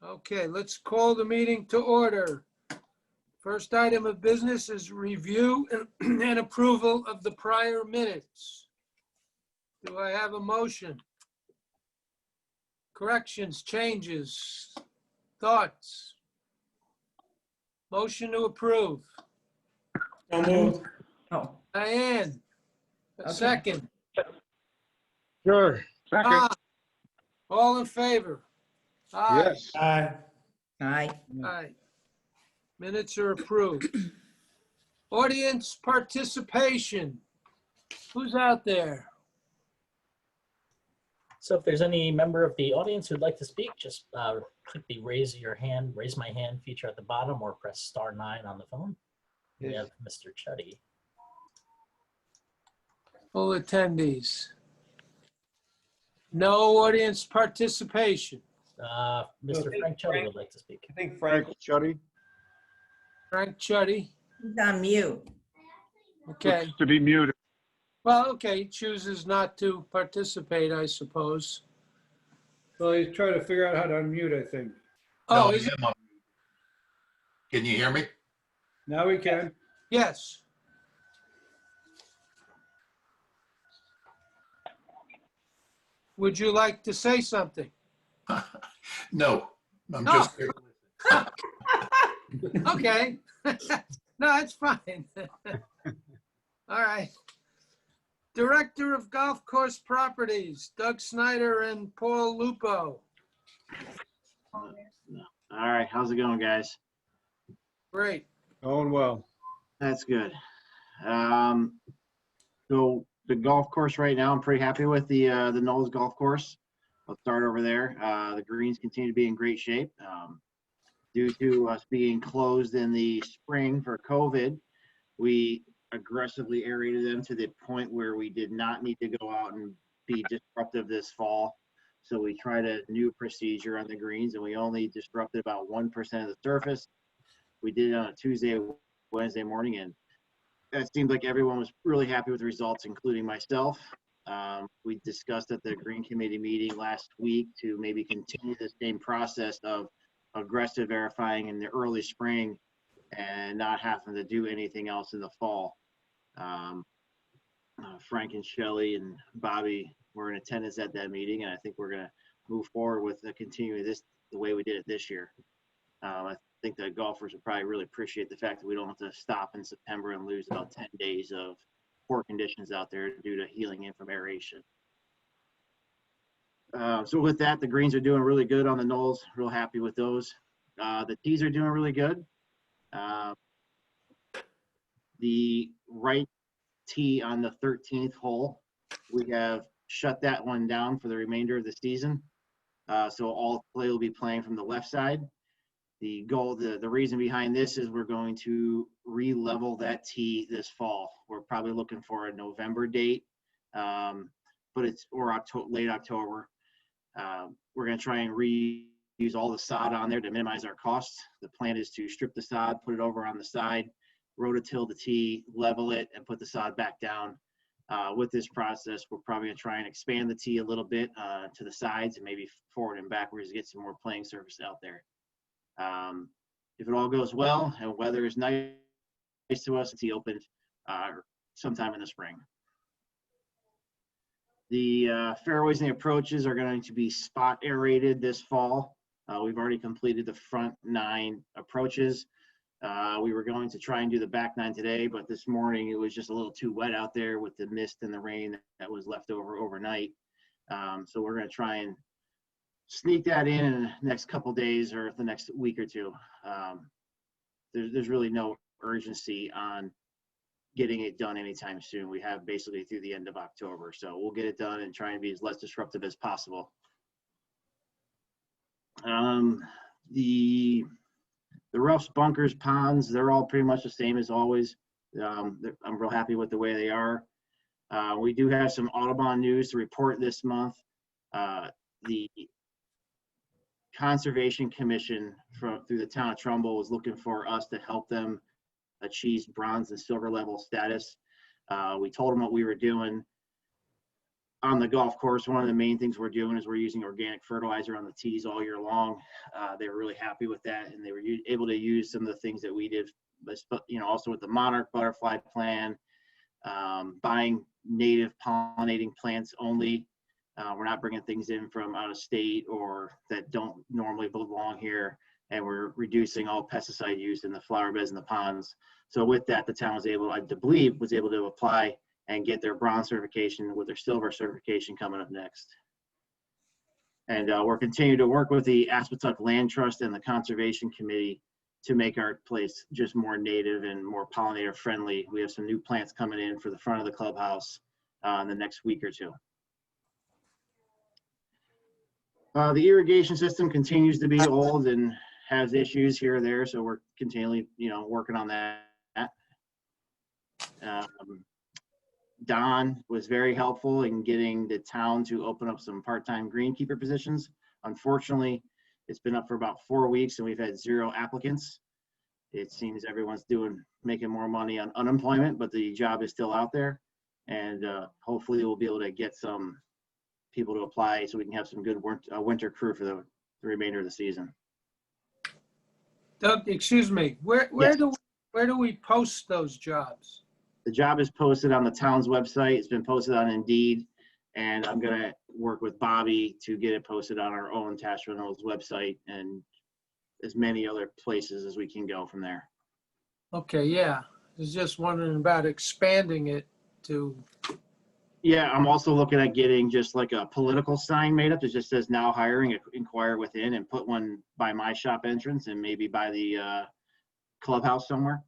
Okay, let's call the meeting to order. First item of business is review and approval of the prior minutes. Do I have a motion? Corrections, changes, thoughts? Motion to approve. So moved. Oh, Diane, a Okay. second. Sure. Ah, all in favor? Aye. Yes. aye. Aye. Aye. Minutes are approved. Audience participation. Who's out there? So if there's any member of the audience who'd like to speak, just click the raise my hand feature at the bottom, or press *9 on the phone. We have Mr. Chuddy. Full attendees. No audience participation. Mr. Frank Chuddy would like to speak. I think Frank Chuddy. Frank Chuddy. He's on mute. Okay. To be muted. Well, okay, he chooses not to participate, I suppose. Well, he's trying to figure out how to unmute, I think. Oh, No, is it? Can you hear me? Now we can. Yes. Would you like to say something? No, I'm No. just here. Okay. No, it's fine. All right. Director of Golf Course Properties, Doug Snyder and Paul Lupo. All right, how's it going, guys? Great. Going well. That's good. So the golf course right now, I'm pretty happy with the Knowles Golf Course. I'll start over there. The greens continue to be in great shape. Due to us being closed in the spring for COVID, we aggressively aerated them to the point where we did not need to go out and be disruptive this fall. So we tried a new procedure on the greens, and we only disrupted about 1% of the surface. We did it on a Tuesday, Wednesday morning, and it seemed like everyone was really happy with the results, including myself. We discussed at the Green Committee meeting last week to maybe continue the same process of aggressive verifying in the early spring and not having to do anything else in the fall. Frank and Shelley and Bobby were in attendance at that meeting, and I think we're going to move forward with continuing this the way we did it this year. I think the golfers would probably really appreciate the fact that we don't have to stop in September and lose about 10 days of poor conditions out there due to healing in from aeration. So with that, the greens are doing really good on the Knolls. Real happy with those. The tees are doing really good. The right tee on the 13th hole, we have shut that one down for the remainder of the season. So all play will be playing from the left side. The goal, the reason behind this is we're going to re-level that tee this fall. We're probably looking for a November date, but it's late October. We're going to try and reuse all the sod on there to minimize our costs. The plan is to strip the sod, put it over on the side, rototill the tee, level it, and put the sod back down. With this process, we're probably going to try and expand the tee a little bit to the sides and maybe forward and backwards to get some more playing surface out there. If it all goes well and weather is nice to us, the tee opened sometime in the spring. The fairways and the approaches are going to be spot aerated this fall. We've already completed the front 9 approaches. We were going to try and do the back 9 today, but this morning it was just a little too wet out there with the mist and the rain that was left over overnight. So we're going to try and sneak that in the next couple days or the next week or two. There's really no urgency on getting it done anytime soon. We have basically through the end of October, so we'll get it done and try and be as less disruptive as possible. The roughs, bunkers, ponds, they're all pretty much the same as always. I'm real happy with the way they are. We do have some Audubon news to report this month. The Conservation Commission through the town of Trumbull was looking for us to help them achieve bronze and silver level status. We told them what we were doing. on the golf course, one of the main things we're doing is we're using organic fertilizer on the tees all year long. They were really happy with that, and they were able to use some of the things that we did, also with the monarch butterfly plan, buying native pollinating plants only. We're not bringing things in from out of state or that don't normally belong here. And we're reducing all pesticide use in the flower beds and the ponds. So with that, the town was able, I believe, was able to apply and get their bronze certification with their silver certification coming up next. And we're continuing to work with the Aspetuck Land Trust and the Conservation Committee to make our place just more native and more pollinator friendly. We have some new plants coming in for the front of the clubhouse in the next week or two. The irrigation system continues to be old and has issues here or there, so we're continually, working on that. Don was very helpful in getting the town to open up some part-time greenkeeper positions. Unfortunately, it's been up for about 4 weeks and we've had 0 applicants. It seems everyone's making more money on unemployment, but the job is still out there. And hopefully we'll be able to get some people to apply so we can have some good winter crew for the remainder of the season. Doug, excuse me, where Yes. do we post those jobs? The job is posted on the town's website. It's been posted on Indeed, and I'm gonna work with Bobby to get it posted on our own Tash Reynolds website and as many other places as we can go from there. Okay, yeah. I was just wondering about expanding it to, Yeah, I'm also looking at getting just like a political sign made up that just says now hiring, inquire within, and put one by my shop entrance and maybe by the clubhouse somewhere.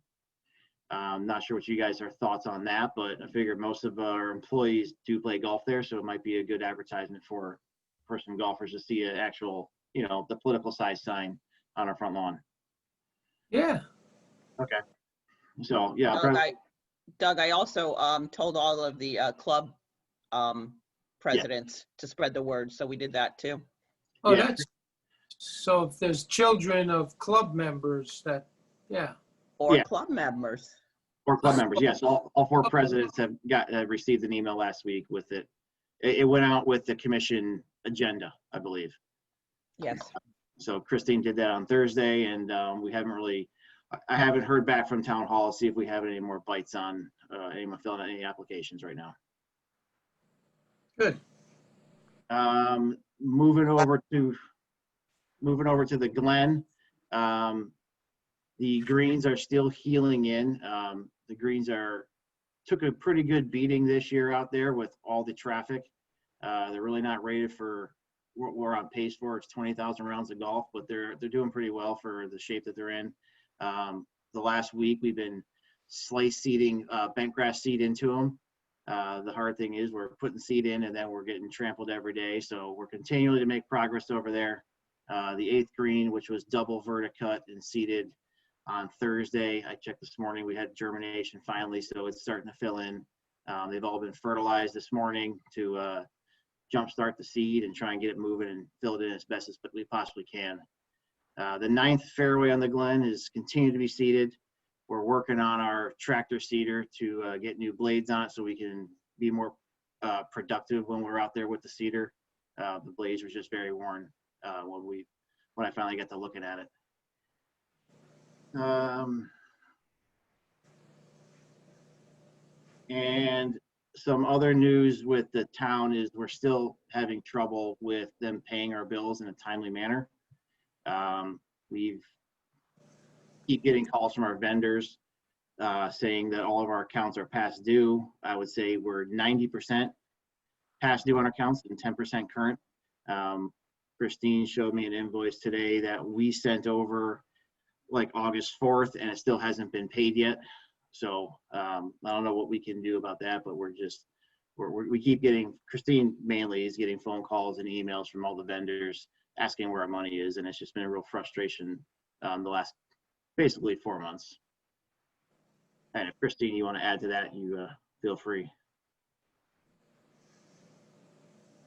I'm not sure what you guys are thoughts on that, but I figured most of our employees do play golf there, so it might be a good advertisement for some golfers to see an actual, the political size sign on our front lawn. yeah. Okay. So yeah, I'll probably- Doug, I also told all of the club presidents to spread the word, so we did that too. Oh, Yeah. so if there's children of club members yeah. Or Yeah. club members. Or club members, yes. All 4 presidents have received an email last week with it. It went out with the commission agenda, I believe. Yes. So Christine did that on Thursday, and I haven't heard back from town hall to see if we have any more bites on anyone filling out any applications right now. Good. Moving over to the Glen. The greens are still healing in. The greens took a pretty good beating this year out there with all the traffic. They're really not rated for what we're on pace for. It's 20,000 rounds of golf, but they're doing pretty well for the shape that they're in. The last week we've been slice seeding bent grass seed into them. The hard thing is we're putting seed in and then we're getting trampled every day. So we're continuing to make progress over there. The 8th green, which was double verticut and seeded on Thursday. I checked this morning, we had germination finally, so it's starting to fill in. They've all been fertilized this morning to jumpstart the seed and try and get it moving and fill it in as best as we possibly can. The 9th fairway on the Glen is continued to be seeded. We're working on our tractor seeder to get new blades on it so we can be more productive when we're out there with the seeder. The blades were just very worn when I finally got to looking at it. And some other news with the town is we're still having trouble with them paying our bills in a timely manner. We've keep getting calls from our vendors saying that all of our accounts are past due. I would say we're 90% past due on our accounts and 10% current. Christine showed me an invoice today that we sent over like August 4th and it still hasn't been paid yet. So I don't know what we can do about that, but we keep getting, Christine mainly is getting phone calls and emails from all the vendors asking where our money is. And it's just been a real frustration the last basically 4 months. And if Christine, you want to add to that, you feel free.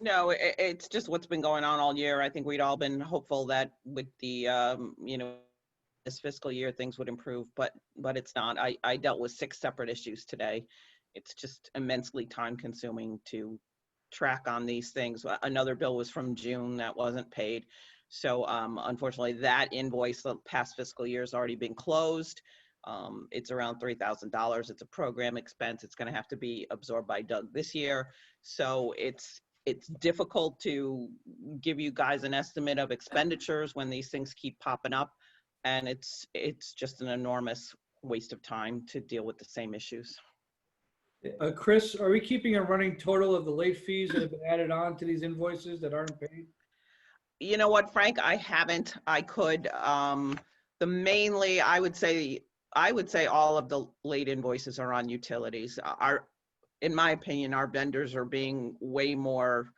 No, it's just what's been going on all year. I think we'd all been hopeful that with the, this fiscal year, things would improve, but it's not. I dealt with 6 separate issues today. It's just immensely time consuming to track on these things. Another bill was from June that wasn't paid. So unfortunately, that invoice, the past fiscal year, has already been closed. It's around $3,000. It's a program expense. It's going to have to be absorbed by Doug this year. So it's difficult to give you guys an estimate of expenditures when these things keep popping up. And it's just an enormous waste of time to deal with the same issues. Chris, are we keeping a running total of the late fees that have been added on to these invoices that aren't paid? You know what, Frank, I haven't. I could. I would say all of the late invoices are on utilities. In my opinion, our vendors are being way more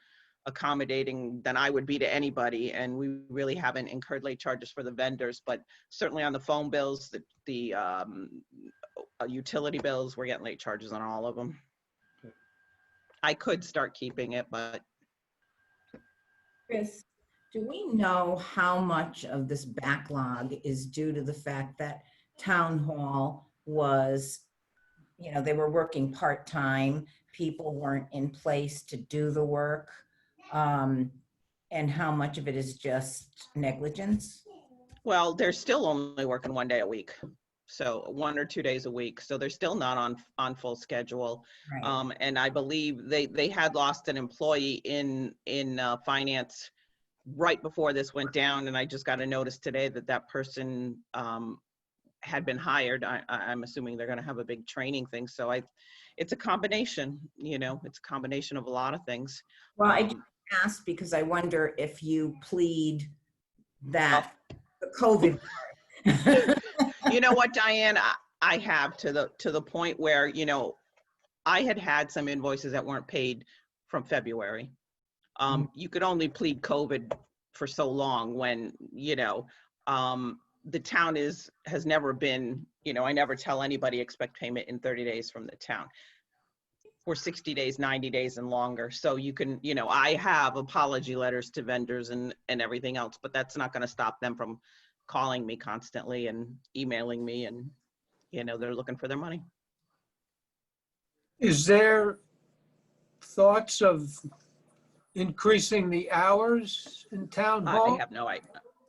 accommodating than I would be to anybody, and we really haven't incurred late charges for the vendors, but certainly on the phone bills, the utility bills, we're getting late charges on all of them. I could start keeping it, but Chris, do we know how much of this backlog is due to the fact that town hall was, they were working part-time, people weren't in place to do the work, and how much of it is just negligence? well, they're still only working 1 day a week. So 1 or 2 days a week. So they're still not on full schedule. Right. And I believe they had lost an employee in finance right before this went down. And I just got a notice today that person had been hired. I'm assuming they're going to have a big training thing. So it's a combination, it's a combination of a lot of things. Well, I just asked because I wonder if you plead that the COVID. You know what, Diane, I have to the point where, I had some invoices that weren't paid from February. You could only plead COVID for so long when, the town has never been, I never tell anybody expect payment in 30 days from the town. Or 60 days, 90 days and longer. So you can, I have apology letters to vendors and everything else, but that's not going to stop them from calling me constantly and emailing me, and, they're looking for their money. Is there thoughts of increasing the hours in town hall?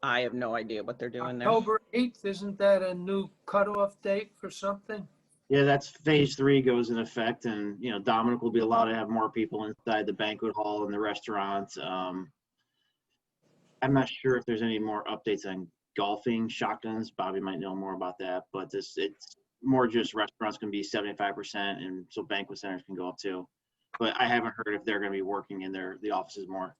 I have no idea what they're doing there. October 8th, isn't that a new cutoff date for something? Yeah, that's phase 3 goes in effect, and Dominic will be allowed to have more people inside the banquet hall and the restaurants. I'm not sure if there's any more updates on golfing shotguns. Bobby might know more about that, but it's more just restaurants can be 75%, and so banquet centers can go up too. But I haven't heard if they're going to be working in the offices more.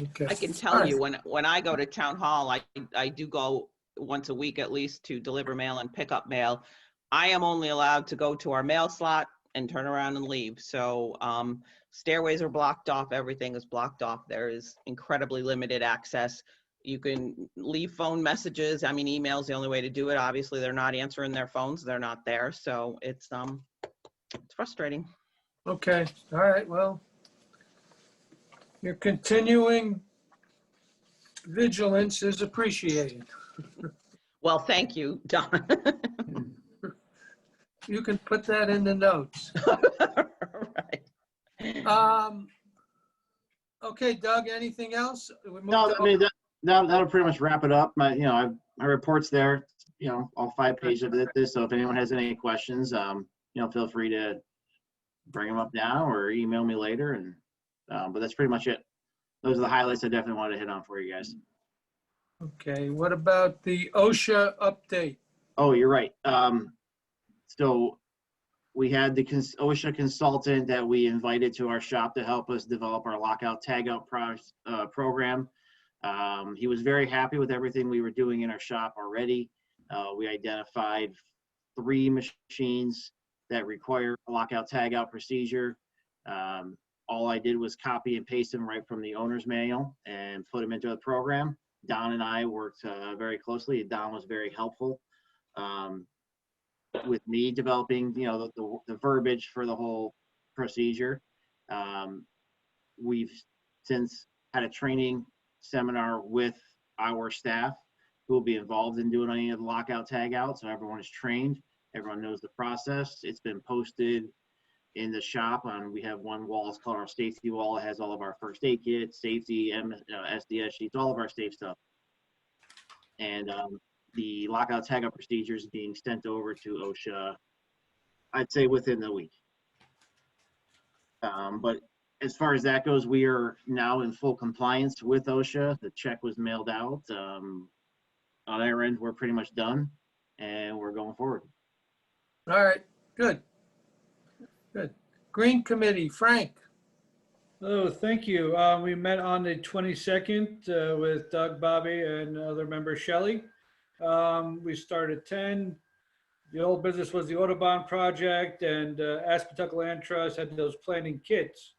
Okay. I can tell you when I go to town hall, I do go once a week at least to deliver mail and pick up mail. I am only allowed to go to our mail slot and turn around and leave. So stairways are blocked off. Everything is blocked off. There is incredibly limited access. You can leave phone messages. I mean, email's the only way to do it. Obviously, they're not answering their phones. They're not there. So it's frustrating. Okay, all right, well, your continuing vigilance is appreciated. Well, thank you, Don. You can put that in the notes. Right. Okay, Doug, anything else? No, I mean, that'll pretty much wrap it up. My report's there, all 5 pages of this. So if anyone has any questions, feel free to bring them up now or email me later. And but that's pretty much it. Those are the highlights I definitely wanted to hit on for you guys. Okay, what about the OSHA update? Oh, you're right. So we had the OSHA consultant that we invited to our shop to help us develop our lockout tagout program. He was very happy with everything we were doing in our shop already. We identified 3 machines that require a lockout tagout procedure. All I did was copy and paste them right from the owner's manual and put them into the program. Don and I worked very closely. Don was very helpful with me developing, the verbiage for the whole procedure. We've since had a training seminar with our staff who will be involved in doing any of the lockout tagout. So everyone is trained. Everyone knows the process. It's been posted in the shop. We have one wall, it's called our safety wall. It has all of our first aid kits, safety, SDS sheets, all of our safe stuff. And the lockout tagout procedures being sent over to OSHA, I'd say within the week. But as far as that goes, we are now in full compliance with OSHA. The check was mailed out. On our end, we're pretty much done, and we're going forward. All right, good. Good. Green Committee, Frank. Oh, thank you. We met on the 22nd with Doug, Bobby, and other member Shelley. We started at 10. The old business was the Autobahn project, and Aspetuck Land Trust had those planting kits,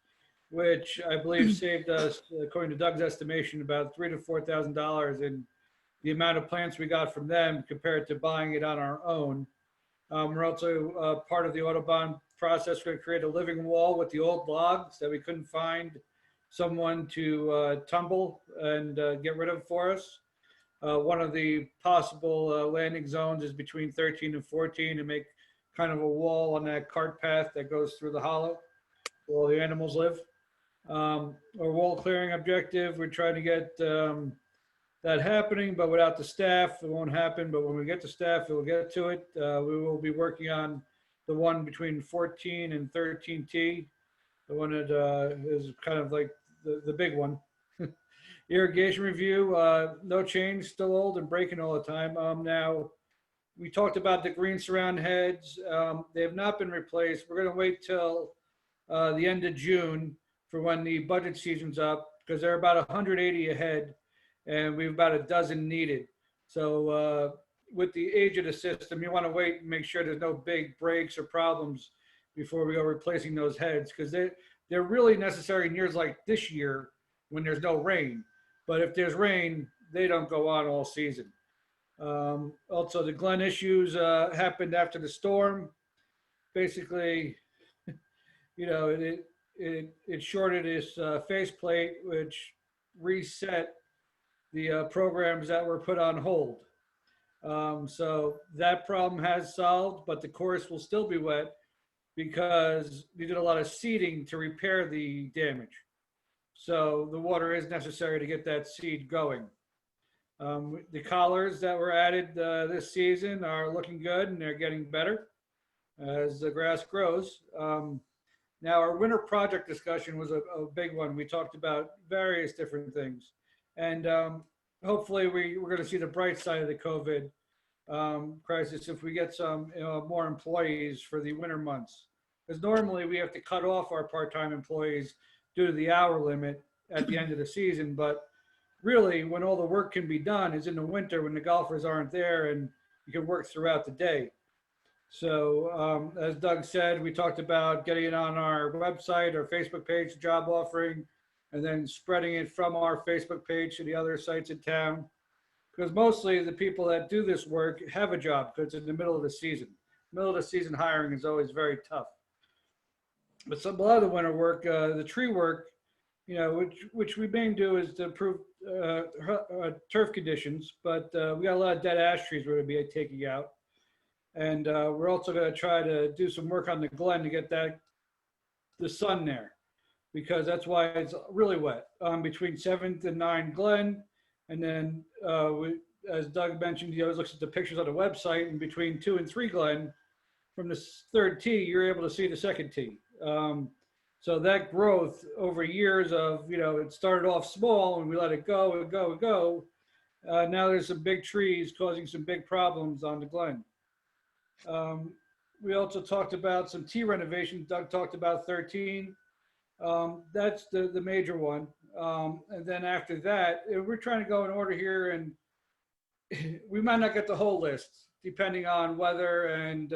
which I believe saved us, according to Doug's estimation, about $3,000 to $4,000 in the amount of plants we got from them compared to buying it on our own. We're also part of the Autobahn process. We're going to create a living wall with the old logs that we couldn't find someone to tumble and get rid of for us. One of the possible landing zones is between 13 and 14 to make kind of a wall on that cart path that goes through the hollow where all the animals live. Our wall clearing objective, we're trying to get that happening, but without the staff, it won't happen. But when we get the staff, we'll get to it. We will be working on the one between 14 and 13T, the one that is kind of like the big one. Irrigation review, no change, still old and breaking all the time. Now, we talked about the green surround heads. They have not been replaced. We're going to wait till the end of June for when the budget season's up, because they're about 180 ahead, and we've about a dozen needed. So with the age of the system, you want to wait and make sure there's no big breaks or problems before we go replacing those heads, because they're really necessary in years like this year when there's no rain. But if there's rain, they don't go on all season. Also, the Glen issues happened after the storm. Basically, you know, it shorted its faceplate, which reset the programs that were put on hold. So that problem has solved, but the course will still be wet because we did a lot of seeding to repair the damage. So the water is necessary to get that seed going. The collars that were added this season are looking good, and they're getting better as the grass grows. Now, our winter project discussion was a big one. We talked about various different things. And hopefully we're going to see the bright side of the COVID crisis if we get some more employees for the winter months. Because normally we have to cut off our part-time employees due to the hour limit at the end of the season. But really, when all the work can be done is in the winter when the golfers aren't there and you can work throughout the day. So as Doug said, we talked about getting it on our website, our Facebook page, job offering, and then spreading it from our Facebook page to the other sites in town. Because mostly the people that do this work have a job because it's in the middle of the season. Middle of the season hiring is always very tough. But a lot of the winter work, the tree work, you know, which we may do is to improve turf conditions, but we got a lot of dead ash trees we're going to be taking out. And we're also going to try to do some work on the Glen to get the sun there, because that's why it's really wet between 7th and 9 Glen. And then as Doug mentioned, he always looks at the pictures on the website, and between 2 and 3 Glen, from the third tee, you're able to see the second tee. So that growth over years of, you know, it started off small and we let it go and go and go. Now there's some big trees causing some big problems on the Glen. We also talked about some tee renovations. Doug talked about 13. That's the major one. And then after that, we're trying to go in order here, and we might not get the whole list depending on weather and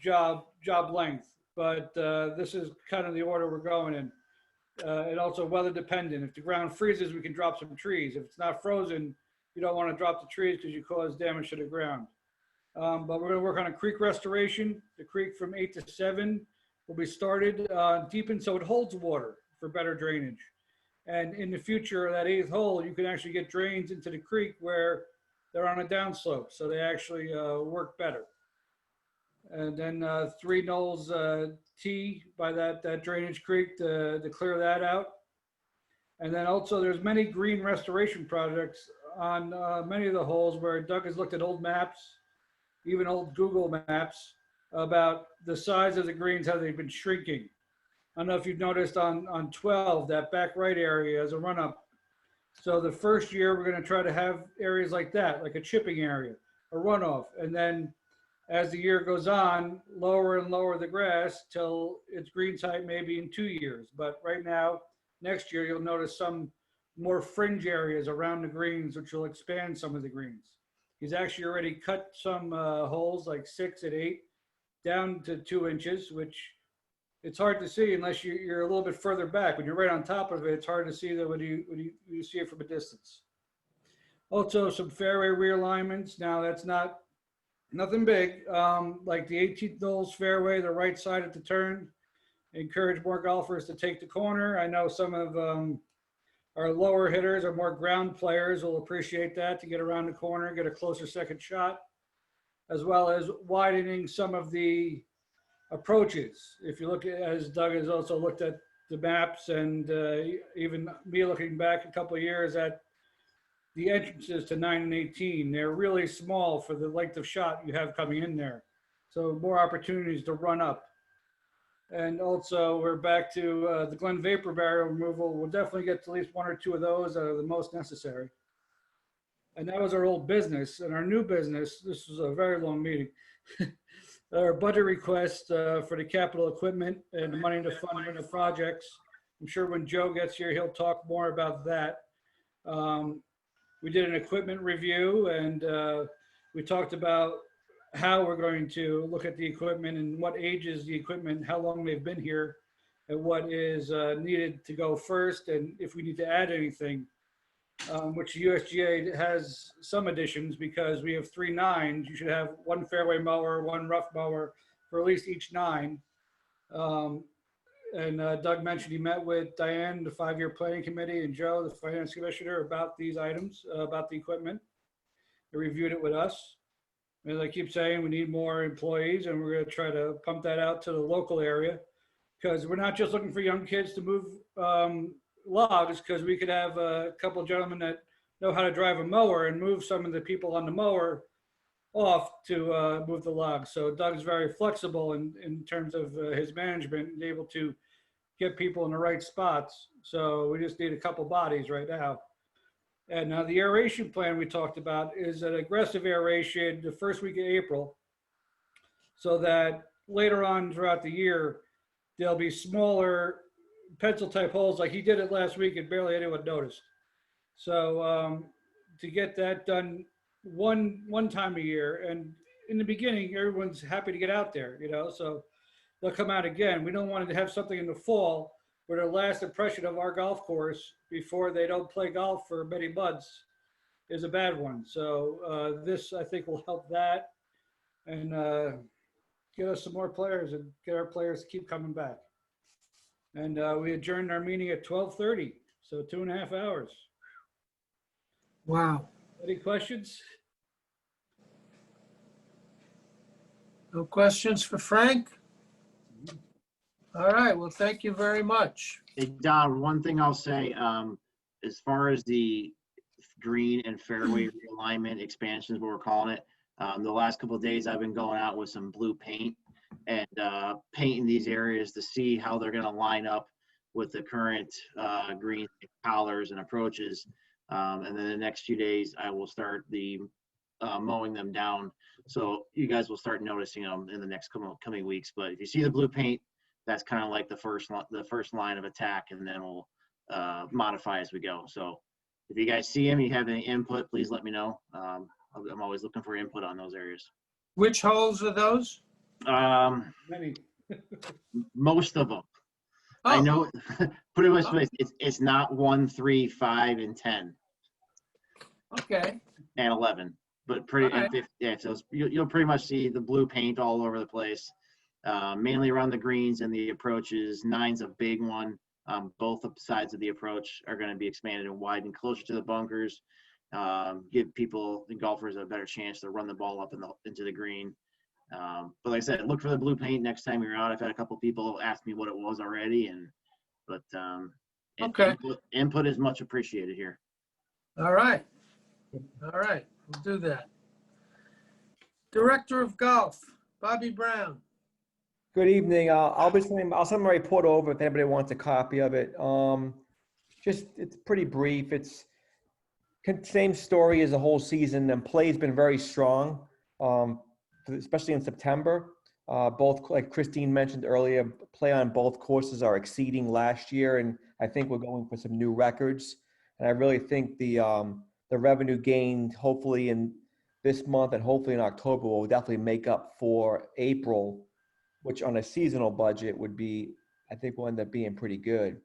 job length. But this is kind of the order we're going in. And also weather dependent. If the ground freezes, we can drop some trees. If it's not frozen, you don't want to drop the trees because you cause damage to the ground. But we're going to work on a creek restoration. The creek from 8 to 7 will be started deepened so it holds water for better drainage. And in the future, that 8th hole, you can actually get drains into the creek where they're on a downslope, so they actually work better. And then 3 Knolls T by that drainage creek to clear that out. And then also there's many green restoration projects on many of the holes where Doug has looked at old maps, even old Google maps, about the size of the greens, how they've been shrinking. I don't know if you've noticed on 12, that back right area is a run up. So the first year we're going to try to have areas like that, like a chipping area, a runoff. And then as the year goes on, lower and lower the grass till its green type maybe in 2 years. But right now, next year, you'll notice some more fringe areas around the greens, which will expand some of the greens. He's actually already cut some holes like 6 and 8 down to 2 inches, which it's hard to see unless you're a little bit further back. When you're right on top of it, it's hard to see that when you see it from a distance. Also, some fairway realignments. Now, that's nothing big, like the 18th Knolls fairway, the right side at the turn. Encourage more golfers to take the corner. I know some of our lower hitters or more ground players will appreciate that, to get around the corner, get a closer second shot, as well as widening some of the approaches. If you look at, as Doug has also looked at the maps, and even me looking back a couple of years at the entrances to 9 and 18, they're really small for the length of shot you have coming in there. So more opportunities to run up. And also we're back to the Glen vapor barrier removal. We'll definitely get to at least 1 or 2 of those that are the most necessary. And that was our old business. And our new business, this was a very long meeting. Our budget request for the capital equipment and the money to fund the projects. I'm sure when Joe gets here, he'll talk more about that. We did an equipment review, and we talked about how we're going to look at the equipment and what ages the equipment, how long they've been here, and what is needed to go first, and if we need to add anything, which USGA has some additions, because we have 3 9s. You should have 1 fairway mower, 1 rough mower for at least each 9. And Doug mentioned he met with Diane, the 5-year planning committee, and Joe, the finance commissioner, about these items, about the equipment. They reviewed it with us. As I keep saying, we need more employees, and we're going to try to pump that out to the local area, because we're not just looking for young kids to move logs, because we could have a couple of gentlemen that know how to drive a mower and move some of the people on the mower off to move the logs. So Doug's very flexible in terms of his management and able to get people in the right spots. So we just need a couple bodies right now. And now the aeration plan we talked about is an aggressive aeration the first week of April, so that later on throughout the year, there'll be smaller pencil type holes. Like he did it last week and barely anyone noticed. So to get that done one time a year, and in the beginning, everyone's happy to get out there, you know, so they'll come out again. We don't want to have something in the fall where their last impression of our golf course before they don't play golf for many months is a bad one. So this, I think, will help that, and get us some more players and get our players to keep coming back. And we adjourned our meeting at 12:30, so 2.5 hours. Wow. Any questions? No questions for Frank? All right, well, thank you very much. Hey, Don, one thing I'll say, as far as the green and fairway realignment expansions, what we're calling it, the last couple of days I've been going out with some blue paint and painting these areas to see how they're going to line up with the current green collars and approaches. And then the next few days I will start the mowing them down. So you guys will start noticing them in the next coming weeks. But if you see the blue paint, that's kind of like the first line of attack, and then we'll modify as we go. So if you guys see them, you have any input, please let me know. I'm always looking for input on those areas. Which holes are those? Many. Most of them. Oh, I know, put it this way, it's not 1, 3, 5, and 10 okay. and 11, but pretty, All right. yeah, so you'll pretty much see the blue paint all over the place, mainly around the greens and the approaches. 9's a big one. Both sides of the approach are going to be expanded and widened closer to the bunkers. Give people, the golfers, a better chance to run the ball up into the green. But like I said, look for the blue paint next time you're out. I've had a couple people ask me what it was already, Okay. Input is much appreciated here. All right. All right, we'll do that. Director of Golf, Bobby Brown. Good evening. I'll send my report over if anybody wants a copy of it. It's pretty brief. It's same story as the whole season, and play's been very strong, especially in September. Both, like Christine mentioned earlier, play on both courses are exceeding last year, and I think we're going for some new records. And I really think the revenue gained, hopefully in this month and hopefully in October, will definitely make up for April, which on a seasonal budget would be, I think will end up being pretty good.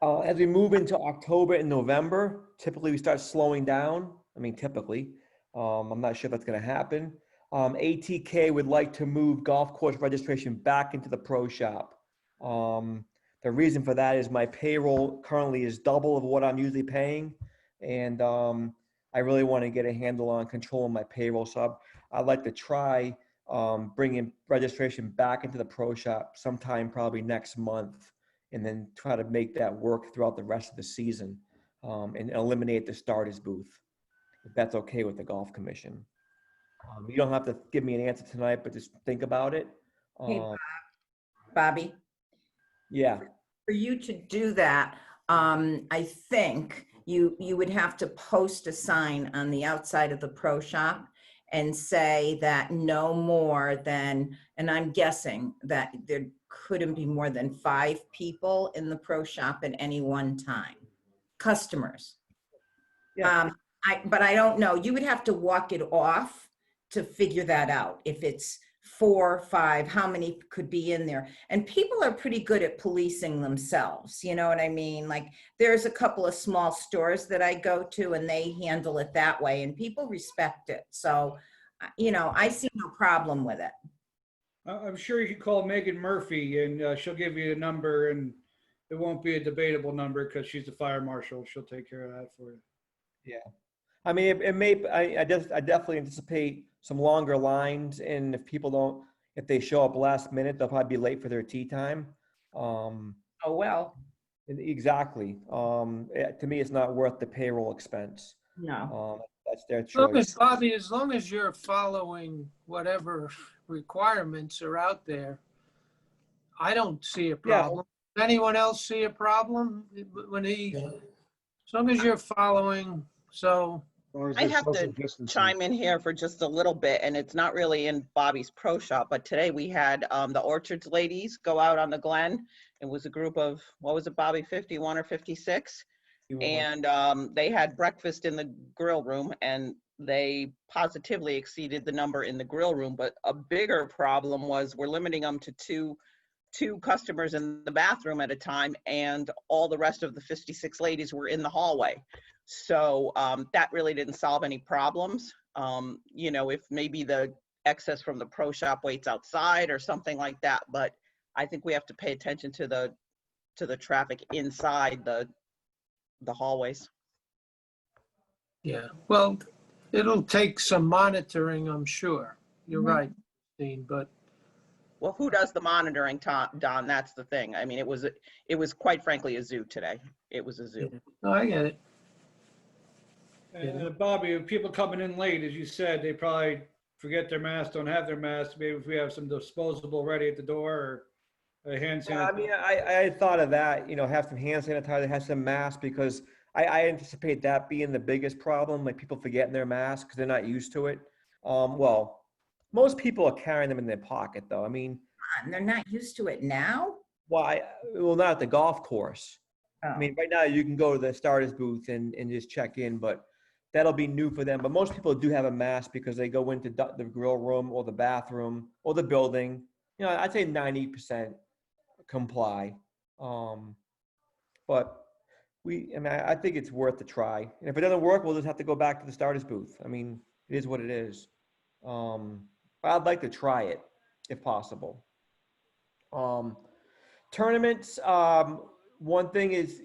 As we move into October and November, typically we start slowing down. I mean, typically, I'm not sure if that's gonna happen. ATK would like to move golf course registration back into the pro shop. The reason for that is my payroll currently is double of what I'm usually paying. And I really want to get a handle on controlling my payroll. So I'd like to try bringing registration back into the pro shop sometime probably next month, and then try to make that work throughout the rest of the season, and eliminate the starters booth, if that's okay with the golf commission. You don't have to give me an answer tonight, but just think about it. Hey, Bobby, Yeah. for you to do that, I think you would have to post a sign on the outside of the pro shop and say that no more than, and I'm guessing that there couldn't be more than 5 people in the pro shop at any one time, customers. Yeah. But I don't know, you would have to walk it off to figure that out. If it's 4, 5, how many could be in there? And people are pretty good at policing themselves. You know what I mean? Like, there's a couple of small stores that I go to and they handle it that way and people respect it. So, you know, I see no problem with it. I'm sure you could call Megan Murphy and she'll give you a number, and it won't be a debatable number because she's the fire marshal. She'll take care of that for you. Yeah. I mean, I definitely anticipate some longer lines, and if they show up last minute, they'll probably be late for their tee time. Oh, well. Exactly. To me, it's not worth the payroll expense. No. That's their As long as, choice. Bobby, as long as you're following whatever requirements are out there, I don't see a problem. Does anyone else see a problem when as long as you're following, so. I have to chime in here for just a little bit, and it's not really in Bobby's pro shop, but today we had the Orchards ladies go out on the Glen. It was a group of, what was it, Bobby, 51 or 56? And they had breakfast in the grill room, and they positively exceeded the number in the grill room. But a bigger problem was we're limiting them to two customers in the bathroom at a time, and all the rest of the 56 ladies were in the hallway. So that really didn't solve any problems. You know, if maybe the excess from the pro shop waits outside or something like that, but I think we have to pay attention to the traffic inside the hallways. Yeah, well, it'll take some monitoring, I'm sure. You're Mhm. right, Dean, but Well, who does the monitoring, Don? That's the thing. I mean, it was quite frankly a zoo today. It was a zoo. no, I get it. And Bobby, if people coming in late, as you said, they probably forget their mask, don't have their mask. Maybe if we have some disposable ready at the door, or a hand Yeah, I sanitizer. mean, I had thought of that, have some hand sanitizer, have some masks, because I anticipate that being the biggest problem, like people forgetting their masks because they're not used to it. Well, most people are carrying them in their pocket, though. I mean, And they're not used to it now? why? Well, not at the golf course. Oh. I mean, right now you can go to the starters booth and just check in, but that'll be new for them. But most people do have a mask because they go into the grill room or the bathroom or the building. I'd say 90% comply. But I think it's worth a try. And if it doesn't work, we'll just have to go back to the starters booth. I mean, it is what it is. But I'd like to try it if possible. Tournaments. One thing is,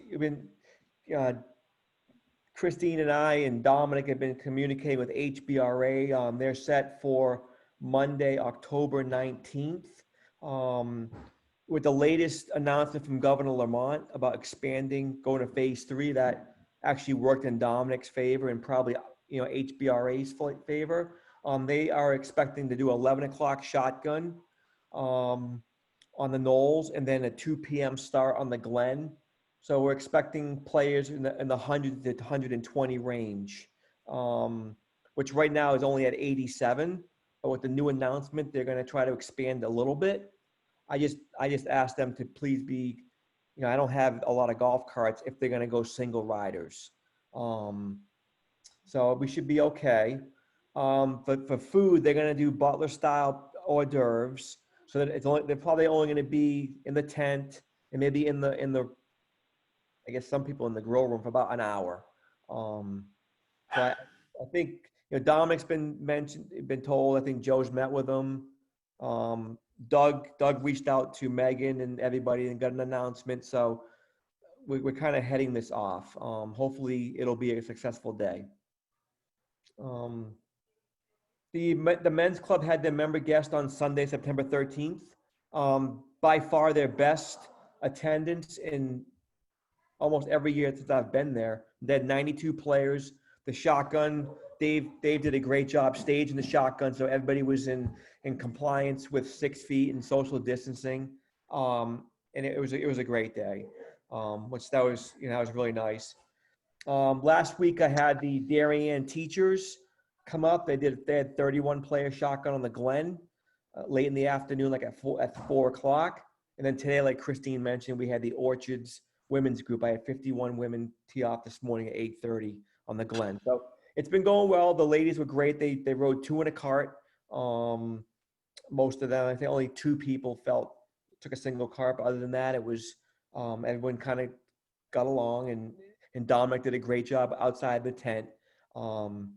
Christine and I and Dominic have been communicating with HBRA. They're set for Monday, October 19th. With the latest announcement from Governor Lamont about expanding, going to phase 3, that actually worked in Dominic's favor and probably, HBRA's favor. They are expecting to do 11 o'clock shotgun on the Knolls and then a 2 p.m. start on the Glen. So we're expecting players in the 100 to 120 range, which right now is only at 87. But with the new announcement, they're going to try to expand a little bit. I just asked them to please be, I don't have a lot of golf carts if they're going to go single riders. So we should be okay. But for food, they're going to do Butler style hors d'oeuvres. So that they're probably only going to be in the tent and maybe in the I guess some people in the grill room for about an hour. But I think Dominic's been told. I think Joe's met with him. Doug reached out to Megan and everybody and got an announcement. So we're kind of heading this off. Hopefully it'll be a successful day. The men's club had their member guest on Sunday, September 13th. By far their best attendance in almost every year since I've been there. They had 92 players. The shotgun, Dave did a great job staging the shotgun, so everybody was in compliance with 6 feet and social distancing. And it was a great day, which that was really nice. Last week I had the Darien teachers come up. They had 31 player shotgun on the Glen late in the afternoon, like at 4 o'clock. And then today, like Christine mentioned, we had the Orchards women's group. I had 51 women tee off this morning at 8:30 on the Glen. So it's been going well. The ladies were great. They rode 2 in a cart. Most of them, I think only 2 people took a single cart. But other than that, it was everyone kind of got along, and Dominic did a great job outside the tent. I don't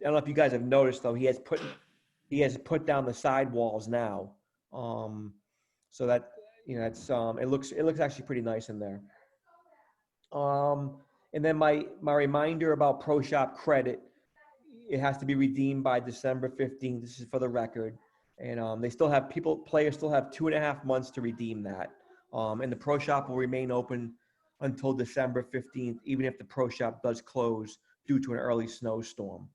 know if you guys have noticed though, he has put down the sidewalls now, so that it's it looks actually pretty nice in there. And then my reminder about Pro Shop credit, it has to be redeemed by December 15th. This is for the record, and players still have 2.5 months to redeem that. And the Pro Shop will remain open until December 15th, even if the Pro Shop does close due to an early snowstorm.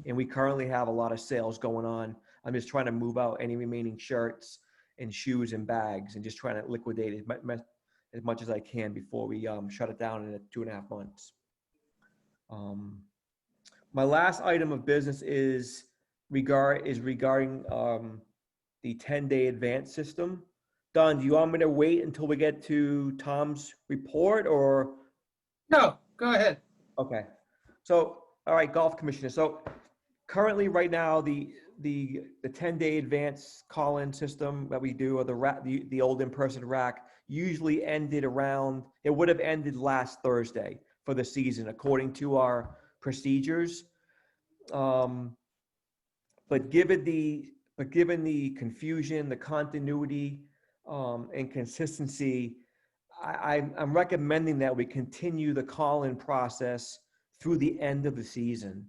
And we currently have a lot of sales going on. I'm just trying to move out any remaining shirts and shoes and bags and just trying to liquidate as much as I can before we shut it down in 2.5 months. My last item of business is regarding the 10-day advance system. Don, do you want me to wait until we get to Tom's report, or? No, go ahead. Okay. So, all right, Golf Commissioner. So currently right now, the 10-day advance call-in system that we do, or the old in-person rack, usually it would have ended last Thursday for the season, according to our procedures. But given the confusion, the continuity, and consistency, I'm recommending that we continue the call-in process through the end of the season.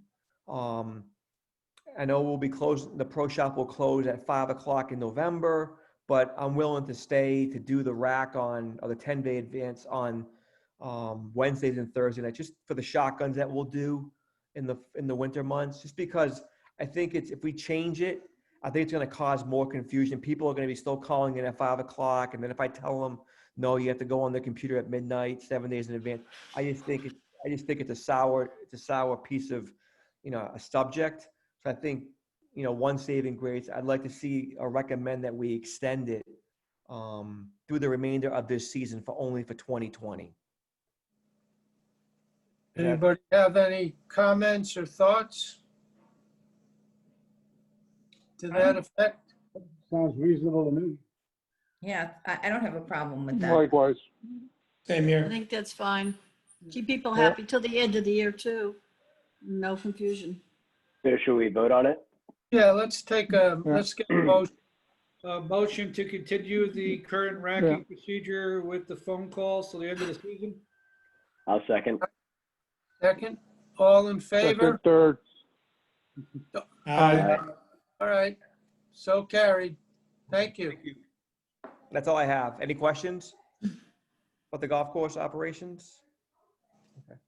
I know we'll be closed. The Pro Shop will close at 5 o'clock in November, but I'm willing to stay to do the rack or the 10-day advance on Wednesdays and Thursdays night, just for the shotguns that we'll do in the winter months. Just because I think if we change it, I think it's going to cause more confusion. People are going to be still calling in at 5 o'clock, and then if I tell them no, you have to go on the computer at midnight, 7 days in advance. I just think it's a sour piece of a subject. So I think one saving grace, I'd like to see or recommend that we extend it through the remainder of this season only for 2020. Anybody have any comments or thoughts to that effect? Sounds reasonable to me. Yeah, I don't have a problem with that. Likewise. Same I here. think that's fine. Keep people Yeah. happy till the end of the year too. No confusion. So should we vote on it? Yeah, let's get a motion. Motion to continue the current racking procedure with the phone calls till the end of the season. I'll second. Second. All in favor? Third. Aye. All right, so carried. Thank you. That's all I have. Any questions about the golf course operations? Okay.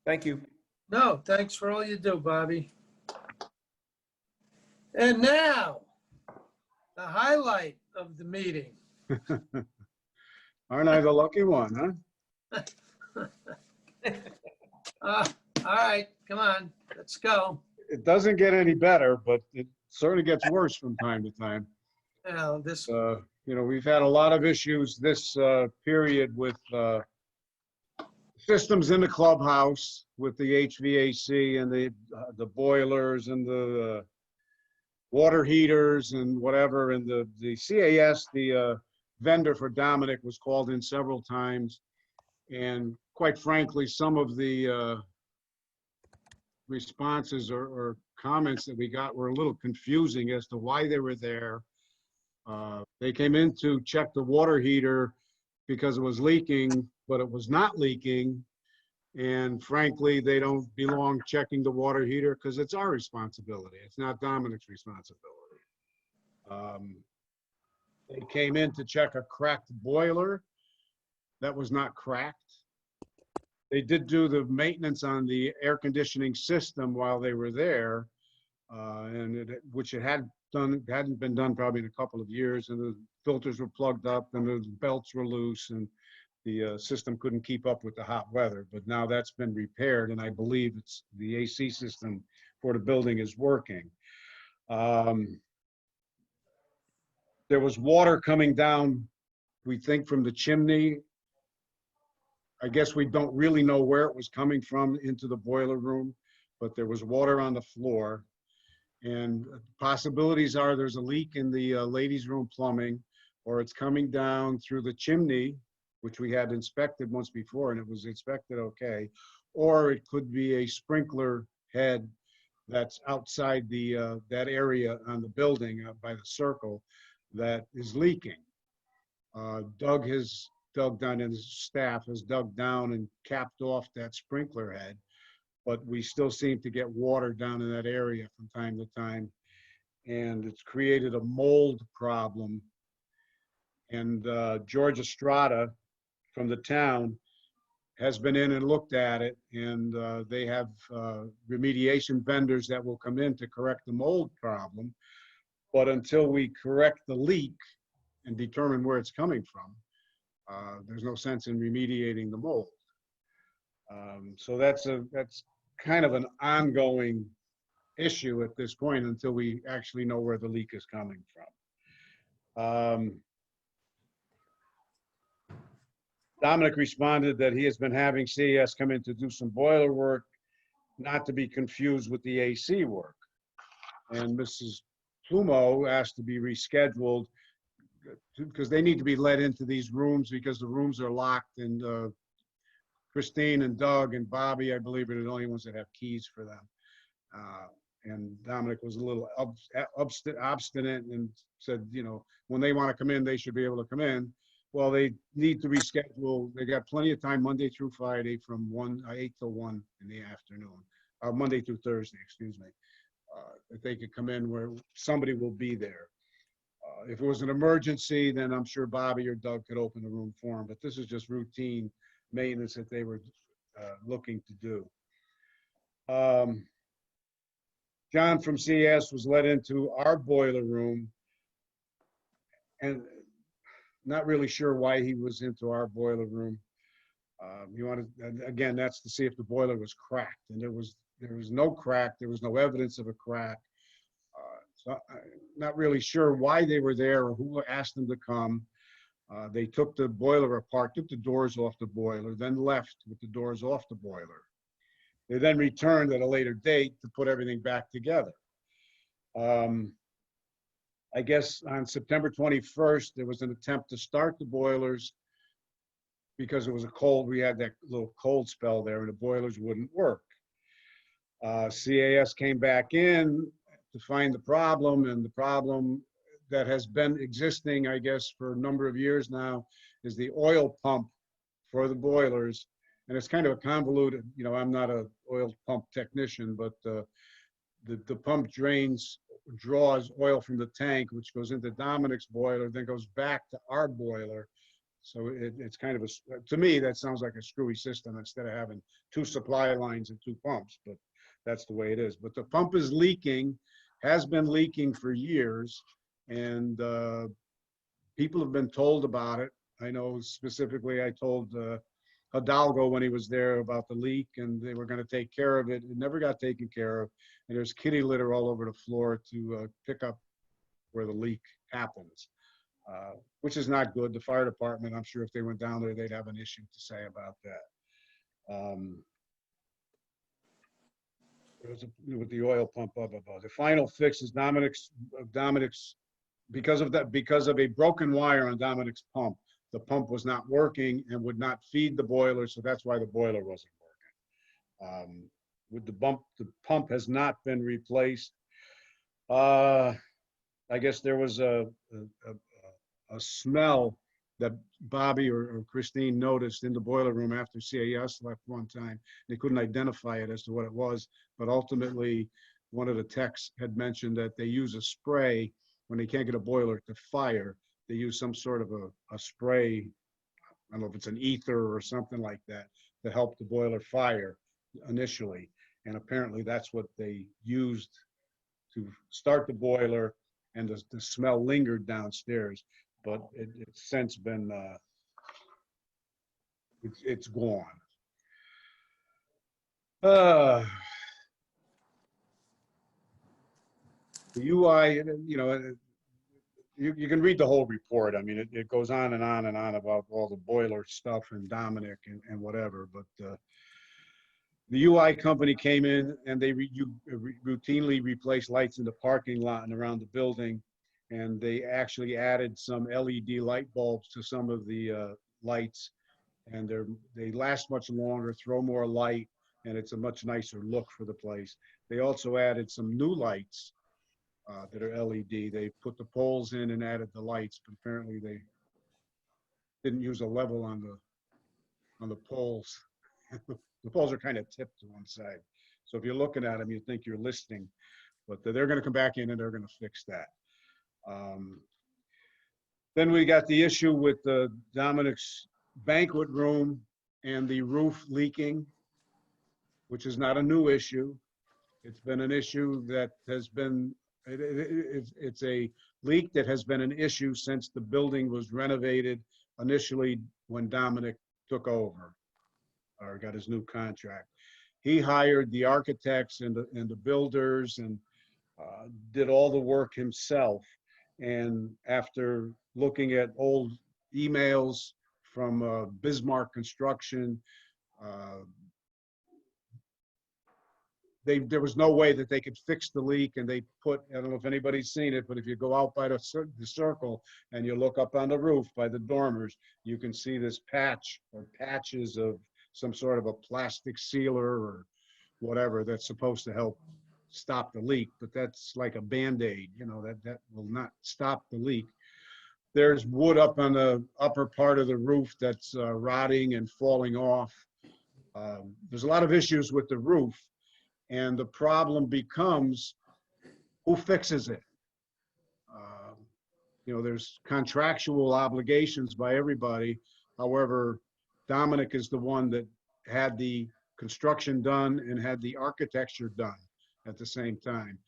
Thank you. No, thanks for all you do, Bobby. And now, the highlight of the meeting. Aren't I the lucky one, huh? All right, come on, let's go. It doesn't get any better, but it certainly gets worse from time to time. Now, this, We've had a lot of issues this period with systems in the clubhouse with the HVAC and the boilers and the water heaters and whatever. And the CAS, the vendor for Dominic, was called in several times. And quite frankly, some of the responses or comments that we got were a little confusing as to why they were there. They came in to check the water heater because it was leaking, but it was not leaking. And frankly, they don't belong checking the water heater because it's our responsibility. It's not Dominic's responsibility. They came in to check a cracked boiler that was not cracked. They did do the maintenance on the air conditioning system while they were there, which it hadn't been done probably in a couple of years, and the filters were plugged up and the belts were loose and the system couldn't keep up with the hot weather. But now that's been repaired, and I believe it's the AC system for the building is working. There was water coming down, we think, from the chimney. I guess we don't really know where it was coming from into the boiler room, but there was water on the floor. And possibilities are there's a leak in the ladies' room plumbing, or it's coming down through the chimney, which we had inspected once before, and it was inspected okay. Or it could be a sprinkler head that's outside the that area on the building by the circle that is leaking. Doug has dug down, and his staff has dug down and capped off that sprinkler head, but we still seem to get water down in that area from time to time. And it's created a mold problem. And George Estrada from the town has been in and looked at it, and they have remediation vendors that will come in to correct the mold problem. But until we correct the leak and determine where it's coming from, there's no sense in remediating the mold. So that's kind of an ongoing issue at this point until we actually know where the leak is coming from. Dominic responded that he has been having CAS come in to do some boiler work, not to be confused with the AC work. And Mrs. Plumo asked to be rescheduled because they need to be let into these rooms because the rooms are locked, and Christine and Doug and Bobby, I believe, are the only ones that have keys for them. And Dominic was a little obstinate and said, when they want to come in, they should be able to come in. Well, they need to reschedule. They got plenty of time Monday through Friday from 8 till 1 in the afternoon, or Monday through Thursday, excuse me. If they could come in where somebody will be there. If it was an emergency, then I'm sure Bobby or Doug could open the room for them, but this is just routine maintenance that they were looking to do. John from CS was let into our boiler room, and not really sure why he was into our boiler room. Again, that's to see if the boiler was cracked, and there was no crack. There was no evidence of a crack. So I'm not really sure why they were there or who asked them to come. They took the boiler apart, took the doors off the boiler, then left with the doors off the boiler. They then returned at a later date to put everything back together. I guess on September 21st, there was an attempt to start the boilers because it was a cold. We had that little cold spell there and the boilers wouldn't work. CAS came back in to find the problem, and the problem that has been existing, I guess, for a number of years now is the oil pump for the boilers and it's kind of a convoluted, I'm not a oil pump technician, but the pump draws oil from the tank, which goes into Dominic's boiler, then goes back to our boiler. So it's kind of to me, that sounds like a screwy system instead of having 2 supply lines and 2 pumps, but that's the way it is. But the pump is leaking, has been leaking for years, and people have been told about it. I know specifically I told Hidalgo when he was there about the leak, and they were going to take care of it. It never got taken care of, and there's kitty litter all over the floor to pick up where the leak happens, which is not good. The fire department, I'm sure if they went down there, they'd have an issue to say about that. With the oil pump up above. The final fix is Dominic's, because of a broken wire on Dominic's pump, the pump was not working and would not feed the boiler, so that's why the boiler wasn't working. With the pump has not been replaced. I guess there was a smell that Bobby or Christine noticed in the boiler room after CAS left one time. They couldn't identify it as to what it was, but ultimately one of the techs had mentioned that they use a spray when they can't get a boiler to fire. They use some sort of a spray, I don't know if it's an ether or something like that, to help the boiler fire initially. And apparently that's what they used to start the boiler, and the smell lingered downstairs, but it's since been, it's gone. The UI, you can read the whole report. I mean, it goes on and on and on about all the boiler stuff and Dominic and whatever, but the UI company came in and they routinely replaced lights in the parking lot and around the building. And they actually added some LED light bulbs to some of the lights, and they last much longer, throw more light, and it's a much nicer look for the place. They also added some new lights that are LED. They put the poles in and added the lights, but apparently they didn't use a level on the poles. The poles are kind of tipped to one side. So if you're looking at them, you think you're listening, but they're going to come back in and they're going to fix that. Then we got the issue with Dominic's banquet room and the roof leaking, which is not a new issue. It's been an issue that has been, it's a leak that has been an issue since the building was renovated initially when Dominic took over or got his new contract. He hired the architects and the builders and did all the work himself. And after looking at old emails from Bismarck Construction, there was no way that they could fix the leak, and they put, I don't know if anybody's seen it, but if you go out by the circle and you look up on the roof by the dormers, you can see this patch or patches of some sort of a plastic sealer or whatever that's supposed to help stop the leak, but that's like a Band-Aid, that will not stop the leak. There's wood up on the upper part of the roof that's rotting and falling off. There's a lot of issues with the roof, and the problem becomes who fixes it. There's contractual obligations by everybody. However, Dominic is the one that had the construction done and had the architecture done at the same time.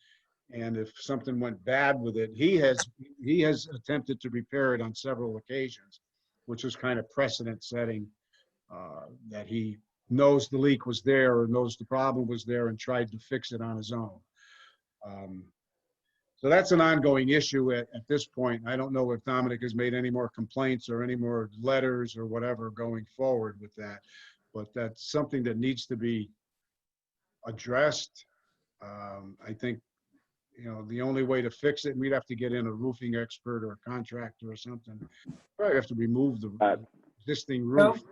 And if something went bad with it, he has attempted to repair it on several occasions, which is kind of precedent setting, that he knows the leak was there or knows the problem was there and tried to fix it on his own. So that's an ongoing issue at this point. I don't know if Dominic has made any more complaints or any more letters or whatever going forward with that, but that's something that needs to be addressed. I think, the only way to fix it, we'd have to get in a roofing expert or a contractor or something. Probably have to remove the existing roof.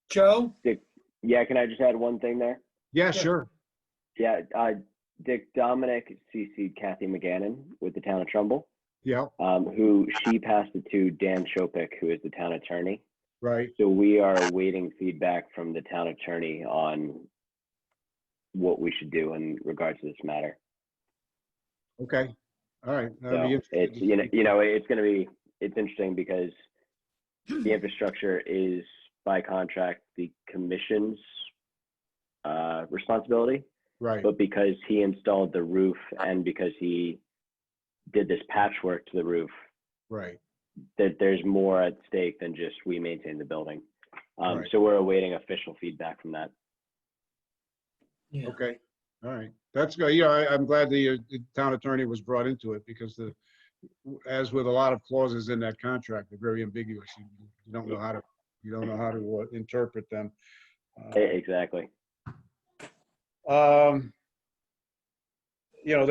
Joe? Dick, yeah, can I just add one thing there? Yeah, sure. Yeah, Dick, Dominic CC'd Kathy McGannon with the town of Trumbull, Yeah. who she passed it to Dan Chopik, who is the town attorney. Right, So we are awaiting feedback from the town attorney on what we should do in regards to this matter. okay, all right. That'd be So interesting it's, to see. it's interesting because the infrastructure is by contract, the commission's responsibility, Right, but because he installed the roof and because he did this patchwork to the roof, right, that there's more at stake than just we maintain the building. Right. So we're awaiting official feedback from that. Yeah. okay, all right. That's good. Yeah, I'm glad the town attorney was brought into it because as with a lot of clauses in that contract, they're very ambiguous. You don't know how to interpret them. Exactly. There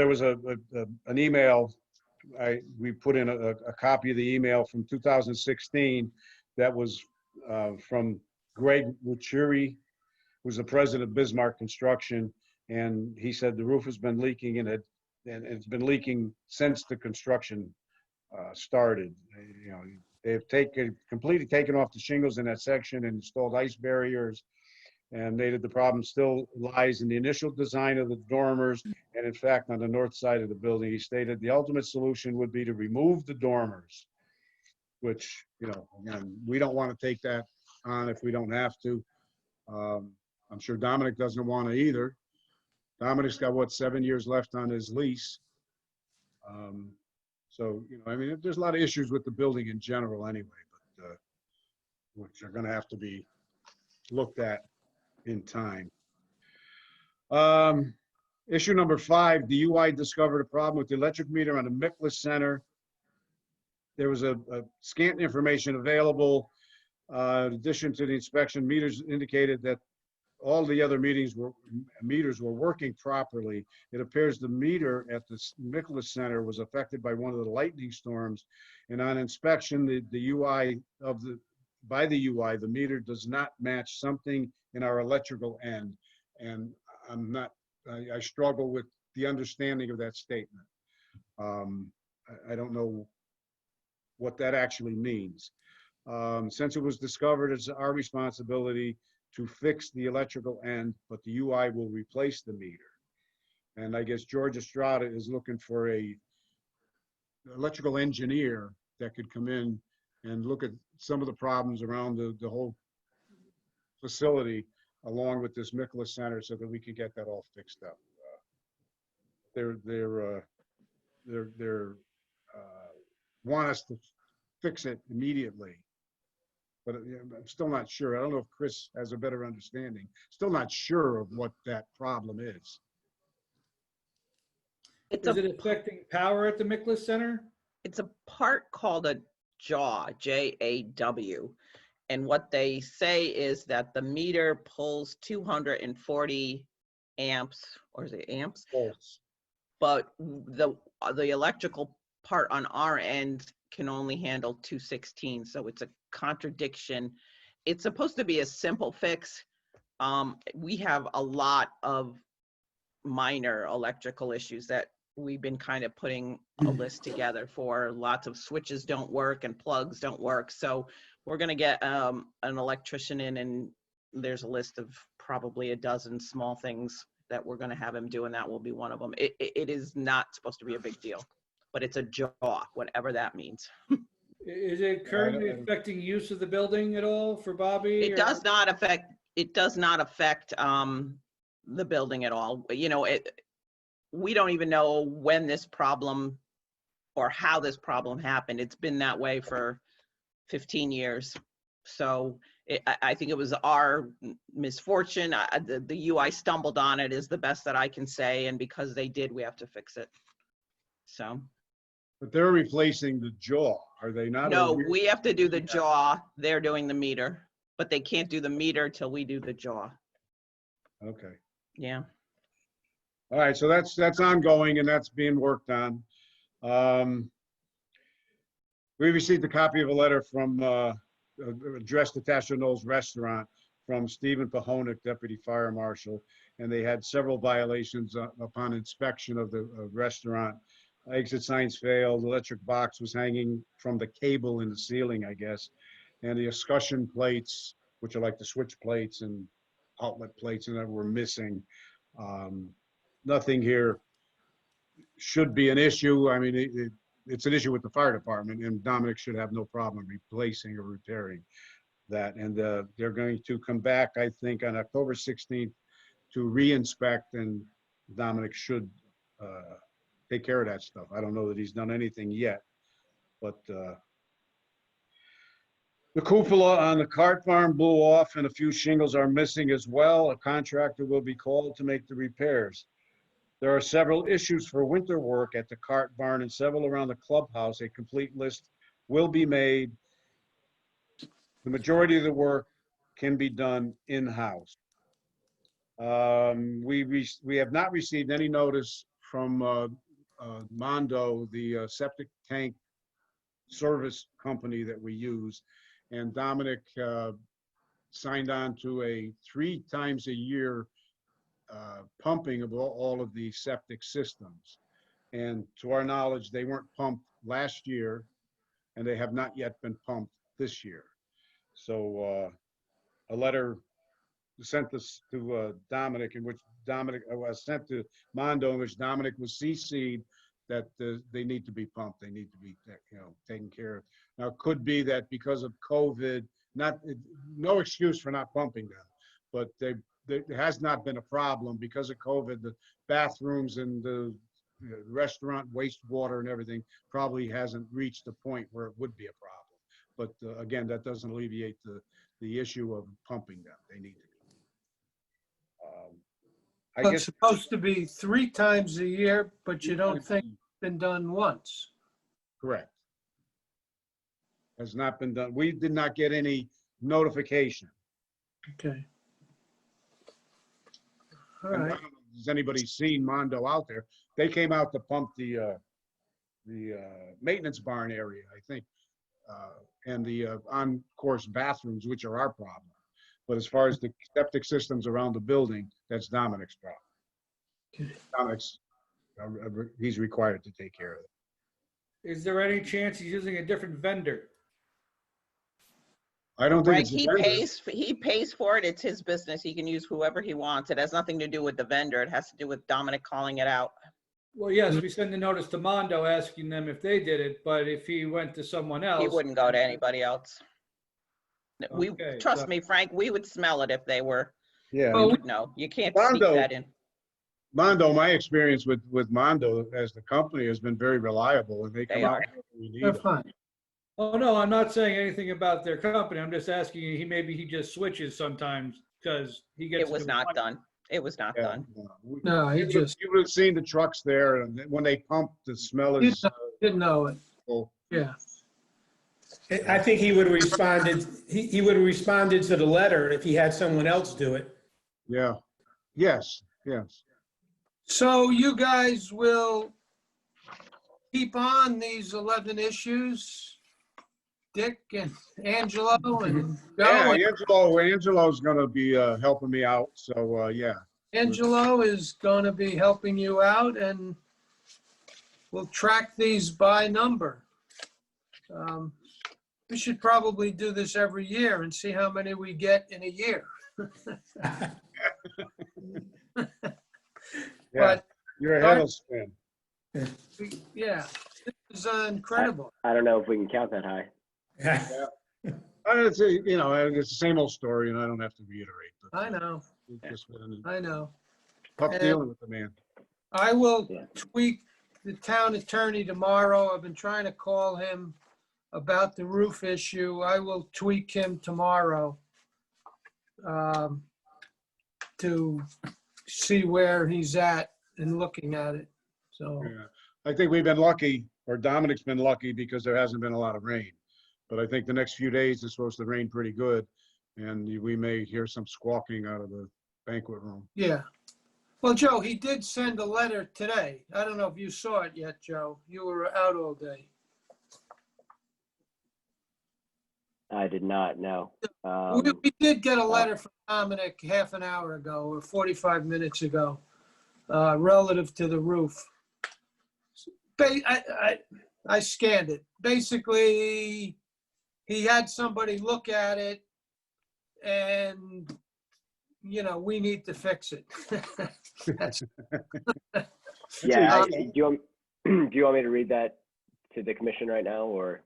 was an email, we put in a copy of the email from 2016 that was from Greg Luchuri, who's the president of Bismarck Construction, and he said the roof has been leaking and it's been leaking since the construction started. They've completely taken off the shingles in that section and installed ice barriers. And the problem still lies in the initial design of the dormers. And in fact, on the north side of the building, he stated the ultimate solution would be to remove the dormers, which, again, we don't want to take that on if we don't have to. I'm sure Dominic doesn't want to either. Dominic's got, 7 years left on his lease. There's a lot of issues with the building in general anyway, but which are going to have to be looked at in time. Issue number 5, the UI discovered a problem with the electric meter on the Mickless Center. There was a scant information available. In addition to the inspection, meters indicated that all the other meters were working properly. It appears the meter at the Mickless Center was affected by one of the lightning storms, and on inspection, the UI by the UI, the meter does not match something in our electrical end. And I struggle with the understanding of that statement. I don't know what that actually means. Since it was discovered, it's our responsibility to fix the electrical end, but the UI will replace the meter. And I guess George Estrada is looking for a electrical engineer that could come in and look at some of the problems around the whole facility along with this Mickless Center so that we can get that all fixed up. They're want us to fix it immediately, but I'm still not sure. I don't know if Chris has a better understanding. Still not sure of what that problem is. It's Is it affecting power at the Mickless Center? It's a part called a jaw, J-A-W. And what they say is that the meter pulls 240 amps, or is it amps? Volts. But the electrical part on our end can only handle 216. So it's a contradiction. It's supposed to be a simple fix. We have a lot of minor electrical issues that we've been kind of putting a list together for. Lots of switches don't work and plugs don't work. So we're going to get an electrician in, and there's a list of probably a dozen small things that we're going to have him do, and that will be one of them. It is not supposed to be a big deal, but it's a jaw, whatever that means. Is it currently affecting use of the building at all for Bobby? It does not affect the building at all. We don't even know when this problem or how this problem happened. It's been that way for 15 years. So I think it was our misfortune. The UI stumbled on it is the best that I can say. And because they did, we have to fix it. So. But they're replacing the jaw, are they not? No, we have to do the jaw. They're doing the meter, but they can't do the meter till we do the jaw. Okay. Yeah. All right, so that's ongoing and that's being worked on. We received a copy of a letter from addressed to Tasha Knowles Restaurant from Stephen Pahonik, Deputy Fire Marshal, and they had several violations upon inspection of the restaurant. Exit signs failed, electric box was hanging from the cable in the ceiling, I guess, and the escutcheon plates, which are like the switch plates and outlet plates, and that were missing. Nothing here should be an issue. I mean, it's an issue with the fire department, and Dominic should have no problem replacing or repairing that. And they're going to come back, I think, on October 16th to re-inspect, and Dominic should take care of that stuff. I don't know that he's done anything yet, but the cupola on the cart farm blew off and a few shingles are missing as well. A contractor will be called to make the repairs. There are several issues for winter work at the cart barn and several around the clubhouse. A complete list will be made. The majority of the work can be done in-house. We have not received any notice from Mondo, the septic tank service company that we use. And Dominic signed on to a 3 times a year pumping of all of the septic systems. And to our knowledge, they weren't pumped last year, and they have not yet been pumped this year. So a letter sent this to Dominic, in which Dominic was sent to Mondo, in which Dominic was CC'd that they need to be pumped. They need to be, taken care of. Now, it could be that because of COVID, no excuse for not pumping them, but there has not been a problem because of COVID. The bathrooms and the restaurant wastewater and everything probably hasn't reached a point where it would be a problem. But again, that doesn't alleviate the issue of pumping them. They need to be. I It's guess supposed to be 3 times a year, but you don't think it's been done once. correct. Has not been done. We did not get any notification. Okay. All And I right. don't know if Has anybody seen Mondo out there? They came out to pump the maintenance barn area, I think, and the on-course bathrooms, which are our problem. But as far as the septic systems around the building, that's Dominic's problem. Okay. Dominic's, he's required to take care of it. Is there any chance he's using a different vendor? I don't think Right, it's a he vendor. pays for it. It's his business. He can use whoever he wants. It has nothing to do with the vendor. It has to do with Dominic calling it out. Well, yes, we send a notice to Mondo asking them if they did it, but if he went to someone else. He wouldn't go to anybody else. Okay, Trust so- me, Frank, we would smell it if they were. Yeah. We would know. You can't sneak Mondo- that in. Mondo, my experience with Mondo as the company has been very reliable, and they come They out are. when we need They're them. fine. Oh, no, I'm not saying anything about their company. I'm just asking you, maybe he just switches sometimes because he gets. It was not done. It was not Yeah, done. No, he just You would have seen the trucks there, and when they pump, the smell You is. didn't know it. Well, Yeah. I think he would have responded, he would have responded to the letter if he had someone else do it. yeah. Yes. So you guys will keep on these 11 issues, Dick and Angelo and Yeah, Joe. Angelo's gonna be helping me out, so yeah. Angelo is going to be helping you out, and we'll track these by number. We should probably do this every year and see how many we get in a year. Yeah, But you're ahead of spin. yeah, this is incredible. I don't know if we can count that high. It's the same old story, and I don't have to reiterate. But I know, it's just been I know. tough dealing with the man. I will Yeah. tweak the town attorney tomorrow. I've been trying to call him about the roof issue. I will tweak him tomorrow to see where he's at and looking at it. So, Yeah. I think we've been lucky, or Dominic's been lucky, because there hasn't been a lot of rain. But I think the next few days is supposed to rain pretty good, and we may hear some squawking out of the banquet room. yeah. Well, Joe, he did send a letter today. I don't know if you saw it yet, Joe. You were out all day. I did not know. We did get a letter from Dominic half an hour ago or 45 minutes ago relative to the roof. I scanned it. Basically, he had somebody look at it and, you know, we need to fix it. That's, Yeah, Um, do you want me to read that to the commission right now, or?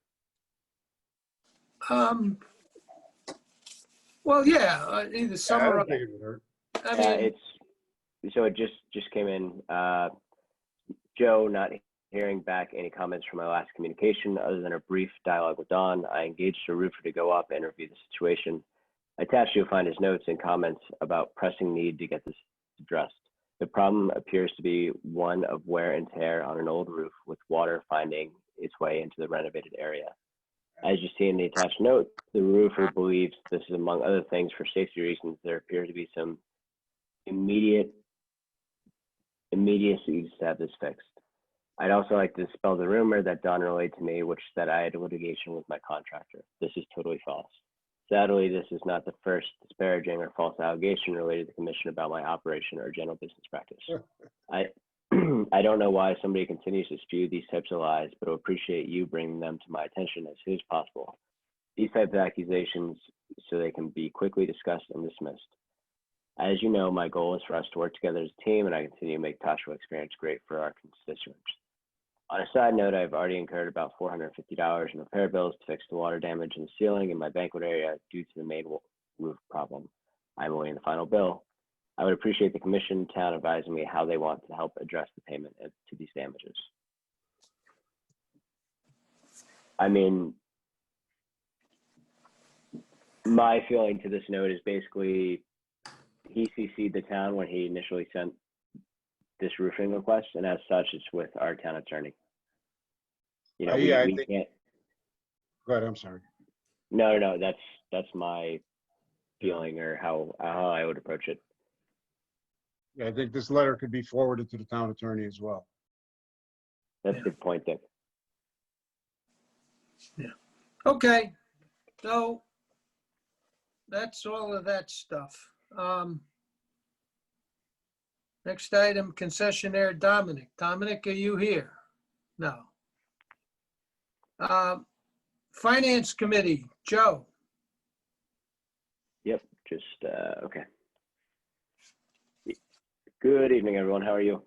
well, yeah, either Yeah, I summarize. don't think it would hurt. I mean, So it just came in. Joe, not hearing back any comments from my last communication other than a brief dialogue with Don, I engaged a roofer to go up and review the situation. Attached, you'll find his notes and comments about pressing need to get this addressed. The problem appears to be one of wear and tear on an old roof with water finding its way into the renovated area. As you see in the attached note, the roofer believes this is, among other things, for safety reasons. There appears to be some immediacy to have this fixed. I'd also like to dispel the rumor that Don relayed to me, which said I had litigation with my contractor. This is totally false. Sadly, this is not the first disparaging or false allegation related to the commission about my operation or general business practice. I don't know why somebody continues to spew these types of lies, but I appreciate you bringing them to my attention as soon as possible. These types of accusations so they can be quickly discussed and dismissed. As you know, my goal is for us to work together as a team, and I continue to make Tashawa experience great for our constituents. On a side note, I've already incurred about $450 in repair bills to fix the water damage in the ceiling in my banquet area due to the main roof problem. I'm awaiting the final bill. I would appreciate the commission town advising me how they want to help address the payment to these damages. I mean, my feeling to this note is basically he CC'd the town when he initially sent this roofing request, and as such, it's with our town attorney. You know, Yeah, I we think- can't. Go ahead, I'm sorry. No, that's my feeling or how I would approach it. Yeah, I think this letter could be forwarded to the town attorney as well. That's a good point, Dick. okay, so that's all of that stuff. Next item, concessionaire Dominic. Dominic, are you here? No. Finance Committee, Joe. Yep, just, okay. Good evening, everyone. How are you?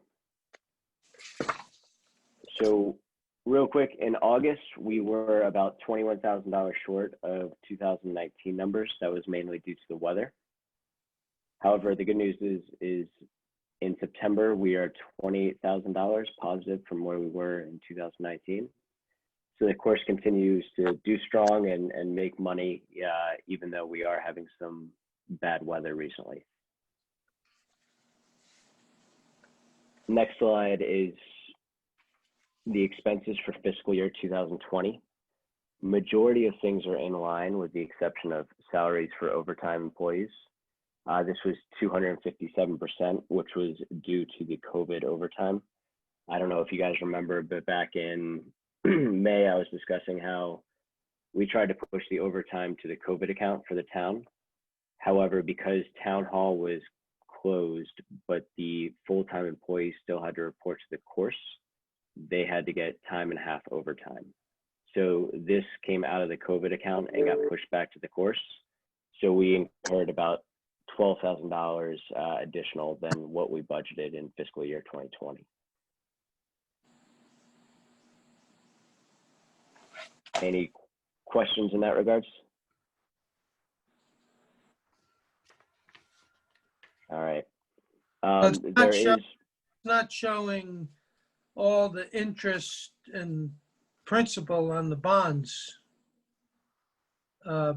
So real quick, in August, we were about $21,000 short of 2019 numbers. That was mainly due to the weather. However, the good news is in September, we are $28,000 positive from where we were in 2019. So the course continues to do strong and make money, even though we are having some bad weather recently. Next slide is the expenses for fiscal year 2020. Majority of things are in line with the exception of salaries for overtime employees. This was 257%, which was due to the COVID overtime. I don't know if you guys remember, but back in May, I was discussing how we tried to push the overtime to the COVID account for the town. However, because town hall was closed, but the full-time employees still had to report to the course, they had to get time and a half overtime. So this came out of the COVID account and got pushed back to the course. So we incurred about $12,000 additional than what we budgeted in fiscal year 2020. Any questions in that regards? All right. It's not showing all the interest and principal on the bonds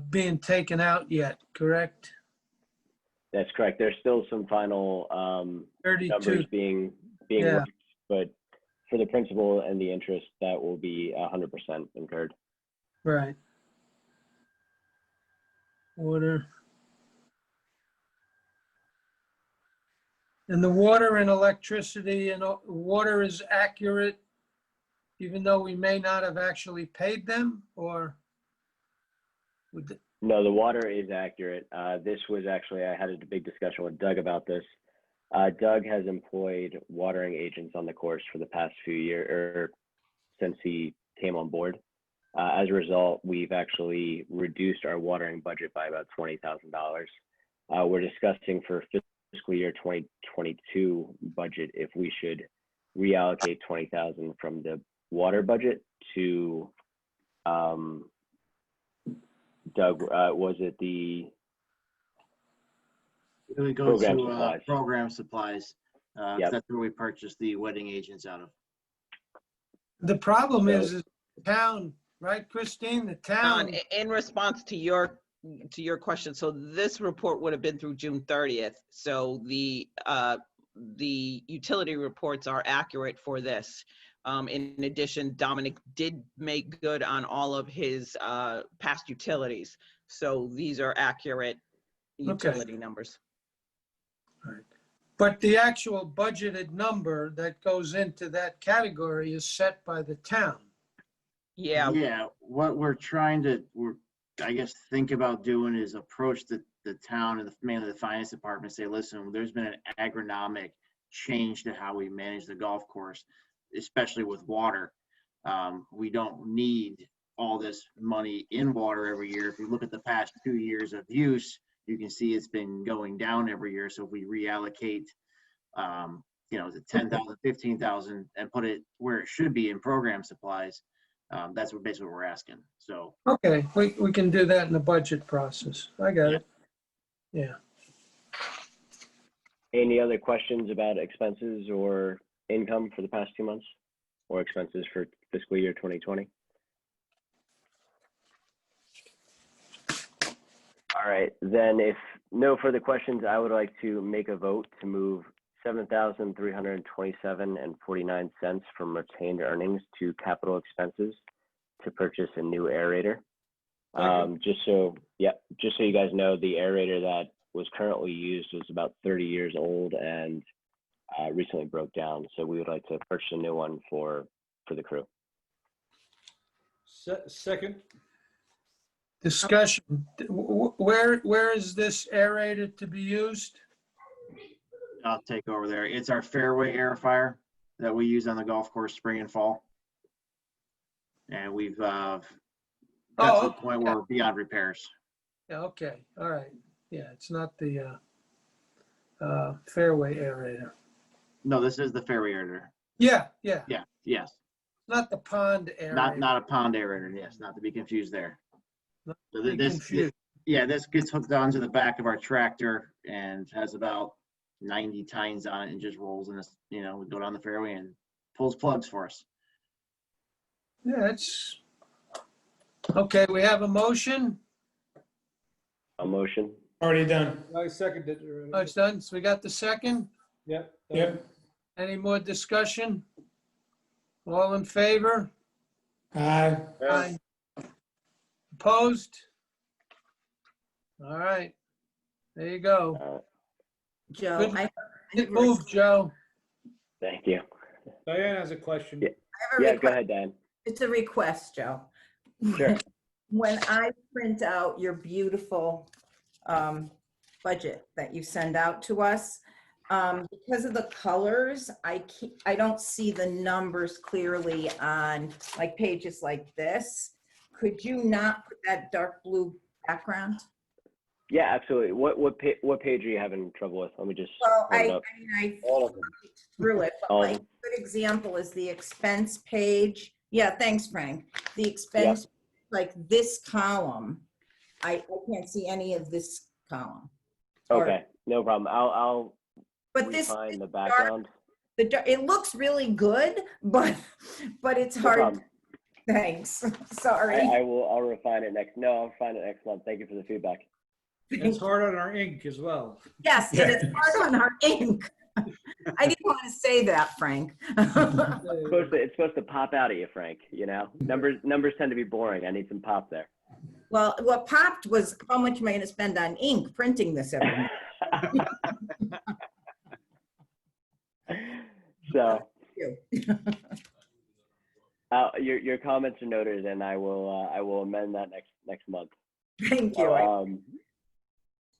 being taken out yet, correct? That's correct. There's still some final 32. numbers being Yeah. worked, but for the principal and the interest, that will be 100% incurred. Right. Water. And the water and electricity and water is accurate, even though we may not have actually paid them, or? No, the water is accurate. This was actually, I had a big discussion with Doug about this. Doug has employed watering agents on the course for the past few years, or since he came on board. As a result, we've actually reduced our watering budget by about $20,000. We're discussing for fiscal year 2022 budget if we should reallocate 20,000 from the water budget to Doug, was it the It would go program to supplies? program supplies. 'Cause Yep. that's where we purchased the wedding agents out of. The problem So- is the town, right, Christine? The John, town, in response to your question, so this report would have been through June 30th. So the utility reports are accurate for this. In addition, Dominic did make good on all of his past utilities. So these are accurate utility numbers. but the actual budgeted number that goes into that category is set by the town. Yeah, Yeah, what we're trying to, I guess, think about doing is approach the town and mainly the finance department, say, listen, there's been an agronomic change to how we manage the golf course, especially with water. We don't need all this money in water every year. If you look at the past 2 years of use, you can see it's been going down every year. So if we reallocate, the 10,000, 15,000 and put it where it should be in program supplies, that's basically what we're asking. So Okay, we can do that in the budget process. I got it. Yeah. Any other questions about expenses or income for the past 2 months, or expenses for fiscal year 2020? All right, then if no further questions, I would like to make a vote to move $7,327.49 from retained earnings to capital expenses to purchase a new aerator. Just so you guys know, the aerator that was currently used was about 30 years old and recently broke down. So we would like to purchase a new one for the crew. Second. Discussion. Where is this aerator to be used? I'll take over there. It's our fairway aerifier that we use on the golf course spring and fall. And we've got to the point where we're beyond repairs. Yeah, okay, all right. Yeah, it's not the fairway aerator. No, this is the fairway aerator. Yeah, Yes. not the pond aerator. Not a pond aerator. Yes, not to be confused there. Not So to be confused. this gets hooked onto the back of our tractor and has about 90 tines on it and just rolls in this, we go down the fairway and pulls plugs for us. Yeah, it's, okay, we have a motion. A motion? Already done. I seconded it already. Oh, it's done. So we got the second. Yep. Yep. Any more discussion? All in favor? Aye. Aye. Opposed? All right. There you go. Joe, Good. I Good move, Joe. Thank you. Diane has a question. Yeah. have a Yeah, go request. ahead, Dan. It's a request, Joe. Sure. When I print out your beautiful budget that you send out to us, because of the colors, I don't see the numbers clearly on like pages like this. Could you not put that dark blue background? Yeah, absolutely. What page are you having trouble with? Let me just. Well, pull it I up. mean, I All of them. looked through it, but All of like a them. good example is the expense page. Yeah, thanks, Frank. The expense, like this column, I can't see any of this column. Or- Okay, no problem. I'll But this, refine the background. it looks really good, but it's No hard. problem. Thanks. Sorry. I'll refine it I'll refine it next month. Thank you for the feedback. It's hard on our ink as well. Yes, and it's hard on our ink. I didn't want to say that, Frank. It's supposed to pop out at you, Frank, Numbers tend to be boring. I need some pop there. Well, what popped was how much am I going to spend on ink printing this every month? So You. your comments are noted, and I will amend that next month. Thank you. So,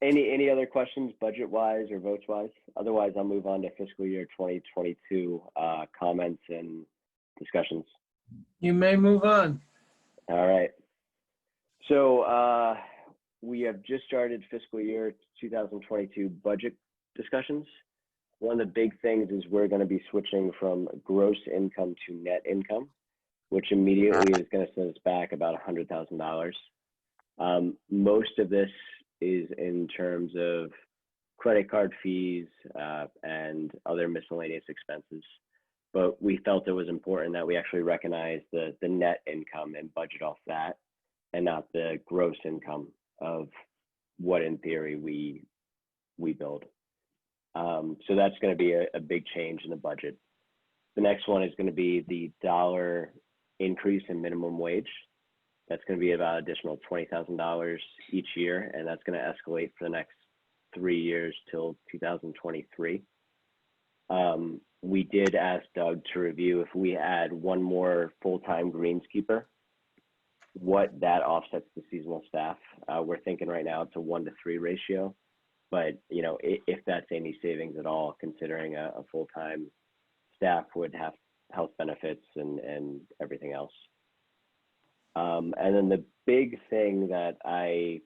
any other questions, budget wise or votes wise? Otherwise, I'll move on to fiscal year 2022 comments and discussions. You may move on. All right. So we have just started fiscal year 2022 budget discussions. One of the big things is we're going to be switching from gross income to net income, which immediately is going to send us back about $100,000. Most of this is in terms of credit card fees and other miscellaneous expenses. But we felt it was important that we actually recognize the net income and budget off that, and not the gross income of what in theory we build. So that's going to be a big change in the budget. The next one is going to be the dollar increase in minimum wage. That's going to be about additional $20,000 each year, and that's going to escalate for the next 3 years till 2023. We did ask Doug to review if we add one more full-time greenskeeper, what that offsets the seasonal staff. We're thinking right now it's a 1-to-3 ratio, but you know, if that's any savings at all, considering a full-time staff would have health benefits and everything else. And then the big thing that I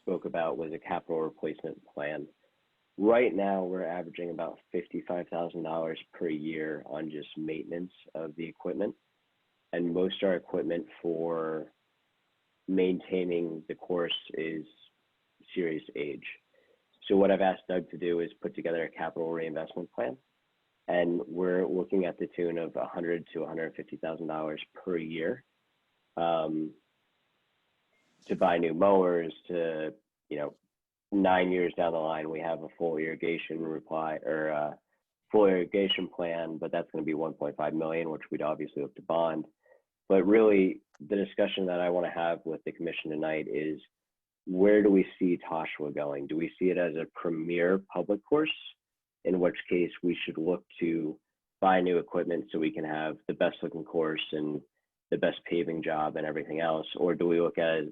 spoke about was a capital replacement plan. Right now, we're averaging about $55,000 per year on just maintenance of the equipment. And most of our equipment for maintaining the course is serious age. So what I've asked Doug to do is put together a capital reinvestment plan. And we're looking at the tune of $100,000 to $150,000 per year to buy new mowers, to, you know, 9 years down the line, we have a full irrigation full irrigation plan, but that's going to be 1.5 million, which we'd obviously look to bond. But really, the discussion that I want to have with the commission tonight is, where do we see Toshua going? Do we see it as a premier public course, in which case we should look to buy new equipment so we can have the best looking course and the best paving job and everything else? Or do we look at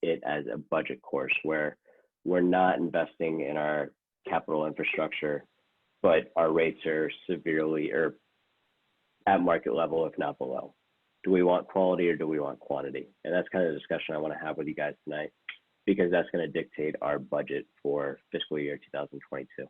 it as a budget course where we're not investing in our capital infrastructure, but our rates are severely or at market level, if not below? Do we want quality or do we want quantity? And that's kind of the discussion I want to have with you guys tonight, because that's going to dictate our budget for fiscal year 2022.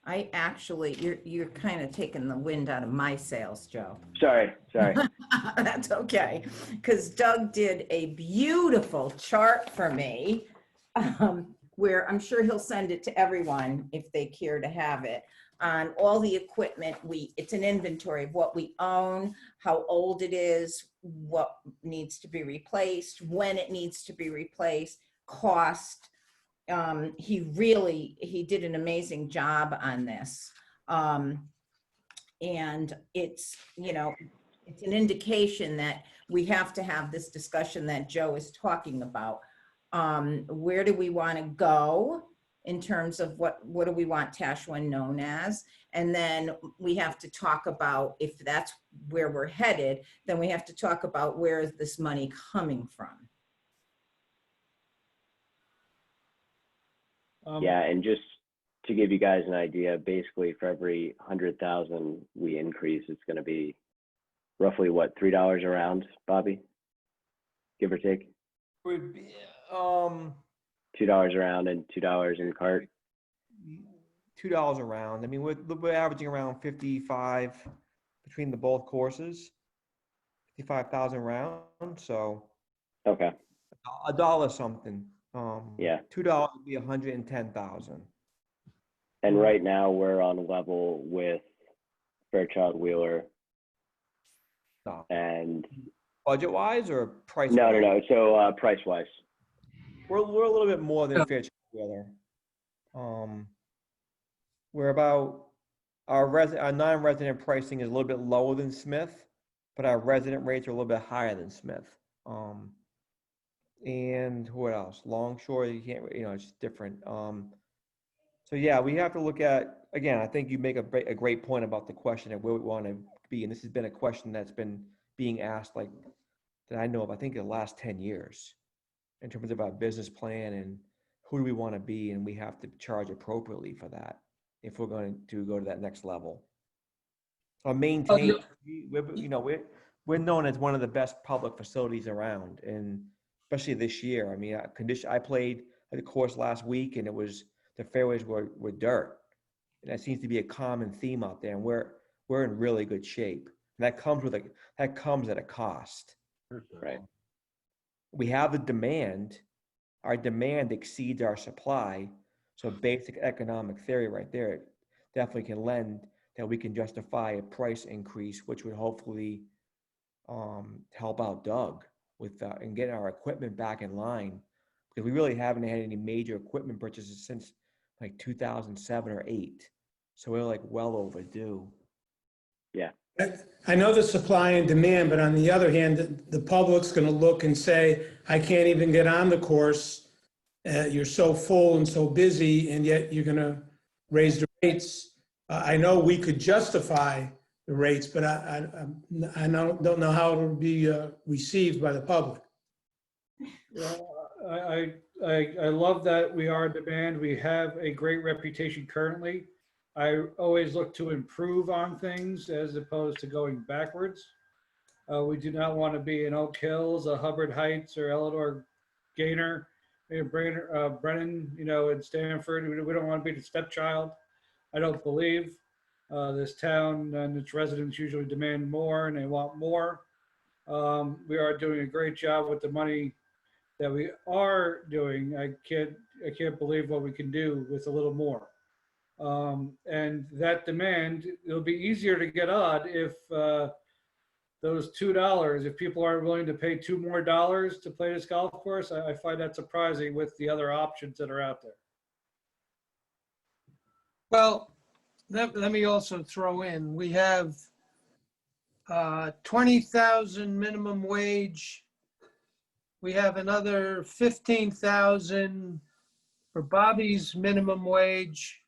I actually, you're kind of taking the wind out of my sails, Joe. Sorry. That's okay, because Doug did a beautiful chart for me, where I'm sure he'll send it to everyone if they care to have it, on all the equipment it's an inventory of what we own, how old it is, what needs to be replaced, when it needs to be replaced, cost. He did an amazing job on this. And it's, you know, it's an indication that we have to have this discussion that Joe is talking about. Where do we want to go in terms of what do we want Toshua known as? And then we have to talk about, if that's where we're headed, then we have to talk about where is this money coming from? Yeah, and just to give you guys an idea, basically for every 100,000 we increase, it's going to be roughly what, $3 a round, Bobby, give or take? Would be, $2 a round and $2 in cart. $2 a round. I mean, we're averaging around 55 between the both courses, 55,000 round. So Okay. $1 something. Yeah. $2 would be 110,000. And right now we're on level with Fairchild Wheeler. No. And Budget wise or price? no. So price wise, we're a little bit more than Fairchild Wheeler. We're about our non-resident pricing is a little bit lower than Smith, but our resident rates are a little bit higher than Smith. And what else? Longshore, you can't, you know, it's different. So yeah, we have to look at, again, I think you make a great point about the question of where we want to be. And this has been a question that's been being asked, like, that I know of, I think, in the last 10 years in terms of our business plan and who do we want to be, and we have to charge appropriately for that. if we're going to go to that next level. Or maintain, we're known as one of the best public facilities around, and especially this year. I mean, I played at the course last week, and the fairways were dirt. And that seems to be a common theme out there, and we're in really good shape. And that comes at a cost. Right. We have the demand. Our demand exceeds our supply. So basic economic theory right there definitely can lend that we can justify a price increase, which would hopefully help out Doug with and get our equipment back in line, because we really haven't had any major equipment purchases since like 2007 or 8. So we're like well overdue. Yeah. I know the supply and demand, but on the other hand, the public's going to look and say, I can't even get on the course. You're so full and so busy, and yet you're going to raise the rates. I know we could justify the rates, but I don't know how it will be received by the public. Yeah, I love that we are in demand. We have a great reputation currently. I always look to improve on things as opposed to going backwards. We do not want to be in Oak Hills, Hubbard Heights, or Eleanor Gaynor, Brennan, in Stanford. We don't want to be the stepchild. I don't believe this town and its residents usually demand more and they want more. We are doing a great job with the money that we are doing. I can't believe what we can do with a little more. And that demand, it'll be easier to get on if those $2, if people aren't willing to pay $2 more to play this golf course. I find that surprising with the other options that are out there. Well, let me also throw in, we have 20,000 minimum wage. We have another 15,000 for Bobby's minimum wage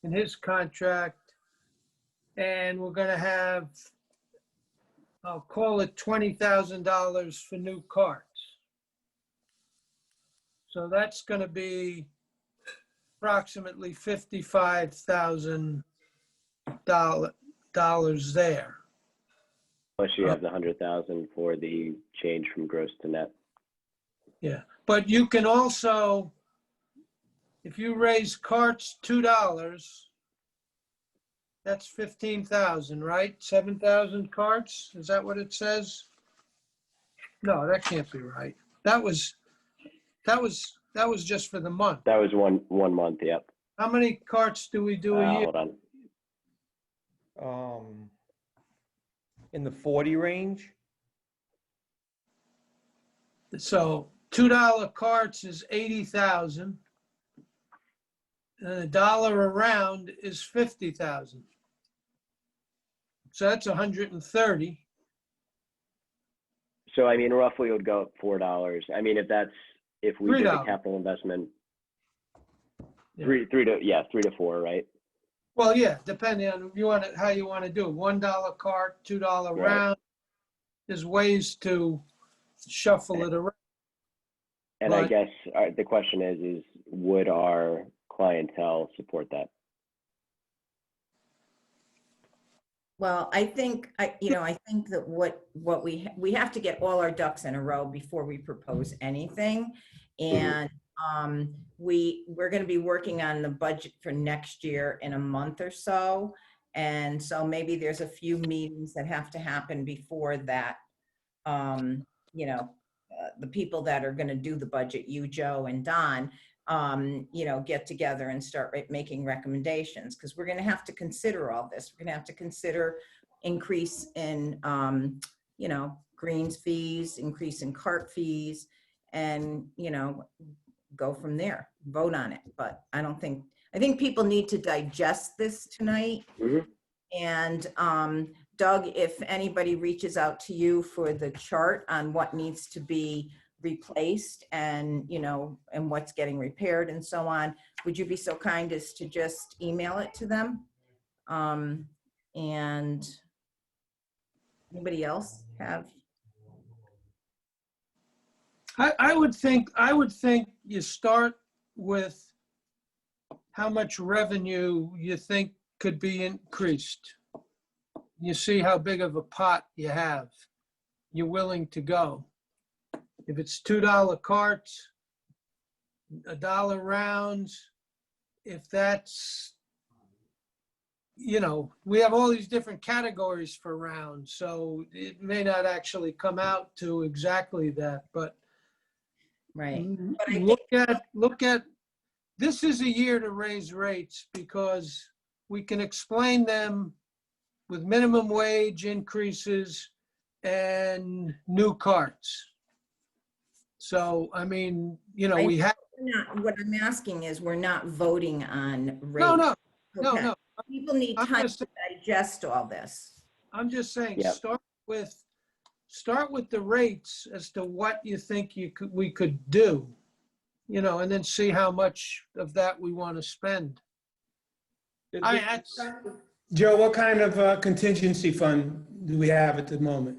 in his contract. And we're going to have, I'll call it $20,000 for new carts. So that's going to be approximately $55,000 there. Plus you have the 100,000 for the change from gross to net. Yeah, but you can also, if you raise carts $2, that's 15,000, right? 7,000 carts, is that what it says? No, that can't be right. That was just for the month. That was one month, yep. How many carts do we do a year? Hold on. In the 40 range. So $2 carts is 80,000. And $1 a round is 50,000. So that's 130. So I mean, roughly it would go up $4. I mean, if we did a $3. capital investment, Yeah. 3 to 4, right? Well, yeah, depending on how you want to do it. $1 cart, $2 Right. round. There's ways to shuffle it around. And I But- guess the question is would our clientele support that? Well, I think that what we have to get all our ducks in a row before we propose anything. And we're going to be working on the budget for next year in a month or so. And so maybe there's a few meetings that have to happen before that. The people that are going to do the budget, you, Joe, and Don, get together and start making recommendations, because we're going to have to consider all this. We're going to have to consider increase in, greens fees, increase in cart fees, and, go from there, vote on it. But I think people need to digest this tonight. Mhm. And Doug, if anybody reaches out to you for the chart on what needs to be replaced and, and what's getting repaired and so on, would you be so kind as to just email it to them? And anybody else have? I would think you start with how much revenue you think could be increased. You see how big of a pot you have. You're willing to go. If it's $2 carts, $1 rounds, if that's, you know, we have all these different categories for rounds, so it may not actually come out to exactly that, but Right. But I look at, this is a year to raise rates because we can explain them with minimum wage increases and new carts. So, I mean, you know, we have, What I'm asking is, we're not voting on rates. no, Okay. no. People need I'm time just- to digest all this. I'm just saying, Yep. start with the rates as to what you think we could do, you know, and then see how much of that we want to spend. Joe, what kind of contingency fund do we have at the moment?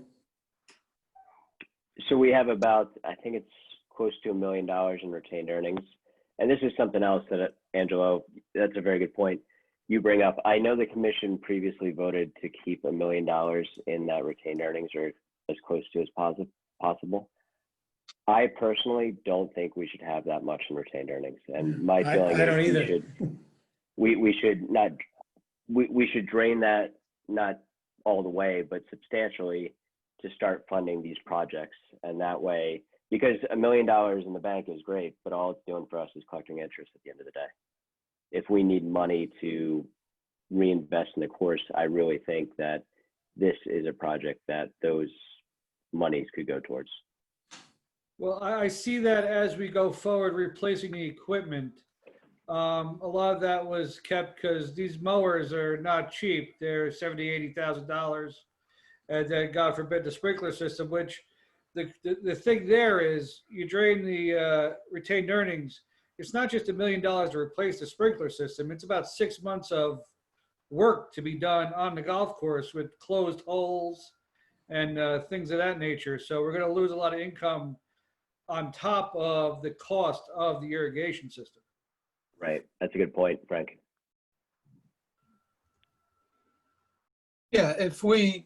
So we have about, I think it's close to $1 million in retained earnings. And this is something else that, Angelo, that's a very good point you bring up. I know the commission previously voted to keep $1 million in that retained earnings, or as close to as possible. I personally don't think we should have that much in retained earnings. And my feeling I don't is either. we should drain that, not all the way, but substantially, to start funding these projects. And that way, because $1 million in the bank is great, but all it's doing for us is collecting interest at the end of the day. If we need money to reinvest in the course, I really think that this is a project that those monies could go towards. Well, I see that as we go forward, replacing the equipment. A lot of that was kept because these mowers are not cheap. They're $70,000, $80,000. And then, God forbid, the sprinkler system, which the thing there is, you drain the retained earnings. It's not just $1 million to replace the sprinkler system. It's about 6 months of work to be done on the golf course with closed holes and things of that nature. So we're going to lose a lot of income on top of the cost of the irrigation system. Right. That's a good point, Frank. Yeah, if we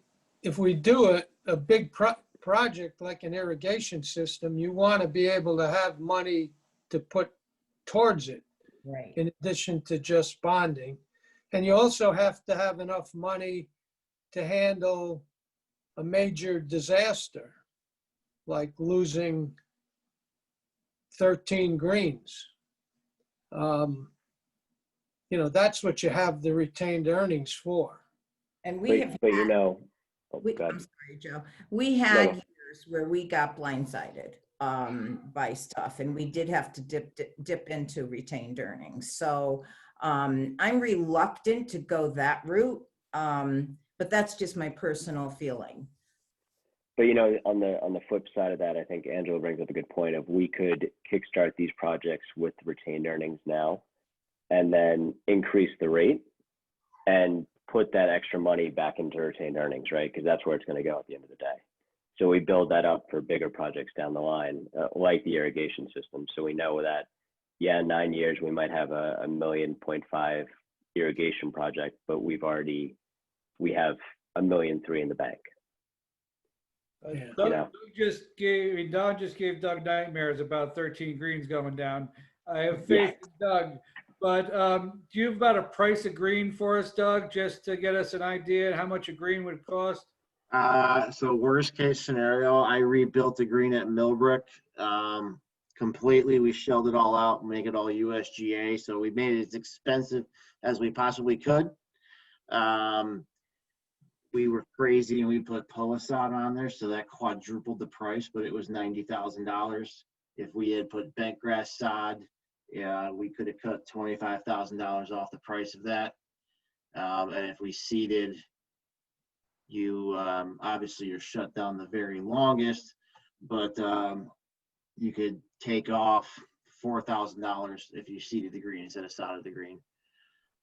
do a big project like an irrigation system, you want to be able to have money to put towards it, Right. in addition to just bonding. And you also have to have enough money to handle a major disaster, like losing 13 greens. You know, that's what you have the retained earnings for. And we have, But you know, oh, I'm go ahead. sorry, Joe. We had years where we got blindsided by stuff, and we did have to dip into retained earnings. So I'm reluctant to go that route, but that's just my personal feeling. But you know, on the flip side of that, I think Angela brings up a good point of we could kickstart these projects with retained earnings now, and then increase the rate and put that extra money back into retained earnings, right? Because that's where it's going to go at the end of the day. So we build that up for bigger projects down the line, like the irrigation system. So we know that, yeah, in 9 years we might have a $1.5 million irrigation project, but we have $1.3 million in the bank. Don just gave Doug nightmares about 13 greens going down. I have faith in Doug, but do you have about a price of green for us, Doug, just to get us an idea how much a green would cost? So worst case scenario, I rebuilt the green at Millbrook completely. We shelled it all out, make it all USGA. So we made it as expensive as we possibly could. We were crazy and we put Polisod on there, so that quadrupled the price, but it was $90,000. If we had put bent grass sod, yeah, we could have cut $25,000 off the price of that. And if we seeded, you obviously you're shut down the very longest, but you could take off $4,000 if you seeded the green instead of sodded the green.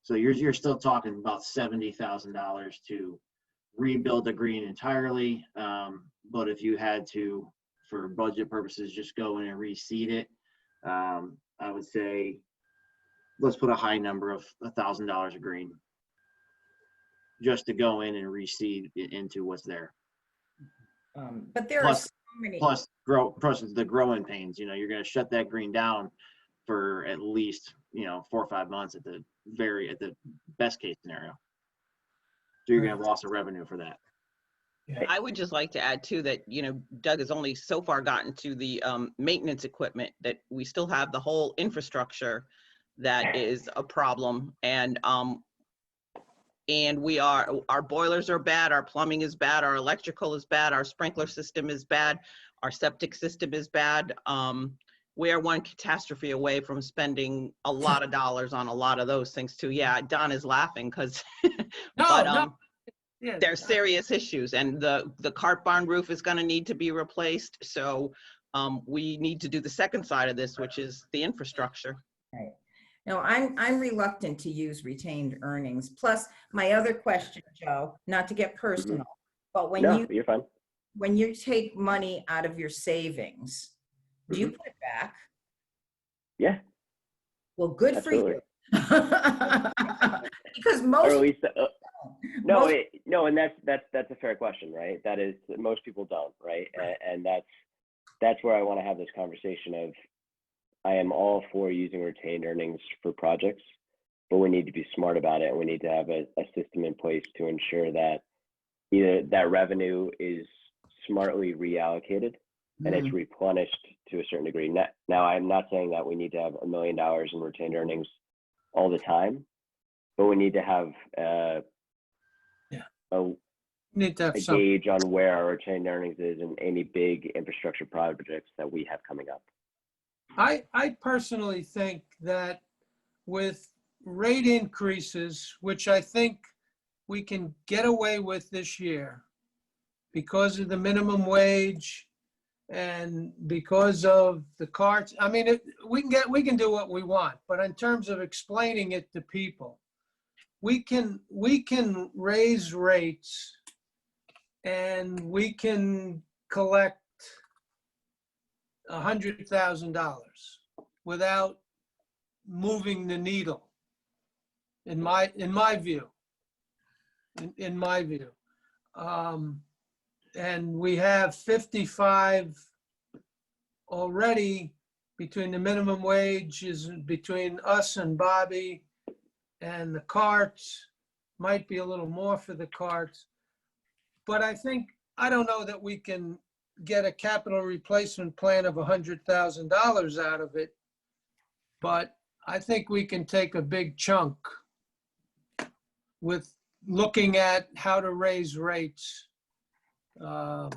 So you're still talking about $70,000 to rebuild the green entirely. But if you had to, for budget purposes, just go in and reseed it, I would say let's put a high number of $1,000 a green, just to go in and reseed into what's there. But there are Plus- so many. Plus the growing pains, you know, you're gonna shut that green down for at least, 4 or 5 months at the best case scenario. So you're gonna have loss of revenue for that. I would just like to add too that, Doug has only so far gotten to the maintenance equipment, that we still have the whole infrastructure that is a problem. And our boilers are bad, our plumbing is bad, our electrical is bad, our sprinkler system is bad, our septic system is bad. We are one catastrophe away from spending a lot of dollars on a lot of those things too. Yeah, Don is laughing because, Yeah, there's serious issues, and the cart barn roof is going to need to be replaced. So we need to do the second side of this, which is the infrastructure. Right. No, I'm reluctant to use retained earnings. Plus, my other question, Joe, not to get personal, but No, you're fine. when you take money out of your savings, do you put it back? Yeah, Well, good for you. absolutely. Because Or most at least, no, most- no, and that's a fair question, right? That is, most people don't, right? And that's where I want to have this conversation of, I am all for using retained earnings for projects, but we need to be smart about it, and we need to have a system in place to ensure that either that revenue is smartly reallocated and it's replenished to a certain degree. Now, I'm not saying that we need to have $1 million in retained earnings all the time, but we need to have a need to have some. gauge on where our retained earnings is in any big infrastructure projects that we have coming up. I personally think that with rate increases, which I think we can get away with this year because of the minimum wage and because of the carts, I mean, we can do what we want, but in terms of explaining it to people, we can raise rates and we can collect $100,000 without moving the needle, in my view. In my view, and we have 55 already between the minimum wage is between us and Bobby, and the carts might be a little more for the carts, but I don't know that we can get a capital replacement plan of $100,000 out of it, but I think we can take a big chunk with looking at how to raise rates. I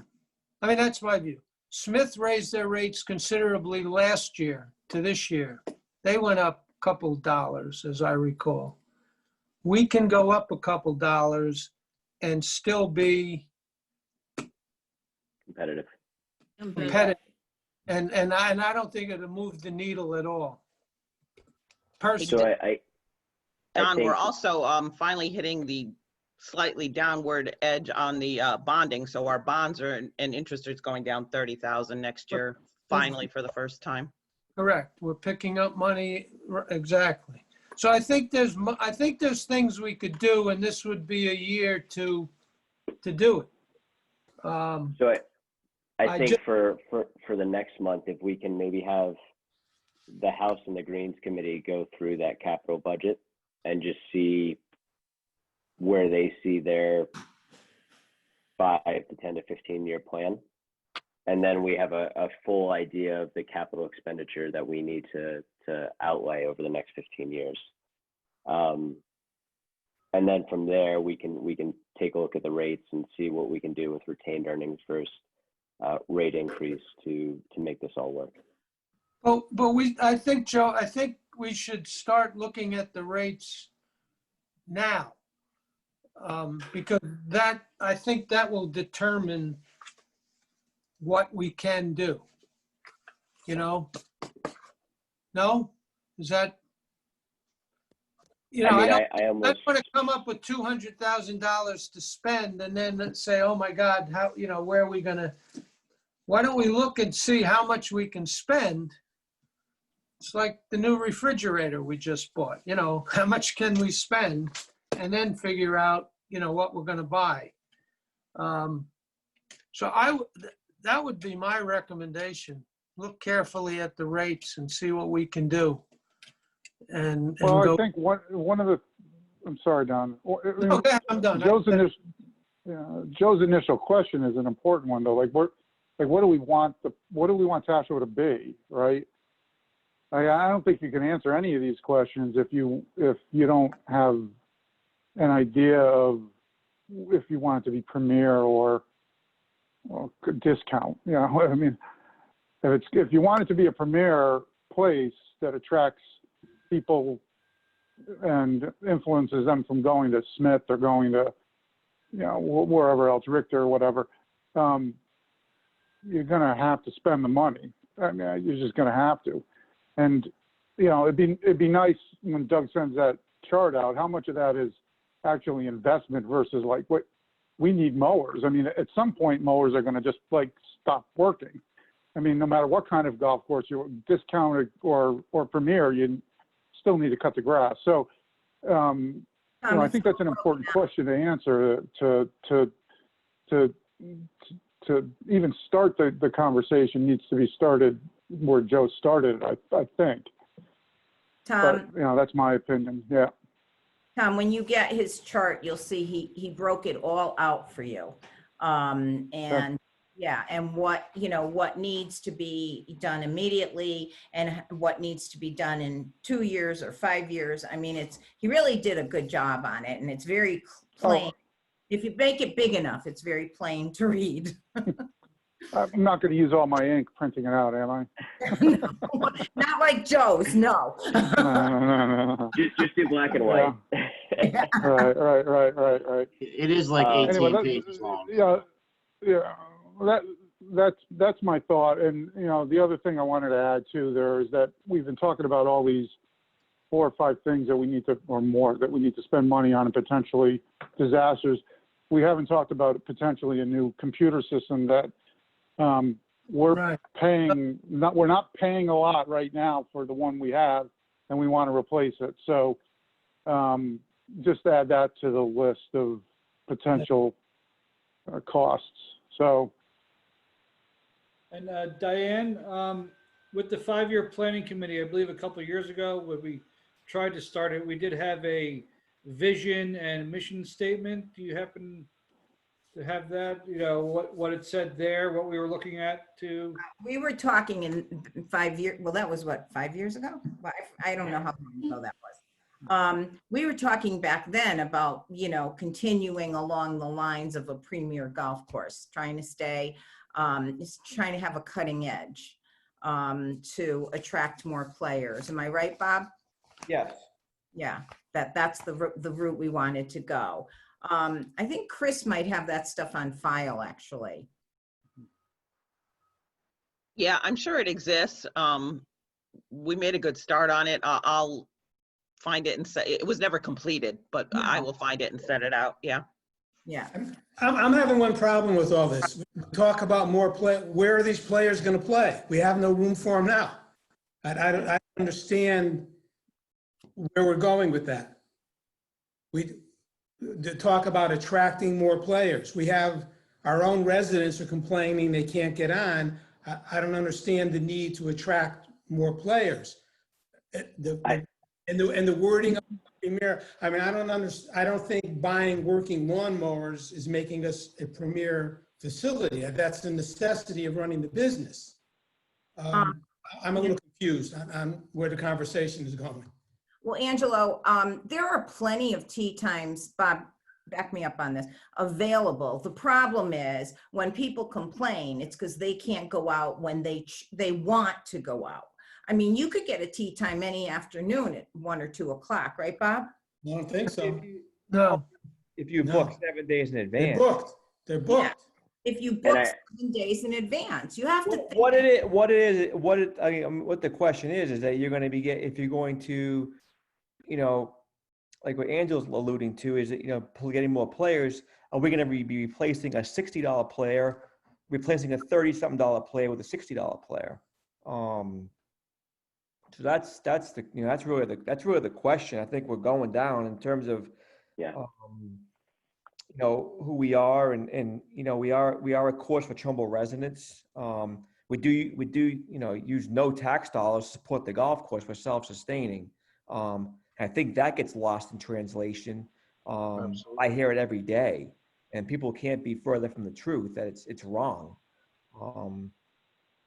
mean, that's my view. Smith raised their rates considerably last year to this year. They went up a couple dollars, as I recall. We can go up a couple dollars and still be Competitive. competitive. And I don't think it'll move the needle at all. Personally. So I Don, think, we're also finally hitting the slightly downward edge on the bonding. So our bonds and interest rates going down 30,000 next year, finally for the first time. Correct. We're picking up money. Exactly. So I think there's things we could do, and this would be a year to do it. so I think just- for the next month, if we can maybe have the House and the Greens Committee go through that capital budget and just see where they see their 5 to 10 to 15-year plan. And then we have a full idea of the capital expenditure that we need to outlay over the next 15 years. And then from there, we can take a look at the rates and see what we can do with retained earnings versus rate increase to make this all work. But I think, Joe, we should start looking at the rates now. Because I think that will determine what we can do. No? Is that? I don't want to come up with $200,000 to spend and then say, oh my God, how, where are we gonna? Why don't we look and see how much we can spend It's like the new refrigerator we just bought, you know, how much can we spend? And then figure out, you know, what we're gonna buy. So that would be my recommendation. Look carefully at the rates and see what we can do. And Well, I go. think one of the, I'm sorry, Don. Okay, I'm done. Joe's initial question is an important one, though. Like, what do we want Tashoa to be, right? I don't think you can answer any of these questions if you don't have an idea of if you want it to be premier or discount. You know, I mean, if you want it to be a premier place that attracts people and influences them from going to Smith or going to, you know, wherever else, Richter or whatever, you're going to have to spend the money. I mean, you're just going to have to. And, you know, it'd be nice when Doug sends that chart out, how much of that is actually investment versus like what we need mowers. I mean, at some point mowers are going to just like stop working. I mean, no matter what kind of golf course you discounted or premier, you still need to cut the grass. So, you know, I think that's an important question to answer to even start the conversation needs to be started where Joe started, I think. Tom, but, you know, that's my opinion. Yeah. Tom, when you get his chart, you'll see he broke it all out for you. And yeah, and what, you know, what needs to be done immediately and what needs to be done in 2 years or 5 years. I mean, he really did a good job on it, and it's very plain. If you make it big enough, it's very plain to read. I'm not going to use all my ink printing it out, am I? No, not like Joe's, no. No. Just do black and white. Yeah. Right. It is like 18 pages long. Yeah. Well, that's my thought. And, you know, the other thing I wanted to add too there is that we've been talking about all these 4 or 5 things that we need to, or more, that we need to spend money on and potentially disasters. We haven't talked about potentially a new computer system that we're paying, we're not paying a lot right now for the one we have, and we want to replace it. So just add that to the list of potential costs. So. And Diane, with the 5-year planning committee, I believe a couple of years ago, when we tried to start it, we did have a vision and mission statement. Do you happen to have that? You know, what it said there, what we were looking at to? We were talking in 5 years, well, that was what, 5 years ago? I don't know how long ago that was. We were talking back then about, you know, continuing along the lines of a premier golf course, trying to stay, trying to have a cutting edge to attract more players. Am I right, Bob? Yes. Yeah, that's the route we wanted to go. I think Chris might have that stuff on file, actually. Yeah, I'm sure it exists. We made a good start on it. I'll find it and say it was never completed, but I will find it and set it out. Yeah. Yeah. I'm having one problem with all this. We talk about more play. Where are these players going to play? We have no room for them now. I don't understand where we're going with that. We talk about attracting more players. We have our own residents are complaining they can't get on. I don't understand the need to attract more players. And the wording of the premier. I mean, I don't think buying working lawnmowers is making us a premier facility. That's the necessity of running the business. I'm a little confused on where the conversation is going. Well, Angelo, there are plenty of tee times, Bob, back me up on this, available. The problem is when people complain, it's because they can't go out when they want to go out. I mean, you could get a tee time any afternoon at 1 or 2 o'clock, right, Bob? I don't think so. No. If you book 7 days in advance. They're booked. Yeah. If you book 7 days in advance, you have to think. What the question is that you're going to be if you're going to, you know, like what Angel's alluding to is that, you know, getting more players. Are we going to be replacing a $60 player, replacing a $30-something player with a $60 player? So that's the, that's really the question I think we're going down in terms of, Yeah. who we are and, we are a course for Trumbull residents. We do, use no tax dollars to support the golf course. We're self-sustaining. I think that gets lost in translation. Absolutely. I hear it every day and people can't be further from the truth that it's wrong.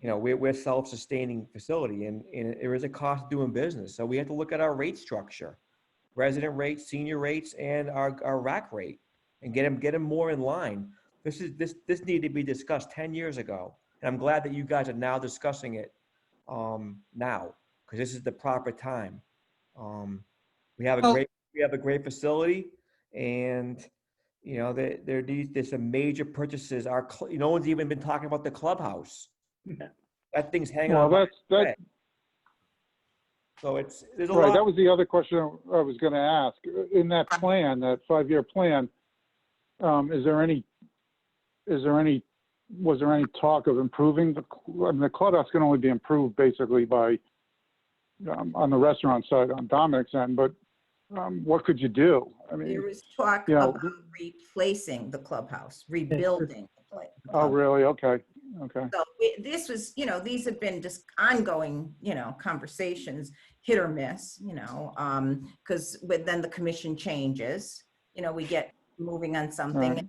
We're a self-sustaining facility and there is a cost of doing business. So we have to look at our rate structure, resident rates, senior rates, and our rack rate and get them more in line. This needed to be discussed 10 years ago. And I'm glad that you guys are now discussing it now, because this is the proper time. We have a great facility and there's some major purchases. No one's even been talking about the clubhouse. That thing's hanging Well, on. that's So there's a right. lot. That was the other question I was going to ask. In that plan, that 5-year plan, was there any talk of improving the clubhouse can only be improved basically by on the restaurant side on Dominic's end, but what could you do? I mean, There was talk about replacing the clubhouse, rebuilding the clubhouse. Oh, really? Okay. So this was, these have been just ongoing, conversations, hit or miss, because then the commission changes, we get moving on something, Right.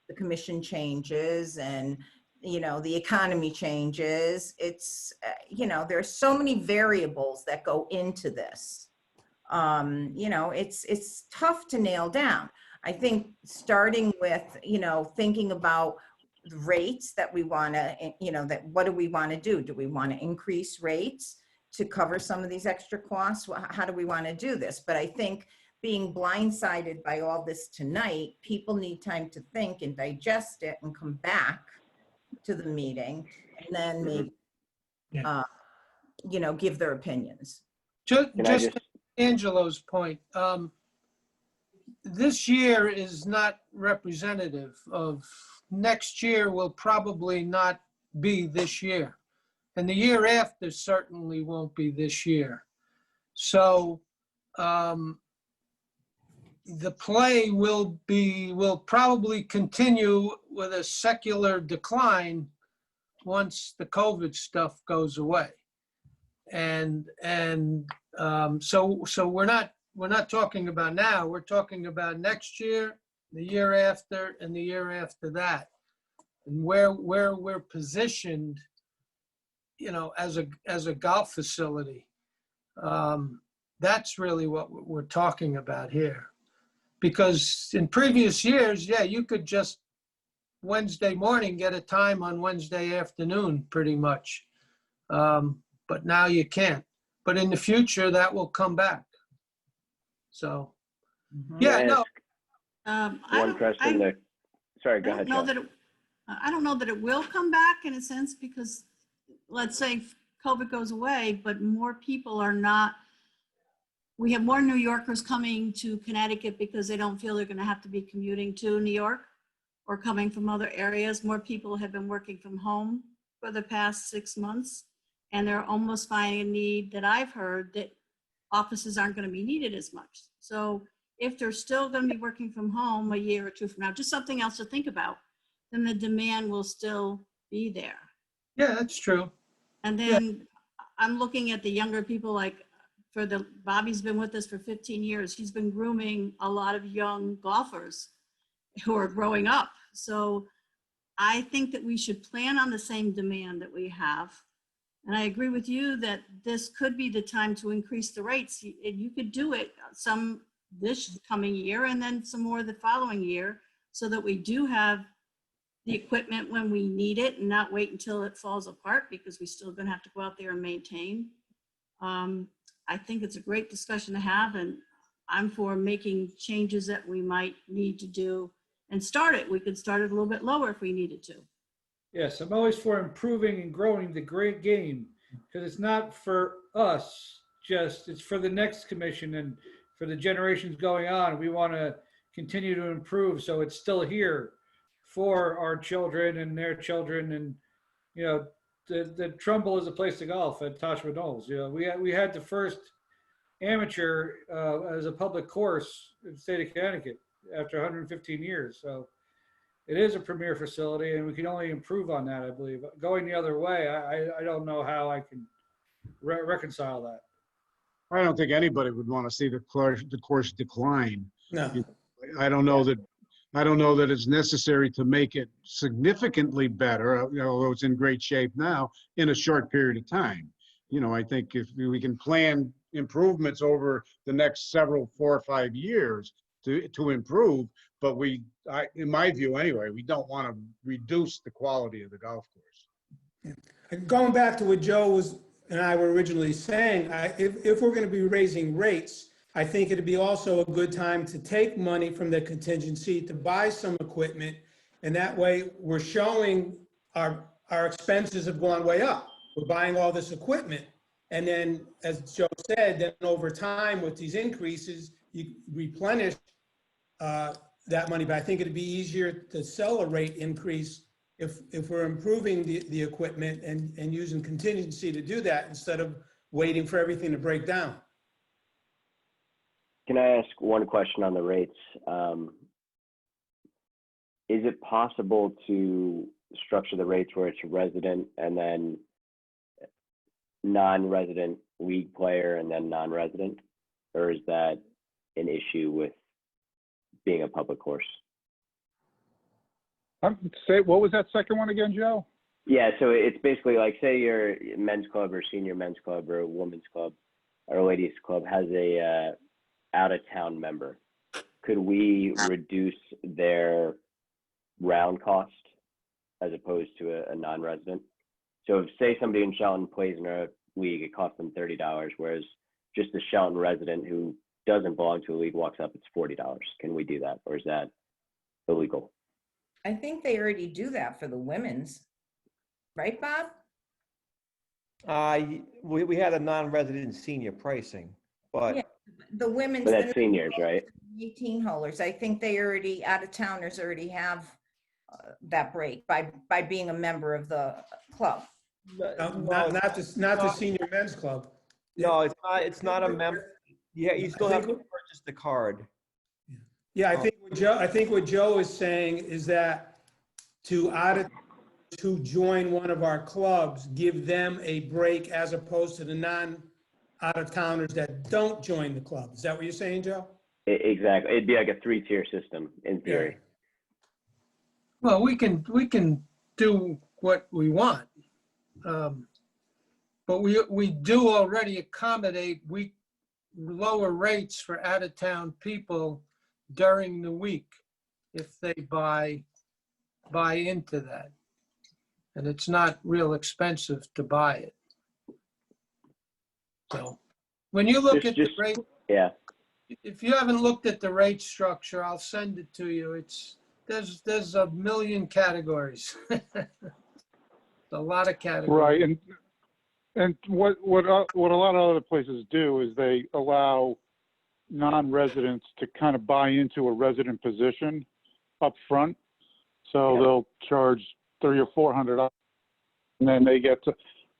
the commission changes and, the economy changes. It's, there's so many variables that go into this. It's tough to nail down. I think starting with, thinking about rates that we want to, what do we want to do? Do we want to increase rates to cover some of these extra costs? How do we want to do this? But I think being blindsided by all this tonight, people need time to think and digest it and come back to the meeting and then maybe, give their opinions. Just Angelo's point, this year is not representative of next year will probably not be this year. And the year after certainly won't be this year. So the play will probably continue with a secular decline once the COVID stuff goes away. And so we're not talking about now, we're talking about next year, the year after, and the year after that. And where we're positioned, as a golf facility. That's really what we're talking about here. Because in previous years, you could just Wednesday morning get a time on Wednesday afternoon, pretty much. But now you can't. But in the future, that will come back. So, One question. Sorry, go ahead. I don't know that it will come back in a sense because let's say COVID goes away, but more people are not. We have more New Yorkers coming to Connecticut because they don't feel they're going to have to be commuting to New York or coming from other areas. More people have been working from home for the past 6 months, and they're almost finding a need that I've heard that offices aren't going to be needed as much. So if they're still going to be working from home a year or two from now, just something else to think about, then the demand will still be there. Yeah, that's true. And then I'm looking at the younger people, like Bobby's been with us for 15 years. He's been grooming a lot of young golfers who are growing up. So I think that we should plan on the same demand that we have. And I agree with you that this could be the time to increase the rates. You could do it some this coming year and then some more the following year so that we do have the equipment when we need it and not wait until it falls apart because we still gonna have to go out there and maintain. I think it's a great discussion to have and I'm for making changes that we might need to do and start it. We could start it a little bit lower if we needed to. Yes, I'm always for improving and growing the great game because it's not for us, it's for the next commission and for the generations going on. We want to continue to improve so it's still here for our children and their children and, that Trumbull is a place to golf at Toshma Knolls. You know, we had the first amateur as a public course in the state of Connecticut after 115 years. So it is a premier facility, and we can only improve on that, I believe. Going the other way, I don't know how I can reconcile that. I don't think anybody would want to see the course decline. No. I don't know that it's necessary to make it significantly better, although it's in great shape now, in a short period of time. You know, I think if we can plan improvements over the next 4 or 5 years to improve, but in my view anyway, we don't want to reduce the quality of the golf course. Going back to what Joe and I were originally saying, if we're going to be raising rates, I think it'd be also a good time to take money from the contingency to buy some equipment. And that way we're showing our expenses have gone way up. We're buying all this equipment. And then, as Joe said, then over time with these increases, you replenish that money. But I think it'd be easier to sell a rate increase if we're improving the equipment and using contingency to do that instead of waiting for everything to break down. Can I ask one question on the rates? Is it possible to structure the rates where it's resident and then non-resident league player and then non-resident? Or is that an issue with being a public course? Say, what was that second one again, Joe? Yeah, so it's basically like, say your men's club or senior men's club or women's club or ladies club has a out-of-town member. Could we reduce their round cost as opposed to a non-resident? So if, say, somebody in Shelton plays in a league, it costs them $30, whereas just a Shelton resident who doesn't belong to a league walks up, it's $40. Can we do that, or is that illegal? I think they already do that for the women's, right, Bob? We had a non-resident senior pricing, but Yeah, the women's. But that's seniors, right? 18 holders. I think they already, out of towners already have that break by being a member of the club. Not the senior men's club. no, it's not a member. Yeah, you still have to purchase the card. Yeah, I think what Joe is saying is that to join one of our clubs, give them a break as opposed to the non-out-of-towners that don't join the club. Is that what you're saying, Joe? Exactly. It'd be like a 3-tier system in theory. Well, we can do what we want. But we do already accommodate lower rates for out-of-town people during the week if they buy into that. And it's not real expensive to buy it. So when you look at the rate, yeah. If you haven't looked at the rate structure, I'll send it to you. There's a million categories. A lot of categories. Right, and what a lot of other places do is they allow non-residents to kind of buy into a resident position up front. So they'll charge $300 or $400, and then they get to,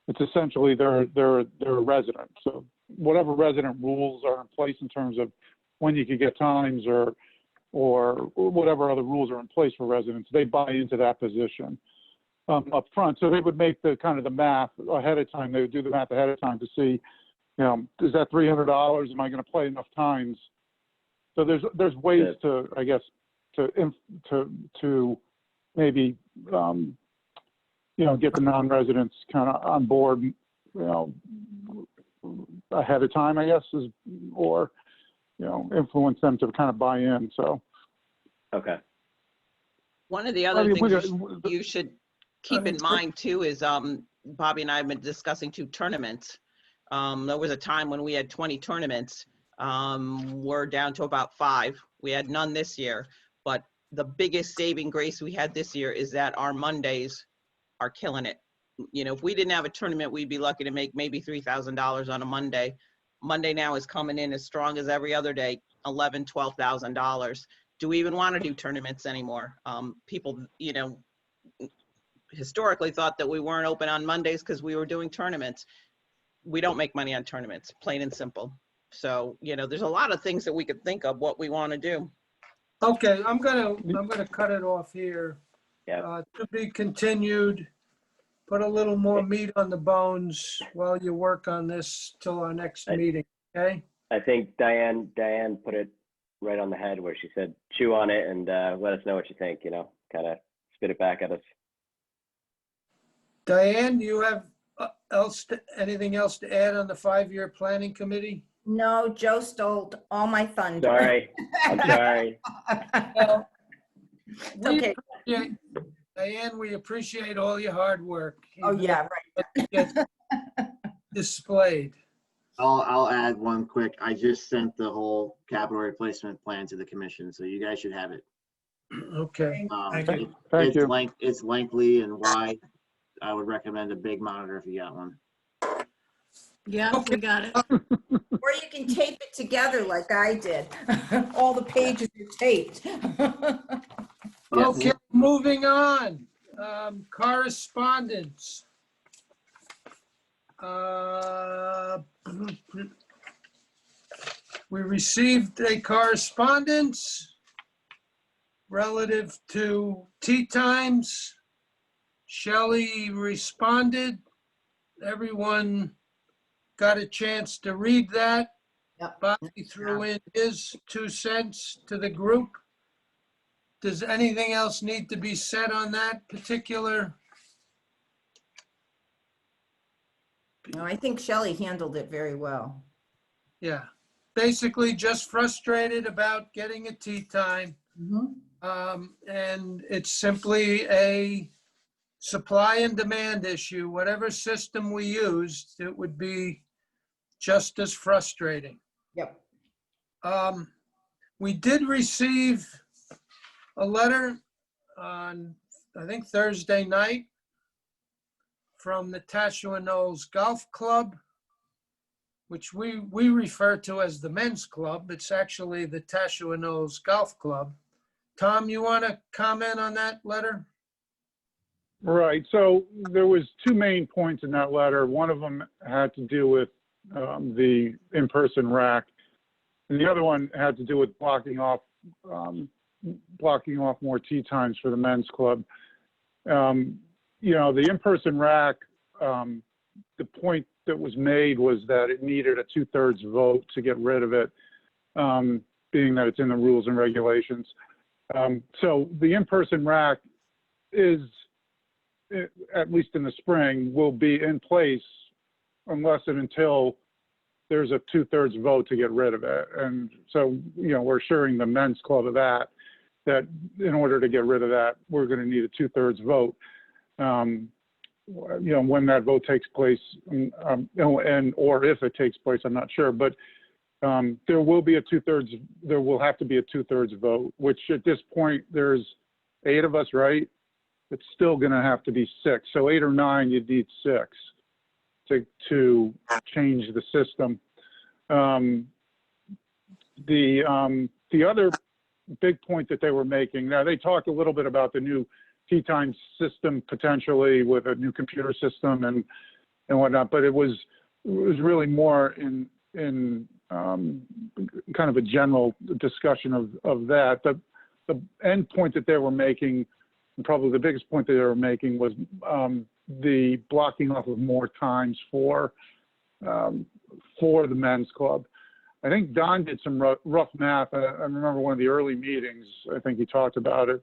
it's essentially they're a resident. So whatever resident rules are in place in terms of when you could get times or whatever other rules are in place for residents, they buy into that position up front. So they would make the kind of the math ahead of time. They would do the math ahead of time to see, is that $300? Am I going to play enough times? So there's ways to, I guess, to maybe get the non-residents kind of on board, ahead of time, I guess, or influence them to kind of buy in. So. Okay. One of the other things you should keep in mind too is Bobby and I have been discussing 2 tournaments. There was a time when we had 20 tournaments. We're down to about 5. We had none this year, but the biggest saving grace we had this year is that our Mondays are killing it. If we didn't have a tournament, we'd be lucky to make maybe $3,000 on a Monday. Monday now is coming in as strong as every other day, $11,000, $12,000. Do we even want to do tournaments anymore? People, historically thought that we weren't open on Mondays because we were doing tournaments. We don't make money on tournaments, plain and simple. So, you know, there's a lot of things that we could think of what we want to do. Okay, I'm gonna cut it off here. Yeah. To be continued. Put a little more meat on the bones while you work on this till our next meeting, okay? I think Diane put it right on the head where she said, chew on it and let us know what you think, you know, kind of spit it back at us. Diane, do you have anything else to add on the 5-year planning committee? No, Joe stole all my thunder. Sorry, I'm sorry. Well, Okay. Diane, we appreciate all your hard work. Oh, even yeah, if it gets displayed. I'll add one quick. I just sent the whole capital replacement plan to the commission, so you guys should have it. Okay. Thank you. Thank you. It's lengthy and wide. I would recommend a big monitor if you got one. Yeah, we got it. Or you can tape it together like I did. All the pages are taped. Okay, moving on. Correspondence. We received a correspondence relative to tea times. Shelley responded. Everyone got a chance to read that. Yep. Bobby threw in his 2 cents to the group. Does anything else need to be said on that particular? No, I think Shelley handled it very well. Yeah, basically just frustrated about getting a tea time. And it's simply a supply and demand issue. Whatever system we used, it would be just as frustrating. Yep. We did receive a letter on, I think, Thursday night from the Tashua Knolls Golf Club, which we refer to as the men's club. It's actually the Tashua Knolls Golf Club. Tom, you want to comment on that letter? Right. So there was 2 main points in that letter. One of them had to do with the in-person rack, and the other one had to do with blocking off more tee times for the men's club. You know, the in-person rack, the point that was made was that it needed a 2/3 vote to get rid of it, being that it's in the rules and regulations. So the in-person rack is, at least in the spring, will be in place unless and until there's a 2/3 vote to get rid of it. And so, you know, we're assuring the men's club of that in order to get rid of that, we're going to need a 2/3 vote. You know, when that vote takes place, or if it takes place, I'm not sure, but there will be there will have to be a 2/3 vote, which at this point, there's 8 of us, right? It's still going to have to be 6. So 8 or 9, you'd need 6 to change the system. The other big point that they were making, now they talked a little bit about the new tee time system potentially with a new computer system and whatnot, but it was really more in kind of a general discussion of that. The end point that they were making, and probably the biggest point that they were making, was the blocking off of more times for the men's club. I think Don did some rough math. I remember one of the early meetings, I think he talked about it,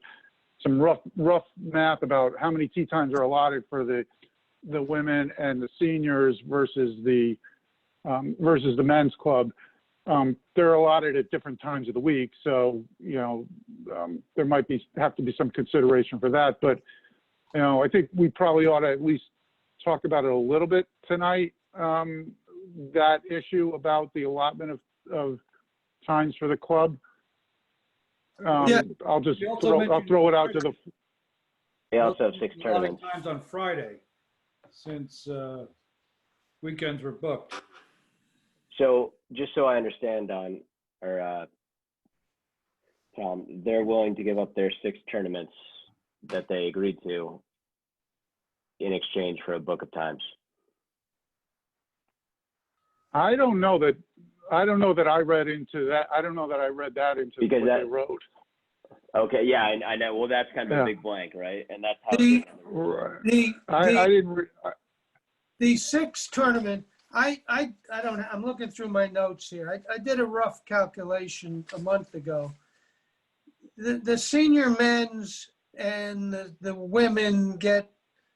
some rough math about how many tee times are allotted for the women and the seniors versus the men's club. They're allotted at different times of the week, so you know there might have to be some consideration for that. But you know, I think we probably ought to at least talk about it a little bit tonight. That issue about the allotment of times for the club. Yeah. I'll throw it out to the. They also have 6 A lot of tournaments. times on Friday, since weekends were booked. So just so I understand, Don, or Tom, they're willing to give up their 6 tournaments that they agreed to in exchange for a book of times? I don't know that I read into that. I don't know that I read that into Because what that- they wrote. Okay, yeah, I know. Well, that's kind of Yeah. a big blank, right? And that's how. The- Right. The, I didn't, the sixth tournament, I don't, I'm looking through my notes here. I did a rough calculation a month ago. The senior men's and the women get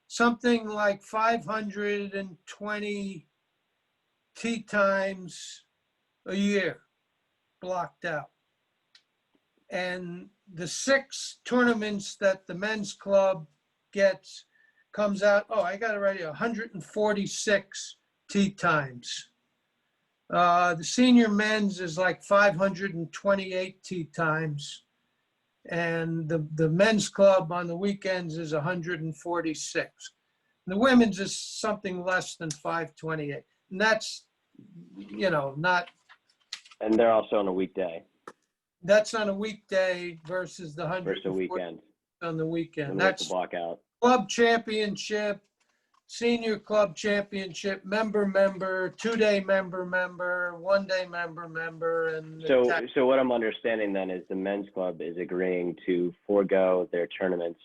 something like 520 tee times a year blocked out. And the 6 tournaments that the men's club gets comes out, oh, I got it right here, 146 tee times. The senior men's is like 528 tee times. And the men's club on the weekends is 146. The women's is something less than 528. And that's, not, And they're also on a weekday that's on a weekday versus the 100 versus a weekend. on the And weekend. what's That's the block out? club championship, senior club championship, member, 2-day member, 1-day member, and. So what I'm understanding then is the men's club is agreeing to forego their tournaments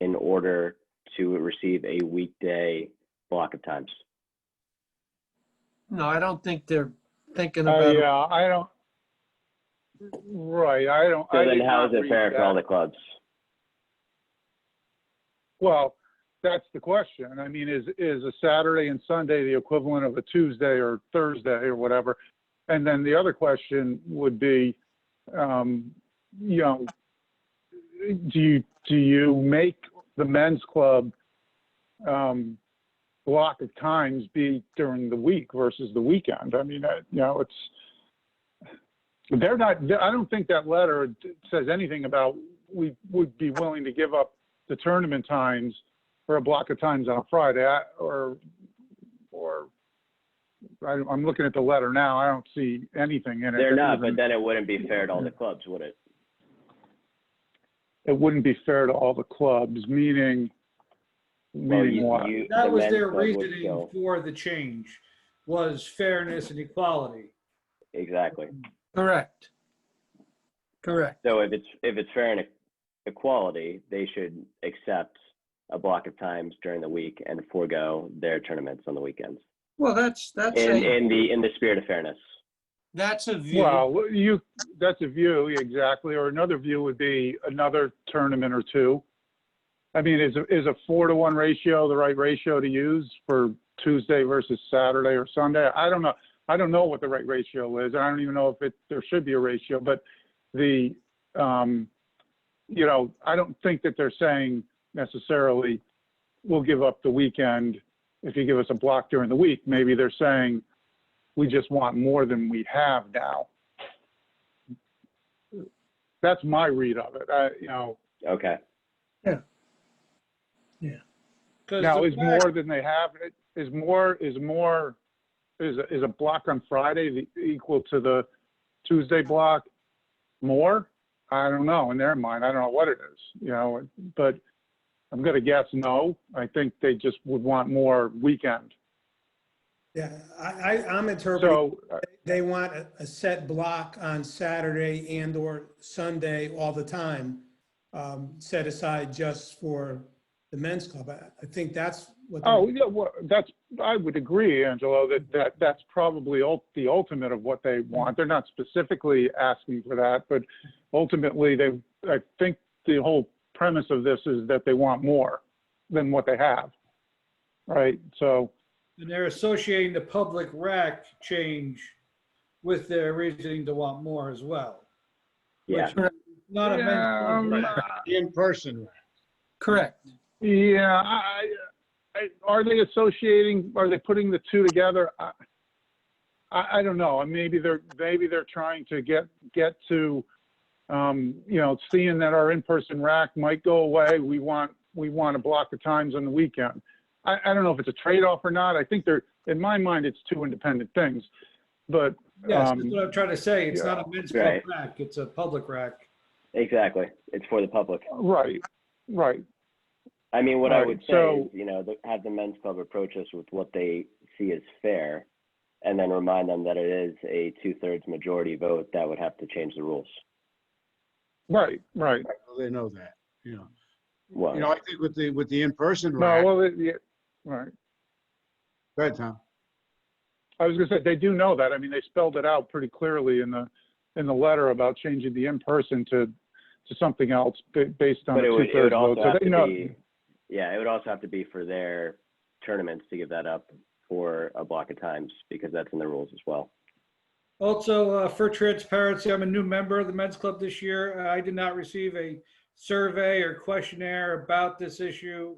in order to receive a weekday block of times. No, I don't think they're thinking about it. yeah, I don't, right, I don't. So I then did how not is it read fair for that. all the clubs? Well, that's the question. I mean, is a Saturday and Sunday the equivalent of a Tuesday or Thursday or whatever? And then the other question would be, do you make the men's club block of times be during the week versus the weekend? I mean, they're not. I don't think that letter says anything about we would be willing to give up the tournament times for a block of times on a Friday, I'm looking at the letter now. I don't see anything in it. They're that not, even- but then it wouldn't be fair to all the clubs, would it? It wouldn't be fair to all the clubs, meaning Well, what? That the was men's their club would reasoning still- for the change, was fairness and equality. Exactly. Correct. So if it's fair and equality, they should accept a block of times during the week and forego their tournaments on the weekends. Well, that's In the spirit of fairness. that's a view. Well, that's a view, exactly. Or another view would be another tournament or two. I mean, is a 4-to-1 ratio the right ratio to use for Tuesday versus Saturday or Sunday? I don't know. I don't know what the right ratio is. I don't even know if there should be a ratio, but I don't think that they're saying necessarily we'll give up the weekend if you give us a block during the week. Maybe they're saying we just want more than we have now. That's my read of it. Okay. Now, is more than they have? Is a block on Friday equal to the Tuesday block more? I don't know. In their mind, I don't know what it is. But I'm going to guess no. I think they just would want more weekend. Yeah, I'm interpreting, So, they want a set block on Saturday and or Sunday all the time, set aside just for the men's club. I think that's what. yeah, well, I would agree, Angelo, that's probably the ultimate of what they want. They're not specifically asking for that, but ultimately I think the whole premise of this is that they want more than what they have, right? So. And they're associating the public rec change with their reasoning to want more as well. Yeah. Which is not a men's club rec. In person. Correct. Yeah, are they putting the two together? I don't know. Maybe they're trying to get to, seeing that our in-person rack might go away. We want a block of times on the weekend. I don't know if it's a trade-off or not. I think in my mind, it's two independent things. But Yes, that's what I'm trying to say. It's yeah. not a men's club Right. rack, it's a public rack. Exactly. It's for the public. Right. I mean, what I Right, would say so- is, have the men's club approach us with what they see as fair, and then remind them that it is a 2/3 majority vote that would have to change the rules. Right. Well, they know that, Well, I think with the in-person No, rack. well, yeah, right. Go ahead, Tom. I was gonna say, they do know that. I mean, they spelled it out pretty clearly in the letter about changing the in-person to something else based on but the it would 2/3 vote. also So have they to know. be, yeah, it would also have to be for their tournaments to give that up for a block of times, because that's in the rules as well. Also, for transparency, I'm a new member of the men's club this year. I did not receive a survey or questionnaire about this issue.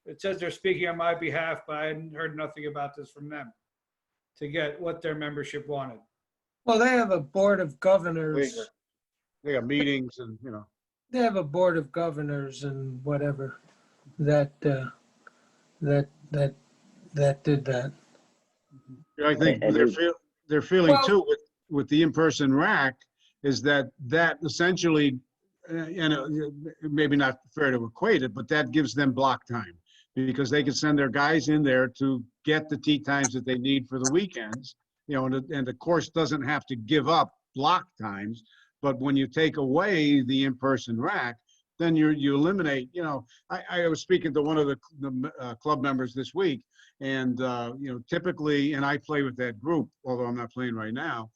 It says they're speaking on my behalf, but I hadn't heard nothing about this from them to get what their membership wanted. Well, they have a board of governors. They got meetings and, They have a board of governors and whatever that did that. I think And they're feeling Well- too with the in-person rack is that essentially, maybe not fair to equate it, but that gives them block time because they can send their guys in there to get the tee times that they need for the weekends, and the course doesn't have to give up block times. But when you take away the in-person rack, then you eliminate, I was speaking to one of the club members this week, and, typically, and I play with that group, although I'm not playing right now,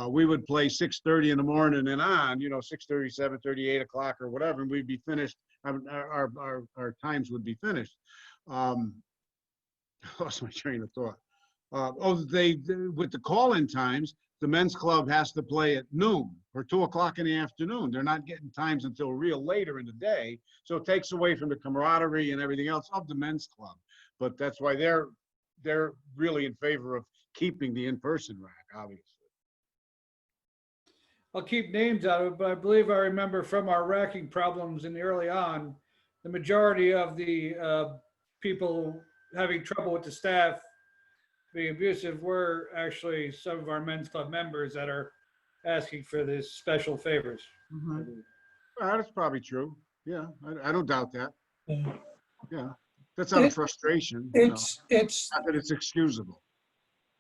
we would play 6:30 in the morning and on, 6:30, 7:30, 8 o'clock or whatever, and we'd be finished, our times would be finished. I lost my train of thought. With the call-in times, the men's club has to play at noon or 2 o'clock in the afternoon. They're not getting times until real later in the day. So it takes away from the camaraderie and everything else of the men's club. But that's why they're really in favor of keeping the in-person rack, obviously. I'll keep names out of it, but I believe I remember from our racking problems in the early on, the majority of the people having trouble with the staff being abusive were actually some of our men's club members that are asking for these special favors. That's probably true. Yeah, I don't doubt that. Yeah. Yeah, that's out of frustration. It's Not that it's excusable.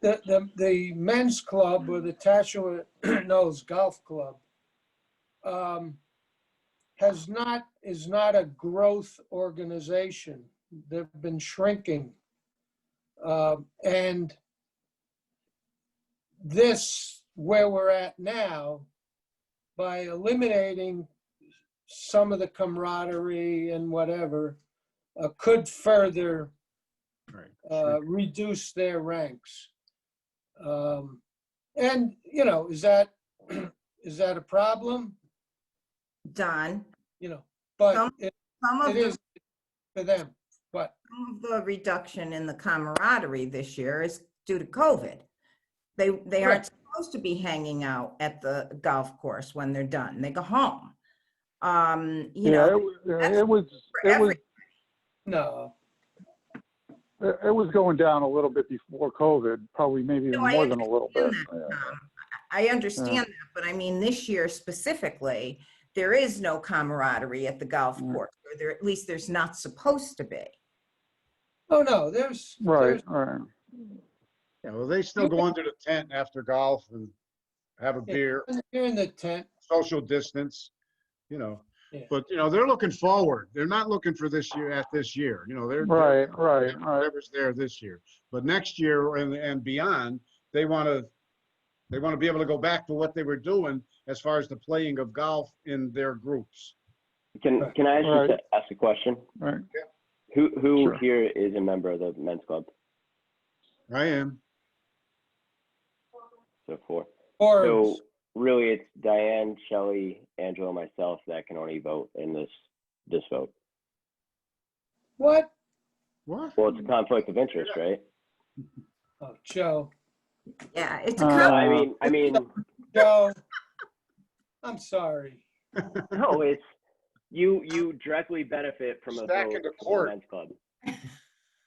the men's club or the Tashua Knolls Golf Club is not a growth organization. They've been shrinking. And this, where we're at now, by eliminating some of the camaraderie and whatever, could further reduce their ranks. And, is that a problem? Don, But some it of the is for them. But some of the reduction in the camaraderie this year is due to COVID. They aren't supposed to be hanging out at the golf course when they're done. They go home. It was no. It was going down a little bit before COVID, probably maybe even more than a little bit. I understand that, but I mean, this year specifically, there is no camaraderie at the golf course, or at least there's not supposed to be. Oh, no, there's. Right. Yeah, well, they still go under the tent after golf and have a beer, You're in the tent. social distance, But, they're looking forward. They're not looking for this year they're Right. whatever's there this year. But next year and beyond, they want to be able to go back to what they were doing as far as the playing of golf in their groups. Can I just ask a question? Right. Who Sure. here is a member of the men's club? I am. So 4. Or So really, it's Diane, Shelley, Angela, and myself that can only vote in this vote. what? What? Well, it's a conflict of interest, right? Oh, Joe. Yeah, it's a I mean, Joe, I'm sorry. no, it's you directly benefit from a Stacking vote the from court. the men's club.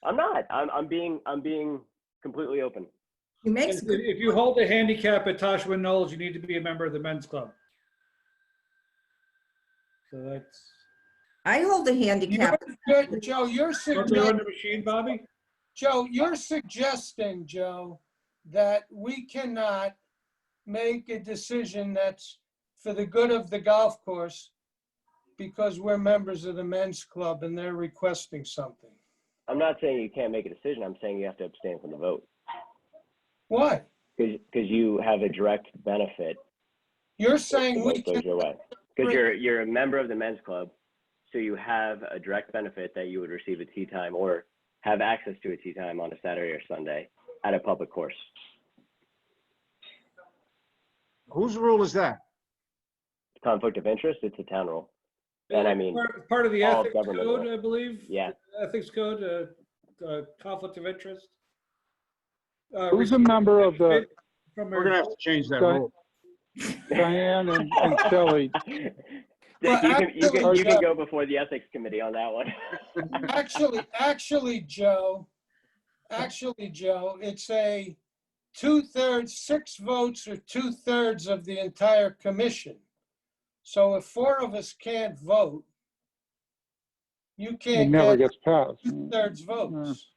I'm not. I'm being completely open. He makes If you hold a handicap at Tashua Knolls, you need to be a member of the men's club. So I hold a handicap. Joe, you're Don't they run suggesting, the machine, Bobby? Joe, you're suggesting, Joe, that we cannot make a decision that's for the good of the golf course because we're members of the men's club and they're requesting something. I'm not saying you can't make a decision. I'm saying you have to abstain from the vote Why? because you have a direct benefit. You're If the saying we vote goes can, your way because you're a member of the men's club, so you have a direct benefit that you would receive a tee time or have access to a tee time on a Saturday or Sunday at a public course. Whose rule is that? Conflict of interest, it's a town rule. And I mean, Part of the all of ethics government code, law. I believe. Yeah. Ethics code, conflict of interest. Who's a member of the, From We're gonna have to change that Di- rule. Diane and Shelley? Well, you actually, can go before the ethics committee on that one. actually, Joe, it's a 2/3, 6 votes or 2/3 of the entire commission. So if 4 of us can't vote, you It can't never get gets passed. 2/3 votes.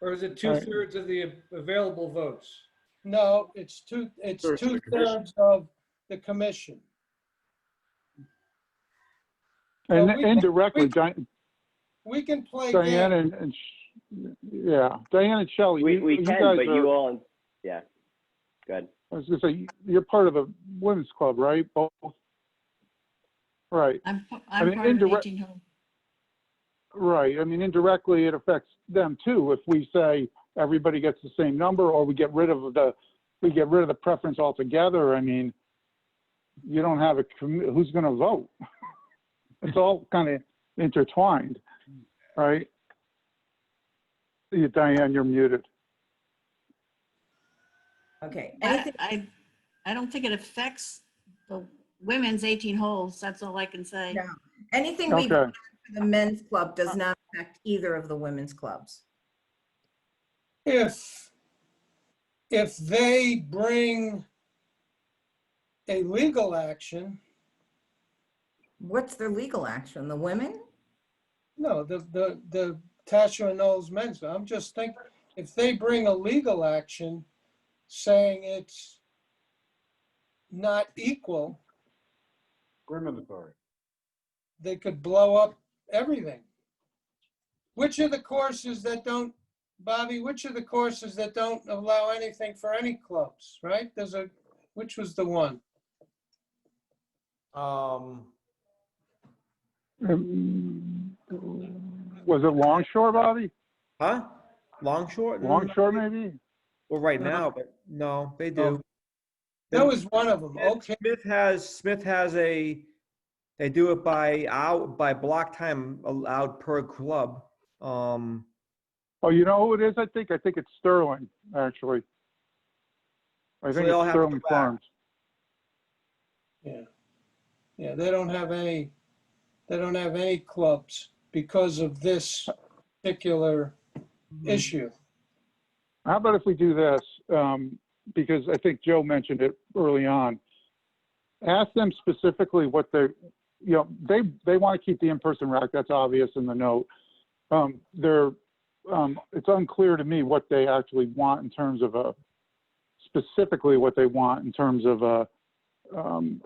Or is it 2/3 of the available votes? No, it's Thirds of the 2/3 of the commission. And Well, we- indirectly, We can play Diane games. yeah, Diane and Shelley. we you can, guys but are, you all, yeah, good. I was gonna say, you're part of the women's club, right? Both? Right, I'm mean, part of indirect- 18 hole. right. I mean, indirectly, it affects them too. If we say everybody gets the same number, or we get rid of the preference altogether, I mean, you don't have who's gonna vote? It's all kind of intertwined, right? Diane, you're muted. Okay, anything, I don't think it affects the women's 18 holes. That's all I can say. No. anything we Okay. do for the men's club does not affect either of the women's clubs. If they bring a legal action, What's their legal action? The women? no, the Tasha and Knowles men's, I'm just thinking, if they bring a legal action saying it's not equal, Discriminatory. they could blow up everything. Which are the courses that don't, Bobby, which are the courses that don't allow anything for any clubs, right? Which was the one? Was it Longshore, Bobby? Huh? Longshore? Longshore, maybe? Well, right now, but no, they do. That was one of them, okay. Smith has they do it by block time allowed per club. Oh, you know who it is? I think it's Sterling, actually. I So think they all it's have to Sterling go back. Farms. Yeah, they don't have any clubs because of this particular issue. How about if we do this? Because I think Joe mentioned it early on. Ask them specifically what they want to keep the in-person rack. That's obvious in the note. It's unclear to me what they actually want in terms of specifically what they want in terms of a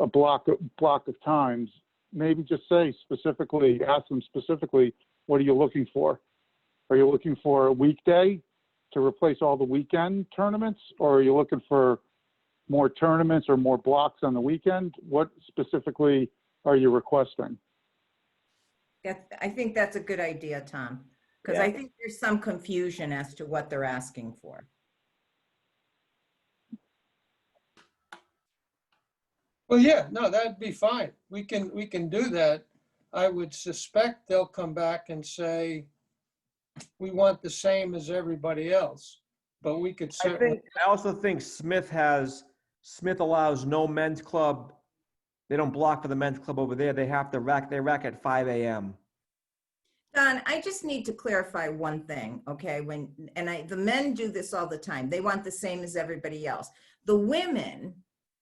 block of times. Maybe just say specifically, ask them specifically, what are you looking for? Are you looking for a weekday to replace all the weekend tournaments? Or are you looking for more tournaments or more blocks on the weekend? What specifically are you requesting? I think that's a good idea, Tom, because Yeah. I think there's some confusion as to what they're asking for. Well, yeah, no, that'd be fine. We can do that. I would suspect they'll come back and say, we want the same as everybody else, but we could certainly. I also think Smith allows no men's club. They don't block for the men's club over there. They rack at 5 a.m. Don, I just need to clarify one thing, okay? The men do this all the time. They want the same as everybody else. The women,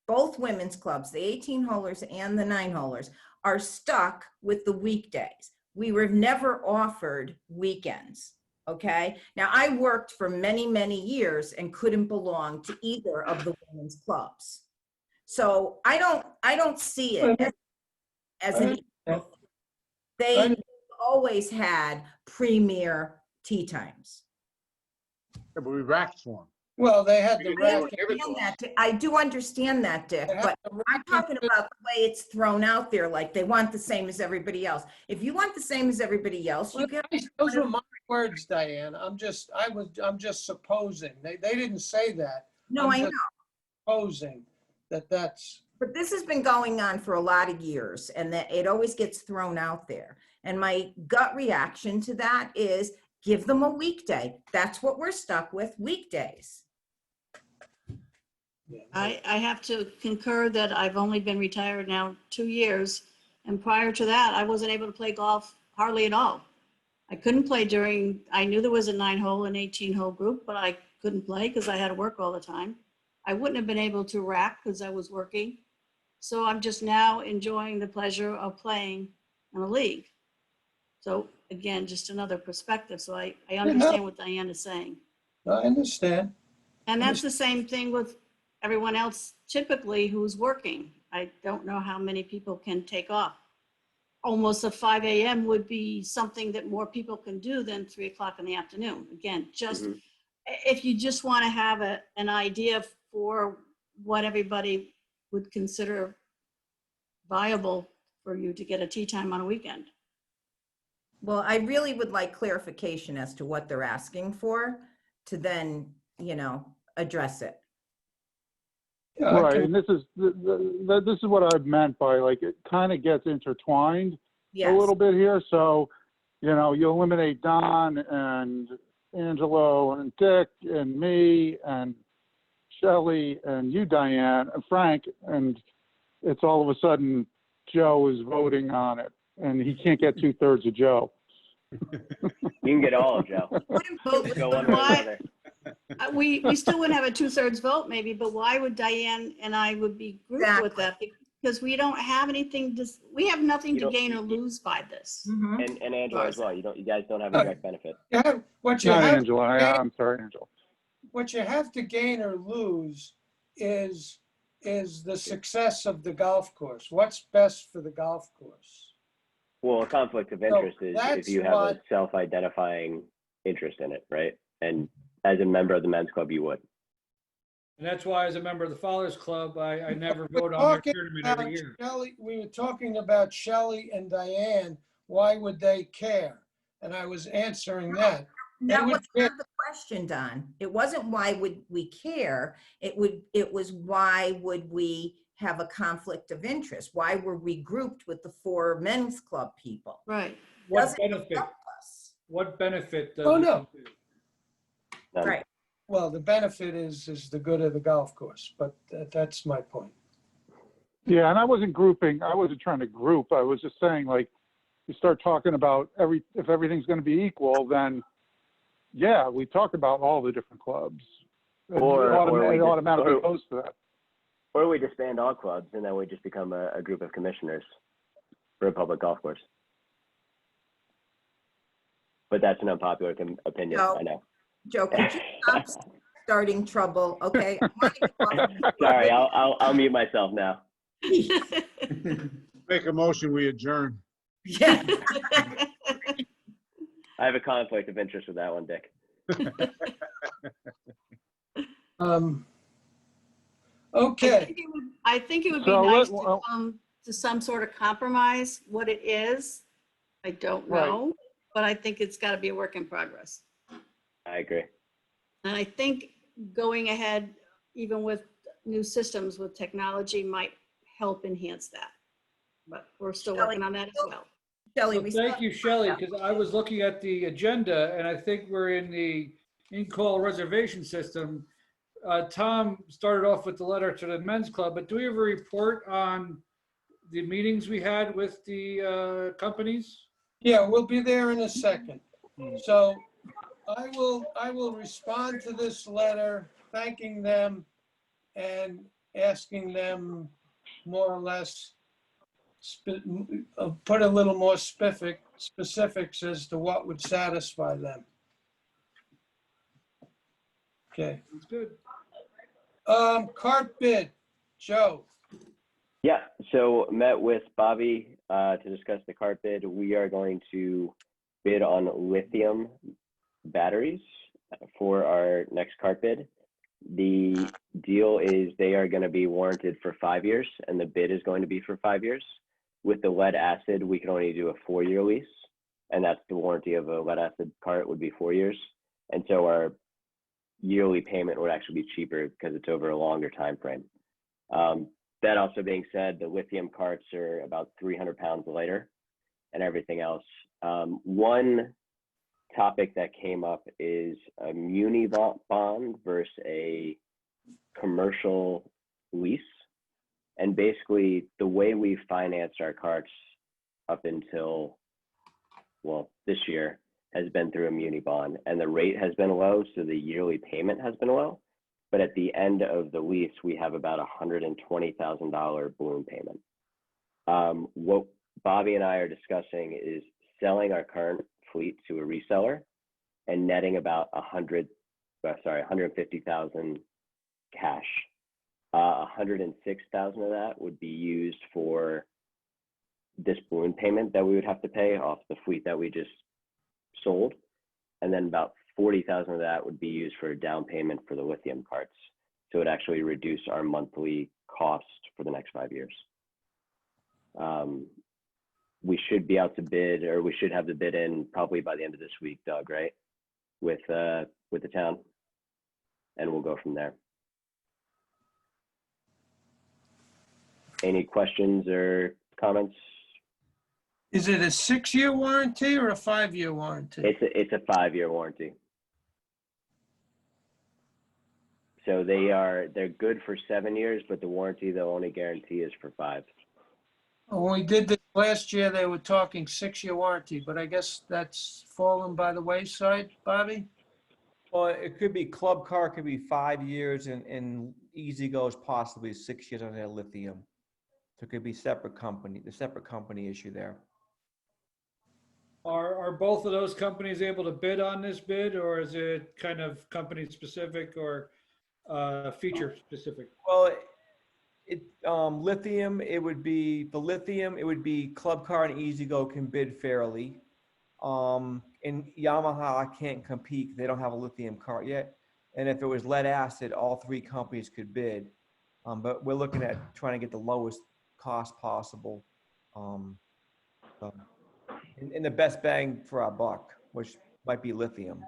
both women's clubs, the 18-holers and the 9-holers, are stuck with the weekdays. We were never offered weekends, okay? Now, I worked for many, many years and couldn't belong to either of the women's clubs. So I don't see it as an equal. They always had premier tea times. Yeah, but we racked for them. Well, they had the I rack. understand that, Dick. I do understand that, Dick, They had but the I'm talking about the way it's thrown out there, like they want the same as everybody else. If you want the same as everybody else, you get. Those were my words, Diane. I'm just supposing. They didn't say that. No, I know. Supposing that's. But this has been going on for a lot of years, and that it always gets thrown out there. And my gut reaction to that is give them a weekday. That's what we're stuck with, weekdays. I have to concur that I've only been retired now 2 years. And prior to that, I wasn't able to play golf hardly at all. I couldn't play I knew there was a 9-hole and 18-hole group, but I couldn't play because I had to work all the time. I wouldn't have been able to rack because I was working. So I'm just now enjoying the pleasure of playing in a league. So again, just another perspective. So I understand what Diane is saying. I understand. And that's the same thing with everyone else typically who's working. I don't know how many people can take off. Almost a 5 a.m. would be something that more people can do than 3 o'clock in the afternoon. Again, just if you just want to have an idea for what everybody would consider viable for you to get a tea time on a weekend. Well, I really would like clarification as to what they're asking for to then, address it. Right, and this is what I've meant by, like, it kind of gets intertwined a little bit here. So, you eliminate Don and Angelo and Dick and me and Shelley and you, Diane, and Frank, and it's all of a sudden Joe is voting on it, and he can't get 2/3 of Joe. You can get all of Joe. Go one way or another. We still wouldn't have a 2/3 vote maybe, but why would Diane and I would be grouped with that? Because we don't have anything we have nothing to gain or lose by this. And Angela as well. You guys don't have a direct benefit. Angela. I'm sorry, Angela. What you have to gain or lose is the success of the golf course. What's best for the golf course? Well, a conflict of interest is if you have a self-identifying interest in it, right? And as a member of the men's club, you would. And that's why, as a member of the Fathers Club, I never vote on their tournament every year. We were talking about Shelley and Diane. Why would they care? And I was answering that. That was not the question, Don. It wasn't why would we care. It was why would we have a conflict of interest? Why were we grouped with the 4 men's club people? Right. What benefit does no. Right. Well, the benefit is the good of the golf course, but that's my point. Yeah, and I wasn't trying to group. I was just saying, like, you start talking about if everything's going to be equal, then yeah, we talk about all the different clubs. Or it automatically goes to that. Or we disband all clubs and then we just become a group of commissioners for a public golf course. But that's an unpopular opinion, I know. Joe, could you stop starting trouble, okay? Sorry, I'll mute myself now. Make a motion, we adjourn. Yeah. I have a conflict of interest with that one, Dick. Okay. I think it would be nice to come to some sort of compromise. What it is, I don't know, but I think it's got to be a work in progress. I agree. And I think going ahead, even with new systems with technology, might help enhance that. But we're still working on that as well. Shelley, thank you, Shelley, because I was looking at the agenda and I think we're in the in-call reservation system. Tom started off with the letter to the men's club, but do we have a report on the meetings we had with the companies? Yeah, we'll be there in a second. So I will respond to this letter, thanking them and asking them more or less put a little more specifics as to what would satisfy them. Okay. That's good. Cart bid, Joe. Yeah, so met with Bobby to discuss the cart bid. We are going to bid on lithium batteries for our next cart bid. The deal is they are going to be warranted for 5 years, and the bid is going to be for 5 years. With the lead acid, we can only do a 4-year lease, and that's the warranty of a lead acid cart would be 4 years. And so our yearly payment would actually be cheaper because it's over a longer time frame. That also being said, the lithium carts are about 300 pounds lighter and everything else. One topic that came up is a muni bond versus a commercial lease. And basically the way we financed our carts up until, well, this year has been through a muni bond, and the rate has been low, so the yearly payment has been low. But at the end of the lease, we have about $120,000 balloon payment. What Bobby and I are discussing is selling our current fleet to a reseller and netting about $150,000 cash. 106,000 of that would be used for this balloon payment that we would have to pay off the fleet that we just sold, and then about 40,000 of that would be used for a down payment for the lithium carts. So it would actually reduce our monthly cost for the next 5 years. We should be out to bid, or we should have the bid in probably by the end of this week, Doug, right? With the town, and we'll go from there. Any questions or comments? Is it a 6-year warranty or a 5-year warranty? It's a 5-year warranty. So they're good for 7 years, but the warranty they'll only guarantee is for 5. When we did this last year, they were talking 6-year warranty, but I guess that's fallen by the wayside, Bobby? Well, it could be Club Car, could be 5 years, and Easy Goes possibly 6 years on their lithium. So it could be the separate company issue there. Are both of those companies able to bid on this bid, or is it kind of company specific or feature specific? Well, lithium, it would be Club Car and Easy Go can bid fairly. And Yamaha can't compete. They don't have a lithium cart yet. And if it was lead acid, all 3 companies could bid. But we're looking at trying to get the lowest cost possible. And the best bang for our buck, which might be lithium.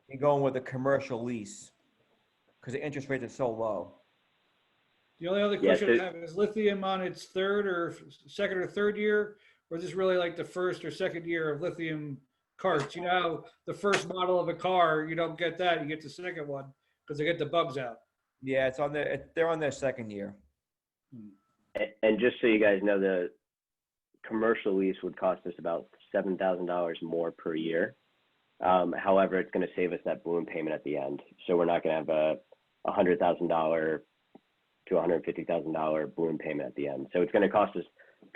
And going with a commercial lease because the interest rates are so low. The only other question I have is lithium on its second or third year, or is this really like the first or second year of lithium carts? You know, how the first model of a car, you don't get that, you get the second one because they get the bugs out. Yeah, they're on their second year. And just so you guys know, the commercial lease would cost us about $7,000 more per year. However, it's going to save us that balloon payment at the end. So we're not going to have a $100,000 to $150,000 balloon payment at the end. So it's going to cost us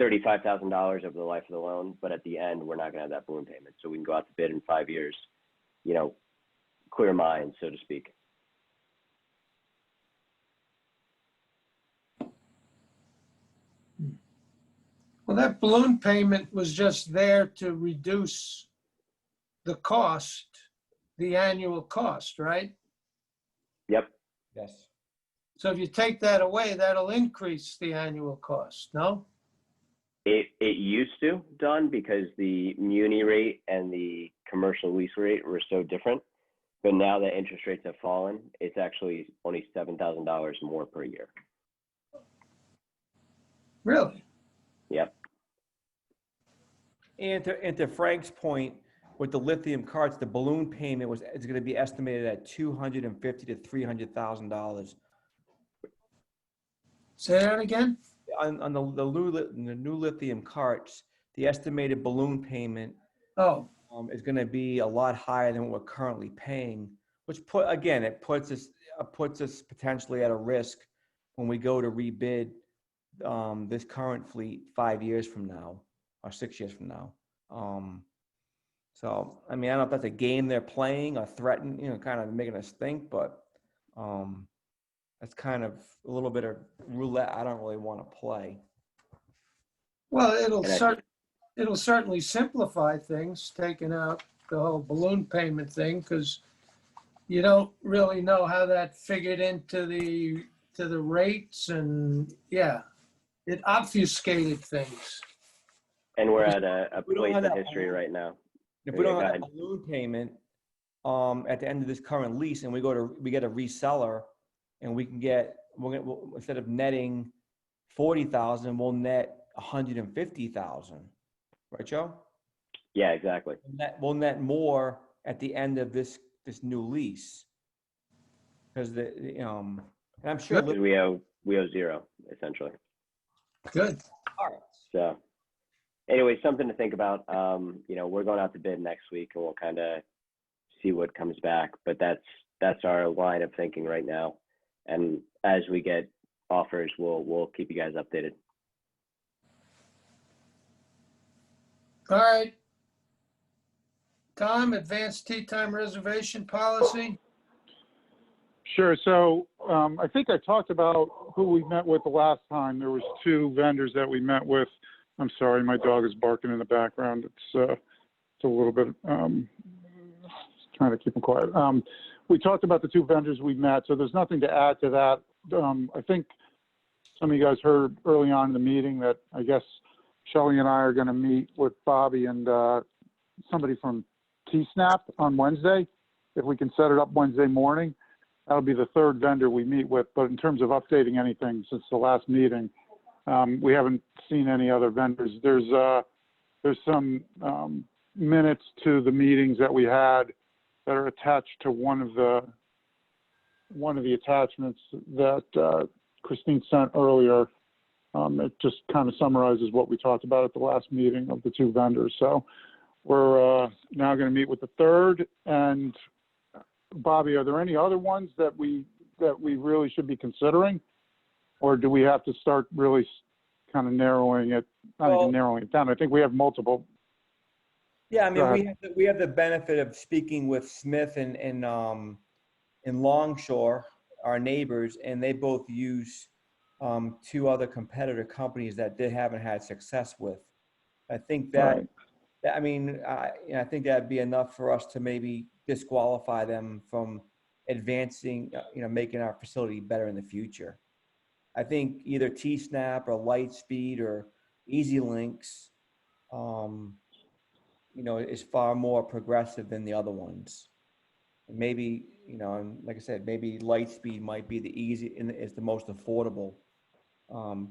$35,000 over the life of the loan, but at the end, we're not going to have that balloon payment. So we can go out to bid in 5 years, you know, clear mind, so to speak. Well, that balloon payment was just there to reduce the cost, the annual cost, right? Yep. Yes. So if you take that away, that'll increase the annual cost, no? It used to, Don, because the muni rate and the commercial lease rate were so different. But now that interest rates have fallen, it's actually only $7,000 more per year. Really? Yep. And to Frank's point, with the lithium carts, the balloon payment is going to be estimated at $250,000 to $300,000. Say that again? On the new lithium carts, the estimated balloon payment is going to be a lot higher than what we're currently paying, which puts us potentially at a risk when we go to rebid this current fleet 5 years from now or 6 years from now. So, I mean, I don't know if that's a game they're playing or threaten, kind of making us think, but that's kind of a little bit of roulette I don't really want to play. Well, And I, it'll certainly simplify things, taking out the whole balloon payment thing, because you don't really know how that figured into the rates, and yeah, it obfuscated things. and we're at a We don't place have in that history balloon- right now. If Yeah, we don't go have ahead. a balloon payment, at the end of this current lease, and we get a reseller, and we can we'll instead of netting 40,000, we'll net 150,000, right, Joe? Yeah, exactly. We'll net more at the end of this new lease, because and I'm sure. Because we owe zero, essentially. Good. So anyway, something to think about. We're going out to bid next week, and we'll kind of see what comes back. But that's our line of thinking right now. And as we get offers, we'll keep you guys updated. All right. Tom, advanced tea time reservation policy. Sure. So I think I talked about who we met with the last time. There was 2 vendors that we met with. I'm sorry, my dog is barking in the background. It's a little bit trying to keep him quiet. We talked about the 2 vendors we met, so there's nothing to add to that. I think some of you guys heard early on in the meeting that I guess Shelley and I are going to meet with Bobby and somebody from T-Snap on Wednesday. If we can set it up Wednesday morning, that'll be the 3rd vendor we meet with. But in terms of updating anything since the last meeting, we haven't seen any other vendors. There's some minutes to the meetings that we had that are attached to one of the attachments that Christine sent earlier. It just kind of summarizes what we talked about at the last meeting of the 2 vendors. So we're now going to meet with the 3rd. And Bobby, are there any other ones that we really should be considering, or do we have to start really kind of narrowing it? Not even narrowing it down. I think we have multiple. Yeah, I mean, we have the benefit of speaking with Smith and Longshore, our neighbors, and they both use 2 other competitor companies that they haven't had success with. I think that, I mean, I think that'd be enough for us to maybe disqualify them from advancing, making our facility better in the future. I think either T-Snap or Lightspeed or EasyLinks, is far more progressive than the other ones. Maybe, and like I said, maybe Lightspeed might be is the most affordable,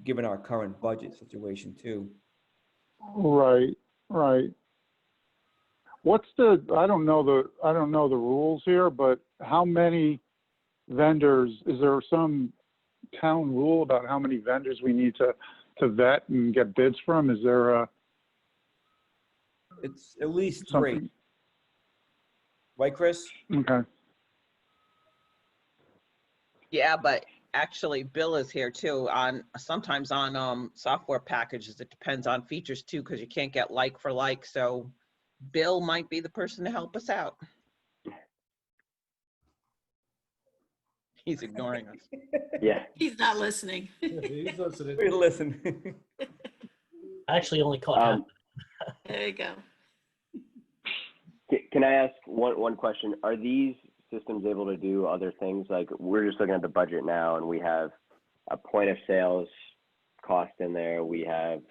given our current budget situation too. Right. I don't know the rules here, but how many vendors, is there some town rule about how many vendors we need to vet and get bids from? Is there It's at least something? 3. Right, Chris? Okay. Yeah, but actually Bill is here too sometimes on software packages. It depends on features too, because you can't get like for like. So Bill might be the person to help us out. He's ignoring us. Yeah. He's not listening. He's listening. We listen. I actually only caught half. There you go. Can I ask one question? Are these systems able to do other things? Like, we're just looking at the budget now, and we have a point of sales cost in there. We have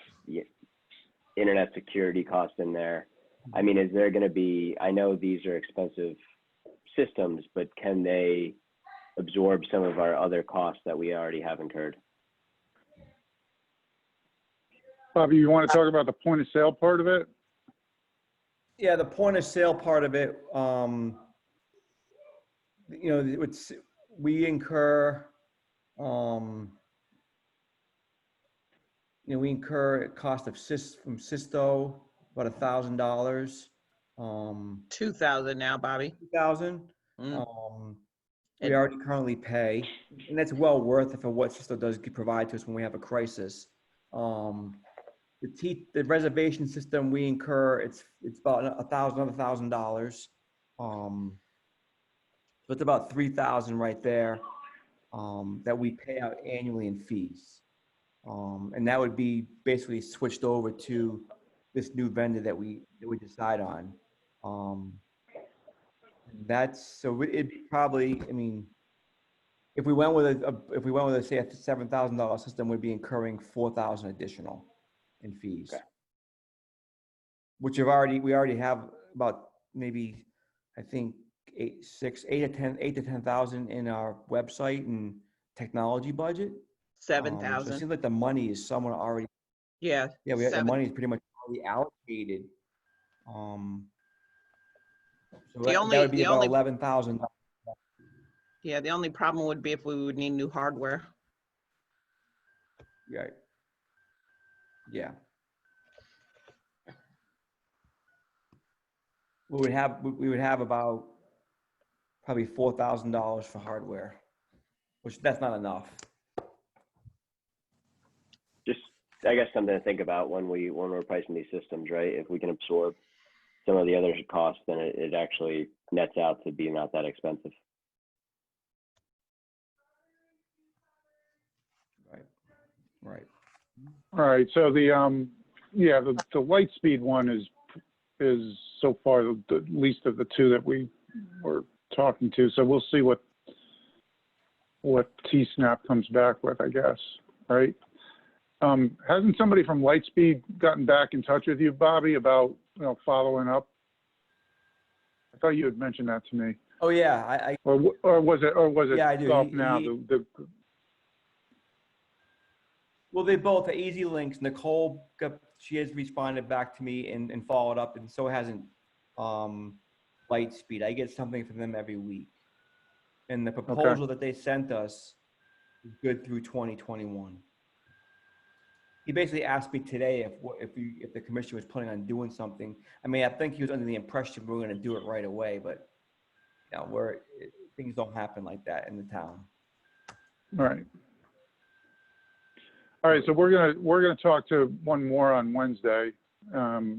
internet security cost in there. I mean, is there going to be, I know these are expensive systems, but can they absorb some of our other costs that we already have incurred? Bobby, you want to talk about the point of sale part of it? Yeah, the point of sale part of it, we incur, we incur a cost of from Sisto, about $1,000. 2,000 now, Bobby. 2,000. we already currently pay, and that's well worth it for what system does provide to us when we have a crisis. The reservation system we incur, it's about $1,000. So it's about 3,000 right there, that we pay out annually in fees. And that would be basically switched over to this new vendor that we decide on. It'd be probably, I mean, if we went with say a $7,000 system, we'd be incurring 4,000 additional in fees. Okay. Which we already have about maybe, I think, 8 to 10,000 in our website and technology budget. So it 7,000. seems like the money is somewhat already, Yeah. the money is pretty much already allocated. So that would be about 11,000. Yeah, the only problem would be if we would need new hardware. Right. Yeah. We would have about probably $4,000 for hardware, which that's not enough. Just, I guess, something to think about when we're pricing these systems, right? If we can absorb some of the other costs, then it actually nets out to be not that expensive. Right. All right, so the Lightspeed one is so far the least of the two that we were talking to. So we'll see what T-Snap comes back with, I guess, right? Hasn't somebody from Lightspeed gotten back in touch with you, Bobby, about following up? I thought you had mentioned that to me. Oh yeah, Or was it Yeah, I do. Golf Now? Well, they both are easy links. Nicole she has responded back to me and followed up, and so hasn't Lightspeed. I get something from them every week, and the proposal that they sent us is good through 2021. He basically asked me today if the commission was planning on doing something. I mean, I think he was under the impression we were going to do it right away, but things don't happen like that in the town. All right, so we're gonna talk to one more on Wednesday. We'll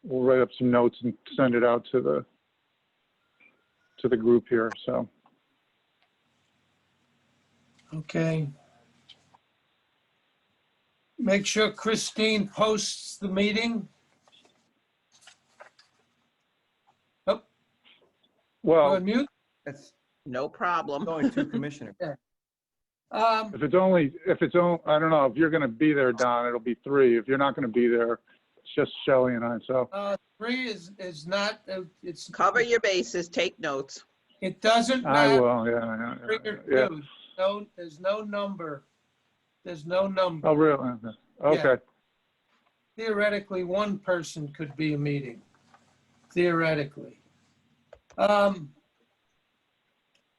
we'll write up some notes and send it out to the group here. So Okay. Make sure Christine posts the meeting. Oh, well, on mute. That's No problem. only two commissioners. if it's only, I don't know, if you're gonna be there, Don, it'll be 3. If you're not gonna be there, it's just Shelley and I. So 3 is not, it's. Cover your bases, take notes. It doesn't I matter. will. Yeah. 3 or 2. There's no number. There's no number. Oh, really? Okay. Yeah. Theoretically, one person could be a meeting. Theoretically.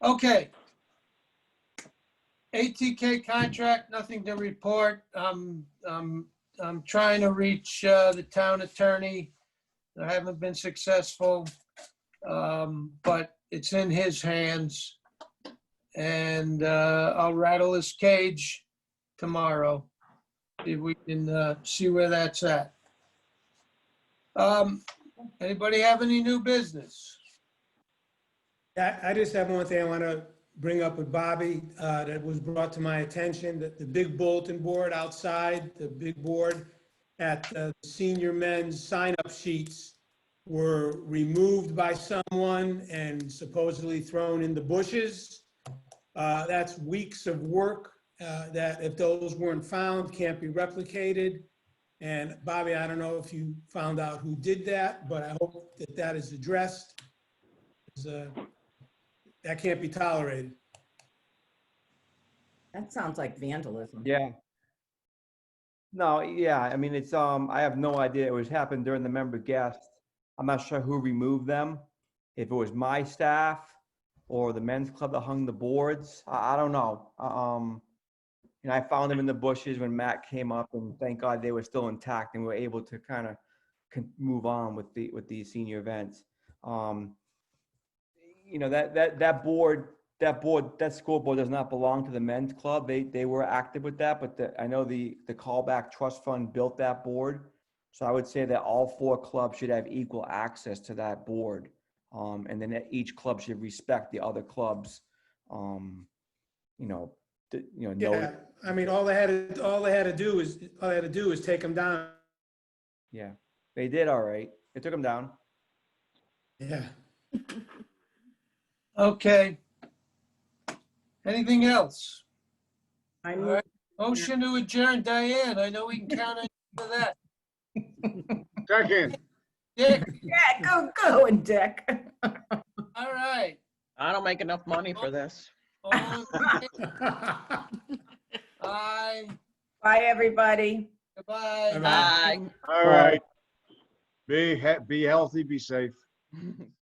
Okay. ATK contract, nothing to report. I'm trying to reach the town attorney. I haven't been successful, but it's in his hands. And I'll rattle his cage tomorrow. If we can see where that's at. Anybody have any new business? I just have one thing I want to bring up with Bobby that was brought to my attention, that the big bulletin board outside, the big board at the senior men's sign-up sheets were removed by someone and supposedly thrown in the bushes. That's weeks of work that if those weren't found, can't be replicated. And Bobby, I don't know if you found out who did that, but I hope that that is addressed. That can't be tolerated. That sounds like vandalism. Yeah. No, yeah, I mean, it's, I have no idea. It was happened during the member guest. I'm not sure who removed them. If it was my staff or the men's club that hung the boards, I don't know. And I found them in the bushes when Matt came up, and thank God they were still intact and we were able to kind of move on with the senior events. You know, that school board does not belong to the men's club. They were active with that, but I know the Callback Trust Fund built that board. So I would say that all 4 clubs should have equal access to that board. And then each club should respect the other clubs. Yeah, I mean, all they had to do is take them down. Yeah, they did all right. They took them down. Yeah. Okay. Anything else? I All move right. Motion to adjourn, Diane. I know we can count on you for that. Second. Dick, Yeah, go, and Dick. all right. I don't make enough money for this. All in favor? Aye. Bye, everybody. Goodbye. Bye. All right. Be healthy, be safe.